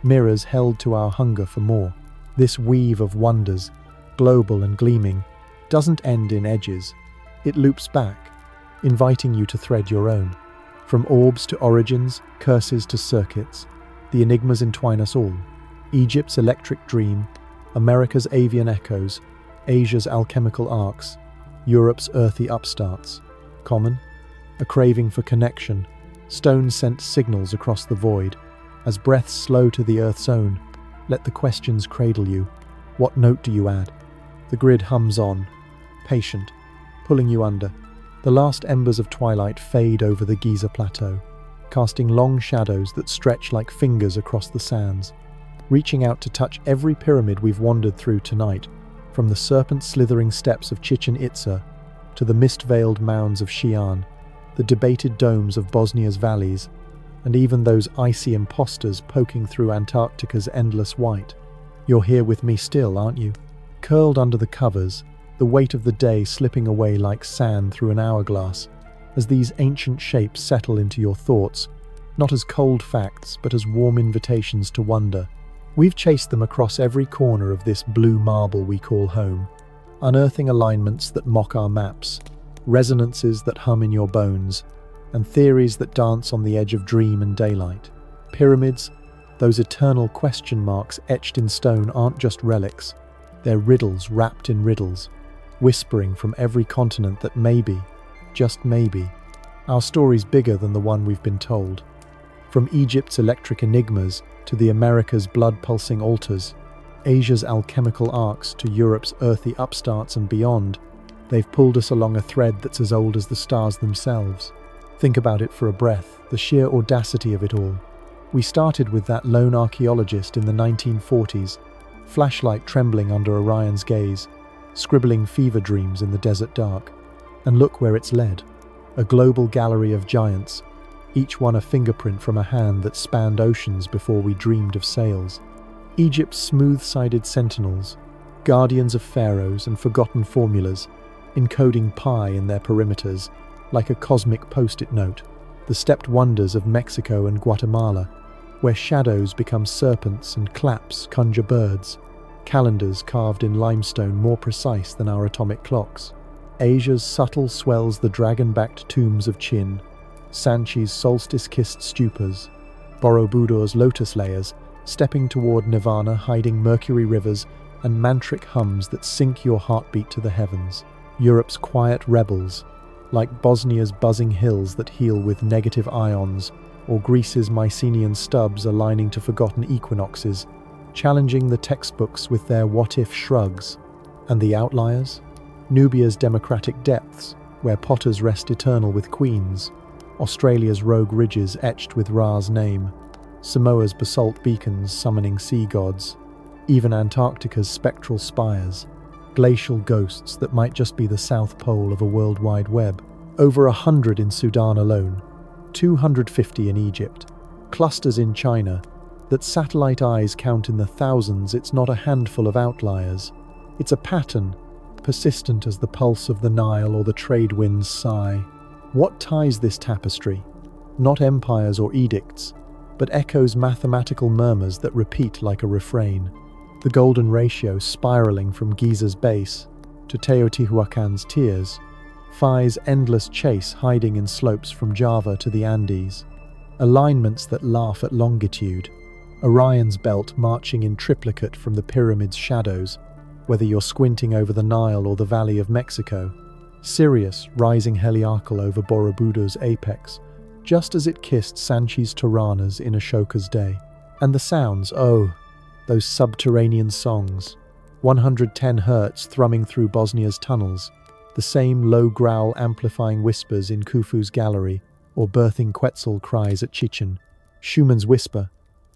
Mirrors held to our hunger for more. This weave of wonders, global and gleaming, doesn't end in edges. It loops back, inviting you to thread your own. From orbs to origins, curses to circuits, the enigmas entwine us all. Egypt's electric dream, America's avian echoes, Asia's alchemical arcs, Europe's earthy upstarts. Common? A craving for connection. Stones sent signals across the void. As breaths slow to the Earth's own, let the questions cradle you. What note do you add? The grid hums on, patient, pulling you under. The last embers of twilight fade over the Giza plateau, casting long shadows that stretch like fingers across the sands, reaching out to touch every pyramid we've wandered through tonight, from the serpent-slithering steps of Chichen Itza to the mist-veiled mounds of Xi'an, the debated domes of Bosnia's valleys, and even those icy imposters poking through Antarctica's endless white. You're here with me still, aren't you? Curled under the covers, the weight of the day slipping away like sand through an hourglass, as these ancient shapes settle into your thoughts, not as cold facts, but as warm invitations to wonder. We've chased them across every corner of this blue marble we call home, unearthing alignments that mock our maps, resonances that hum in your bones, and theories that dance on the edge of dream and daylight. Pyramids, those eternal question marks etched in stone, aren't just relics. They're riddles wrapped in riddles, whispering from every continent that maybe, just maybe, our story's bigger than the one we've been told. From Egypt's electric enigmas to the America's blood-pulsing altars, Asia's alchemical arcs to Europe's earthy upstarts and beyond, they've pulled us along a thread that's as old as the stars themselves. Think about it for a breath, the sheer audacity of it all. We started with that lone archaeologist in the 1940s, flashlight trembling under Orion's gaze, scribbling fever dreams in the desert dark. And look where it's led. A global gallery of giants, each one a fingerprint from a hand that spanned oceans before we dreamed of sails. Egypt's smooth-sided sentinels, guardians of pharaohs and forgotten formulas, encoding pi in their perimeters, like a cosmic post-it note. The stepped wonders of Mexico and Guatemala, where shadows become serpents and claps conjure birds. Calendars carved in limestone more precise than our atomic clocks. Asia's subtle swells the dragon-backed tombs of Chin, Sanchi's solstice-kissed stupors, Borobudur's lotus layers, stepping toward nirvana hiding mercury rivers and mantric hums that sync your heartbeat to the heavens. Europe's quiet rebels, like Bosnia's buzzing hills that heal with negative ions, or Greece's Mycenaean stubs aligning to forgotten equinoxes, challenging the textbooks with their what-if shrugs. And the outliers? Nubia's democratic depths, where potters rest eternal with queens, Australia's rogue ridges etched with Ra's name, Samoa's basalt beacons summoning sea gods, even Antarctica's spectral spires, glacial ghosts that might just be the South Pole of a worldwide web. Over 100 in Sudan alone, 250 in Egypt, clusters in China, that satellite eyes count in the thousands. It's not a handful of outliers. It's a pattern, persistent as the pulse of the Nile or the trade wind's sigh. What ties this tapestry? Not empires or edicts, but echoes, mathematical murmurs that repeat like a refrain. The golden ratio spiraling from Giza's base to Teotihuacan's tears, Phi's endless chase hiding in slopes from Java to the Andes. Alignments that laugh at longitude. Orion's belt marching in triplicate from the pyramid's shadows, whether you're squinting over the Nile or the Valley of Mexico. Sirius rising heliacal over Borobudu's apex, just as it kissed Sanchi's Tirana's in Ashoka's day. And the sounds, oh, those subterranean songs. 110 hertz thrumming through Bosnia's tunnels, the same low growl amplifying whispers in Khufu's gallery, or birthing Quetzal cries at Chichen. Schumann's whisper,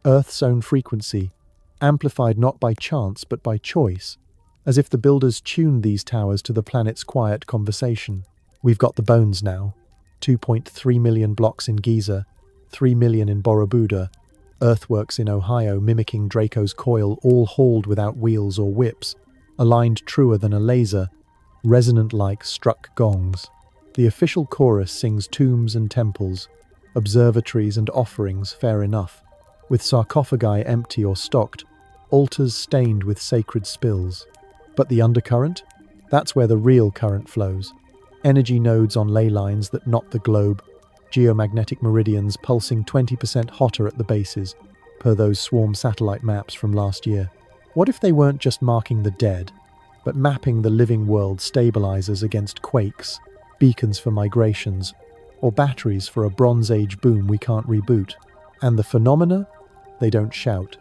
Earth's own frequency, amplified not by chance but by choice, as if the builders tuned these towers to the planet's quiet conversation. We've got the bones now. 2.3 million blocks in Giza, 3 million in Borobudur, earthworks in Ohio mimicking Draco's coil, all hauled without wheels or whips, aligned truer than a laser, resonant like struck gongs. The official chorus sings tombs and temples, observatories and offerings, fair enough, with sarcophagi empty or stocked, altars stained with sacred spills. But the undercurrent? That's where the real current flows. Energy nodes on ley lines that knot the globe, geomagnetic meridians pulsing 20% hotter at the bases, per those swarm satellite maps from last year. What if they weren't just marking the dead, but mapping the living world, stabilizers against quakes, beacons for migrations, or batteries for a Bronze Age boom we can't reboot? And the phenomena? They don't shout.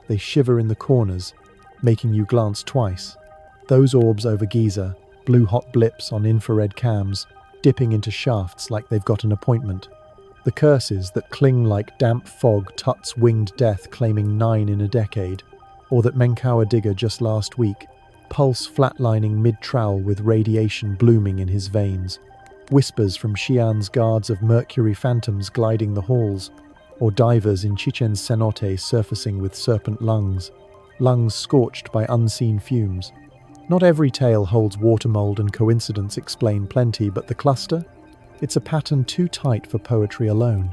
They shiver in the corners, making you glance twice. Those orbs over Giza, blue-hot blips on infrared cams, dipping into shafts like they've got an appointment. The curses that cling like damp fog, Tut's winged death claiming 9 in a decade, or that Menkaure digger just last week, pulse flatlining mid-trowel with radiation blooming in his veins. Whispers from Xi'an's guards of mercury phantoms gliding the halls, or divers in Chichen's cenote surfacing with serpent lungs scorched by unseen fumes. Not every tale holds water mold and coincidence explain plenty, but the cluster? It's a pattern too tight for poetry alone.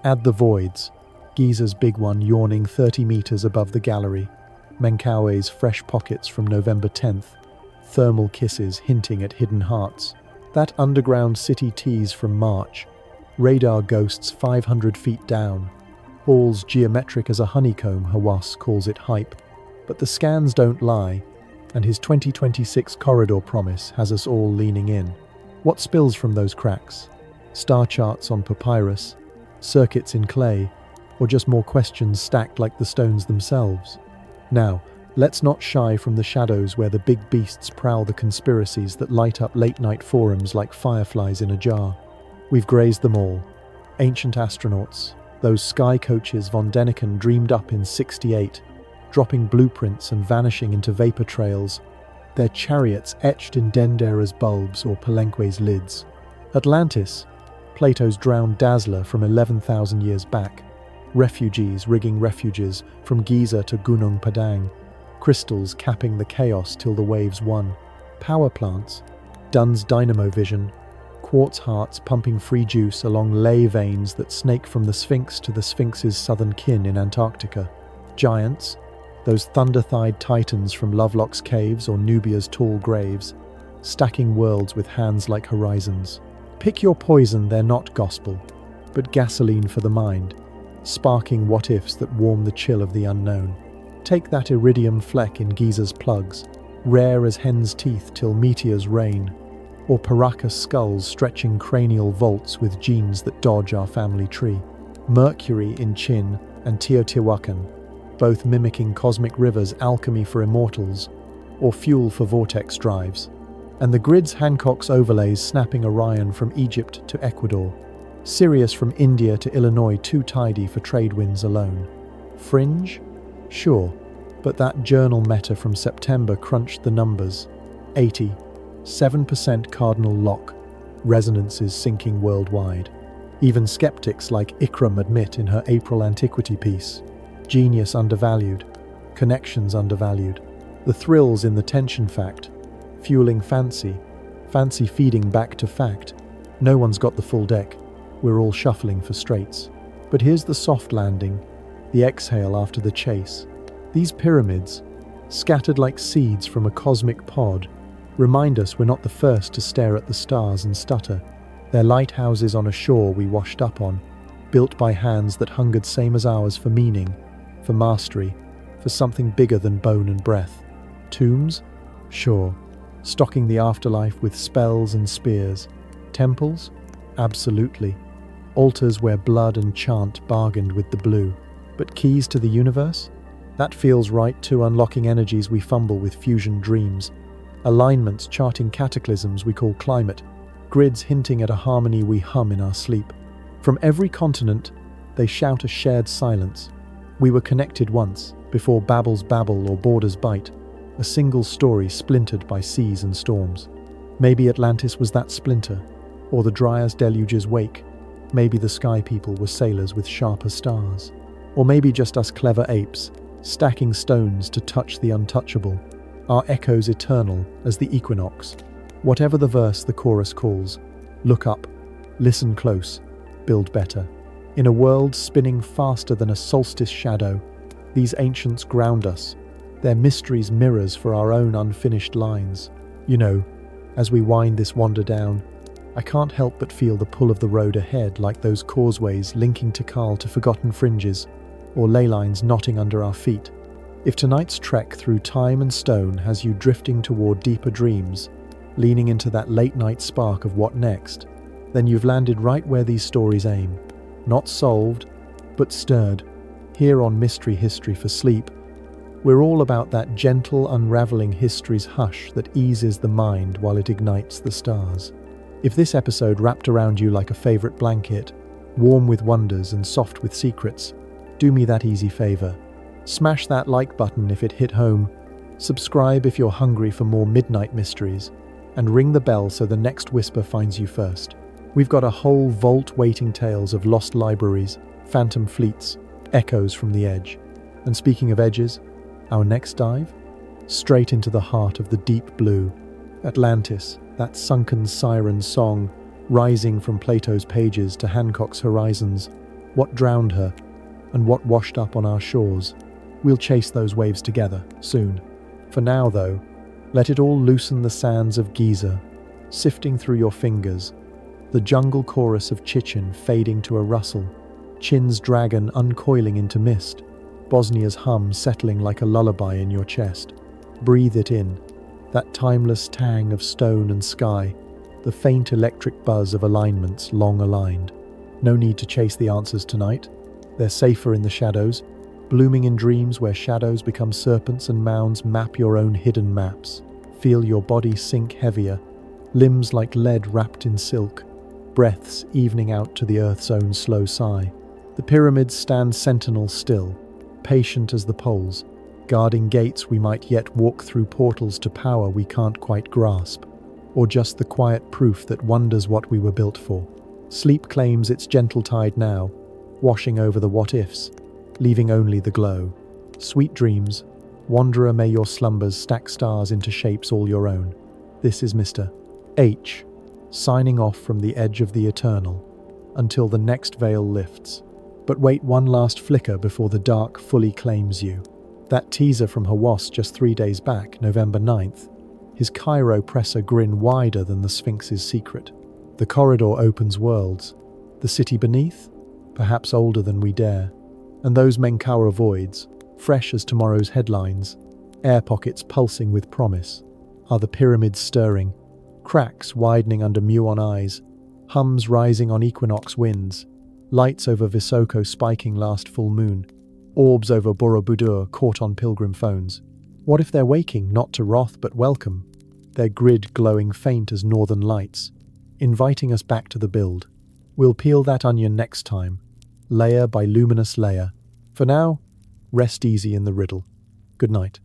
Add the voids, Giza's big one yawning 30 meters above the gallery, Menkaure's fresh pockets from November 10th, thermal kisses hinting at hidden hearts, that underground city tease from March, radar ghosts 500 feet down, halls geometric as a honeycomb, Hawass calls it hype. But the scans don't lie, and his 2026 corridor promise has us all leaning in. What spills from those cracks? Star charts on papyrus, circuits in clay, or just more questions stacked like the stones themselves? Now, let's not shy from the shadows where the big beasts prowl, the conspiracies that light up late-night forums like fireflies in a jar. We've grazed them all. Ancient astronauts, those sky coaches von Däniken dreamed up in '68, dropping blueprints and vanishing into vapor trails, their chariots etched in Dendera's bulbs or Palenque's lids. Atlantis, Plato's drowned dazzler from 11,000 years back. Refugees rigging refuges from Giza to Gunung Padang. Crystals capping the chaos till the waves won. Power plants, Dunn's dynamo vision. Quartz hearts pumping free juice along ley veins that snake from the Sphinx to the Sphinx's southern kin in Antarctica. Giants, those thunder-thighed titans from Lovelock's caves or Nubia's tall graves, stacking worlds with hands like horizons. Pick your poison, they're not gospel, but gasoline for the mind, sparking what-ifs that warm the chill of the unknown. Take that iridium fleck in Giza's plugs, rare as hen's teeth till meteors rain, or Paracas skulls stretching cranial vaults with genes that dodge our family tree. Mercury in Chin and Teotihuacan, both mimicking cosmic rivers, alchemy for immortals, or fuel for vortex drives. And the grid's Hancock's overlays snapping Orion from Egypt to Ecuador, Sirius from India to Illinois, too tidy for trade winds alone. Fringe? Sure, But that journal meta from September crunched the numbers. 80, 7% cardinal lock, resonances sinking worldwide. Even skeptics like Ikram admit in her April Antiquity piece, genius undervalued, connections undervalued, the thrills in the tension fact, fueling fancy, fancy feeding back to fact. No one's got the full deck, we're all shuffling for straights. But here's the soft landing, the exhale after the chase. These pyramids, scattered like seeds from a cosmic pod, remind us we're not the first to stare at the stars and stutter. They're lighthouses on a shore we washed up on, built by hands that hungered same as ours for meaning, for mastery, for something bigger than bone and breath. Tombs? Sure. Stocking the afterlife with spells and spears. Temples? Absolutely. Altars where blood and chant bargained with the blue. But keys to the universe? That feels right too, unlocking energies we fumble with fusion dreams. Alignments charting cataclysms we call climate. Grids hinting at a harmony we hum in our sleep. From every continent, they shout a shared silence. We were connected once, before babbles babble or borders bite. A single story splintered by seas and storms. Maybe Atlantis was that splinter, or the Dryas deluge's wake. Maybe the sky people were sailors with sharper stars. Or maybe just us clever apes, stacking stones to touch the untouchable. Our echoes eternal as the equinox. Whatever the verse the chorus calls, look up, listen close, build better. In a world spinning faster than a solstice shadow, these ancients ground us, their mysteries mirrors for our own unfinished lines. You know, as we wind this wander down, I can't help but feel the pull of the road ahead, like those causeways linking Tikal to forgotten fringes, or ley lines knotting under our feet. If tonight's trek through time and stone has you drifting toward deeper dreams, leaning into that late-night spark of what next, then you've landed right where these stories aim. Not solved, but stirred. Here on Mystery History for Sleep, we're all about that gentle unraveling history's hush that eases the mind while it ignites the stars. If this episode wrapped around you like a favorite blanket, warm with wonders and soft with secrets, do me that easy favor. Smash that like button if it hit home, subscribe if you're hungry for more midnight mysteries, and ring the bell so the next whisper finds you first. We've got a whole vault waiting tales of lost libraries, phantom fleets, echoes from the edge. And speaking of edges, our next dive? Straight into the heart of the deep blue. Atlantis, that sunken siren song, rising from Plato's pages to Hancock's horizons. What drowned her, and what washed up on our shores? We'll chase those waves together, soon. For now, though, let it all loosen the sands of Giza, sifting through your fingers, the jungle chorus of Chichen fading to a rustle, Chin's dragon uncoiling into mist, Bosnia's hum settling like a lullaby in your chest. Breathe it in, that timeless tang of stone and sky, the faint electric buzz of alignments long aligned. No need to chase the answers tonight. They're safer in the shadows, blooming in dreams where shadows become serpents and mounds. Map your own hidden maps. Feel your body sink heavier, limbs like lead wrapped in silk, breaths evening out to the earth's own slow sigh. The pyramids stand sentinel still, patient as the poles, guarding gates we might yet walk through, portals to power we can't quite grasp, or just the quiet proof that wonders what we were built for. Sleep claims its gentle tide now, washing over the what-ifs, leaving only the glow. Sweet dreams, wanderer, may your slumbers stack stars into shapes all your own. This is Mr. H, signing off from the edge of the eternal, until the next veil lifts. But wait one last flicker before the dark fully claims you. That teaser from Hawass just 3 days back, November 9th, his chiropressor grin wider than the Sphinx's secret. The corridor opens worlds. The city beneath? Perhaps older than we dare. And those Menkaura voids, fresh as tomorrow's headlines, air pockets pulsing with promise. Are the pyramids stirring, cracks widening under muon eyes, hums rising on equinox winds, lights over Visoko spiking last full moon, orbs over Borobudur caught on pilgrim phones. What if they're waking not to wrath but welcome, their grid glowing faint as northern lights, inviting us back to the build? We'll peel that onion next time, layer by luminous layer. For now, rest easy in the riddle. Good night.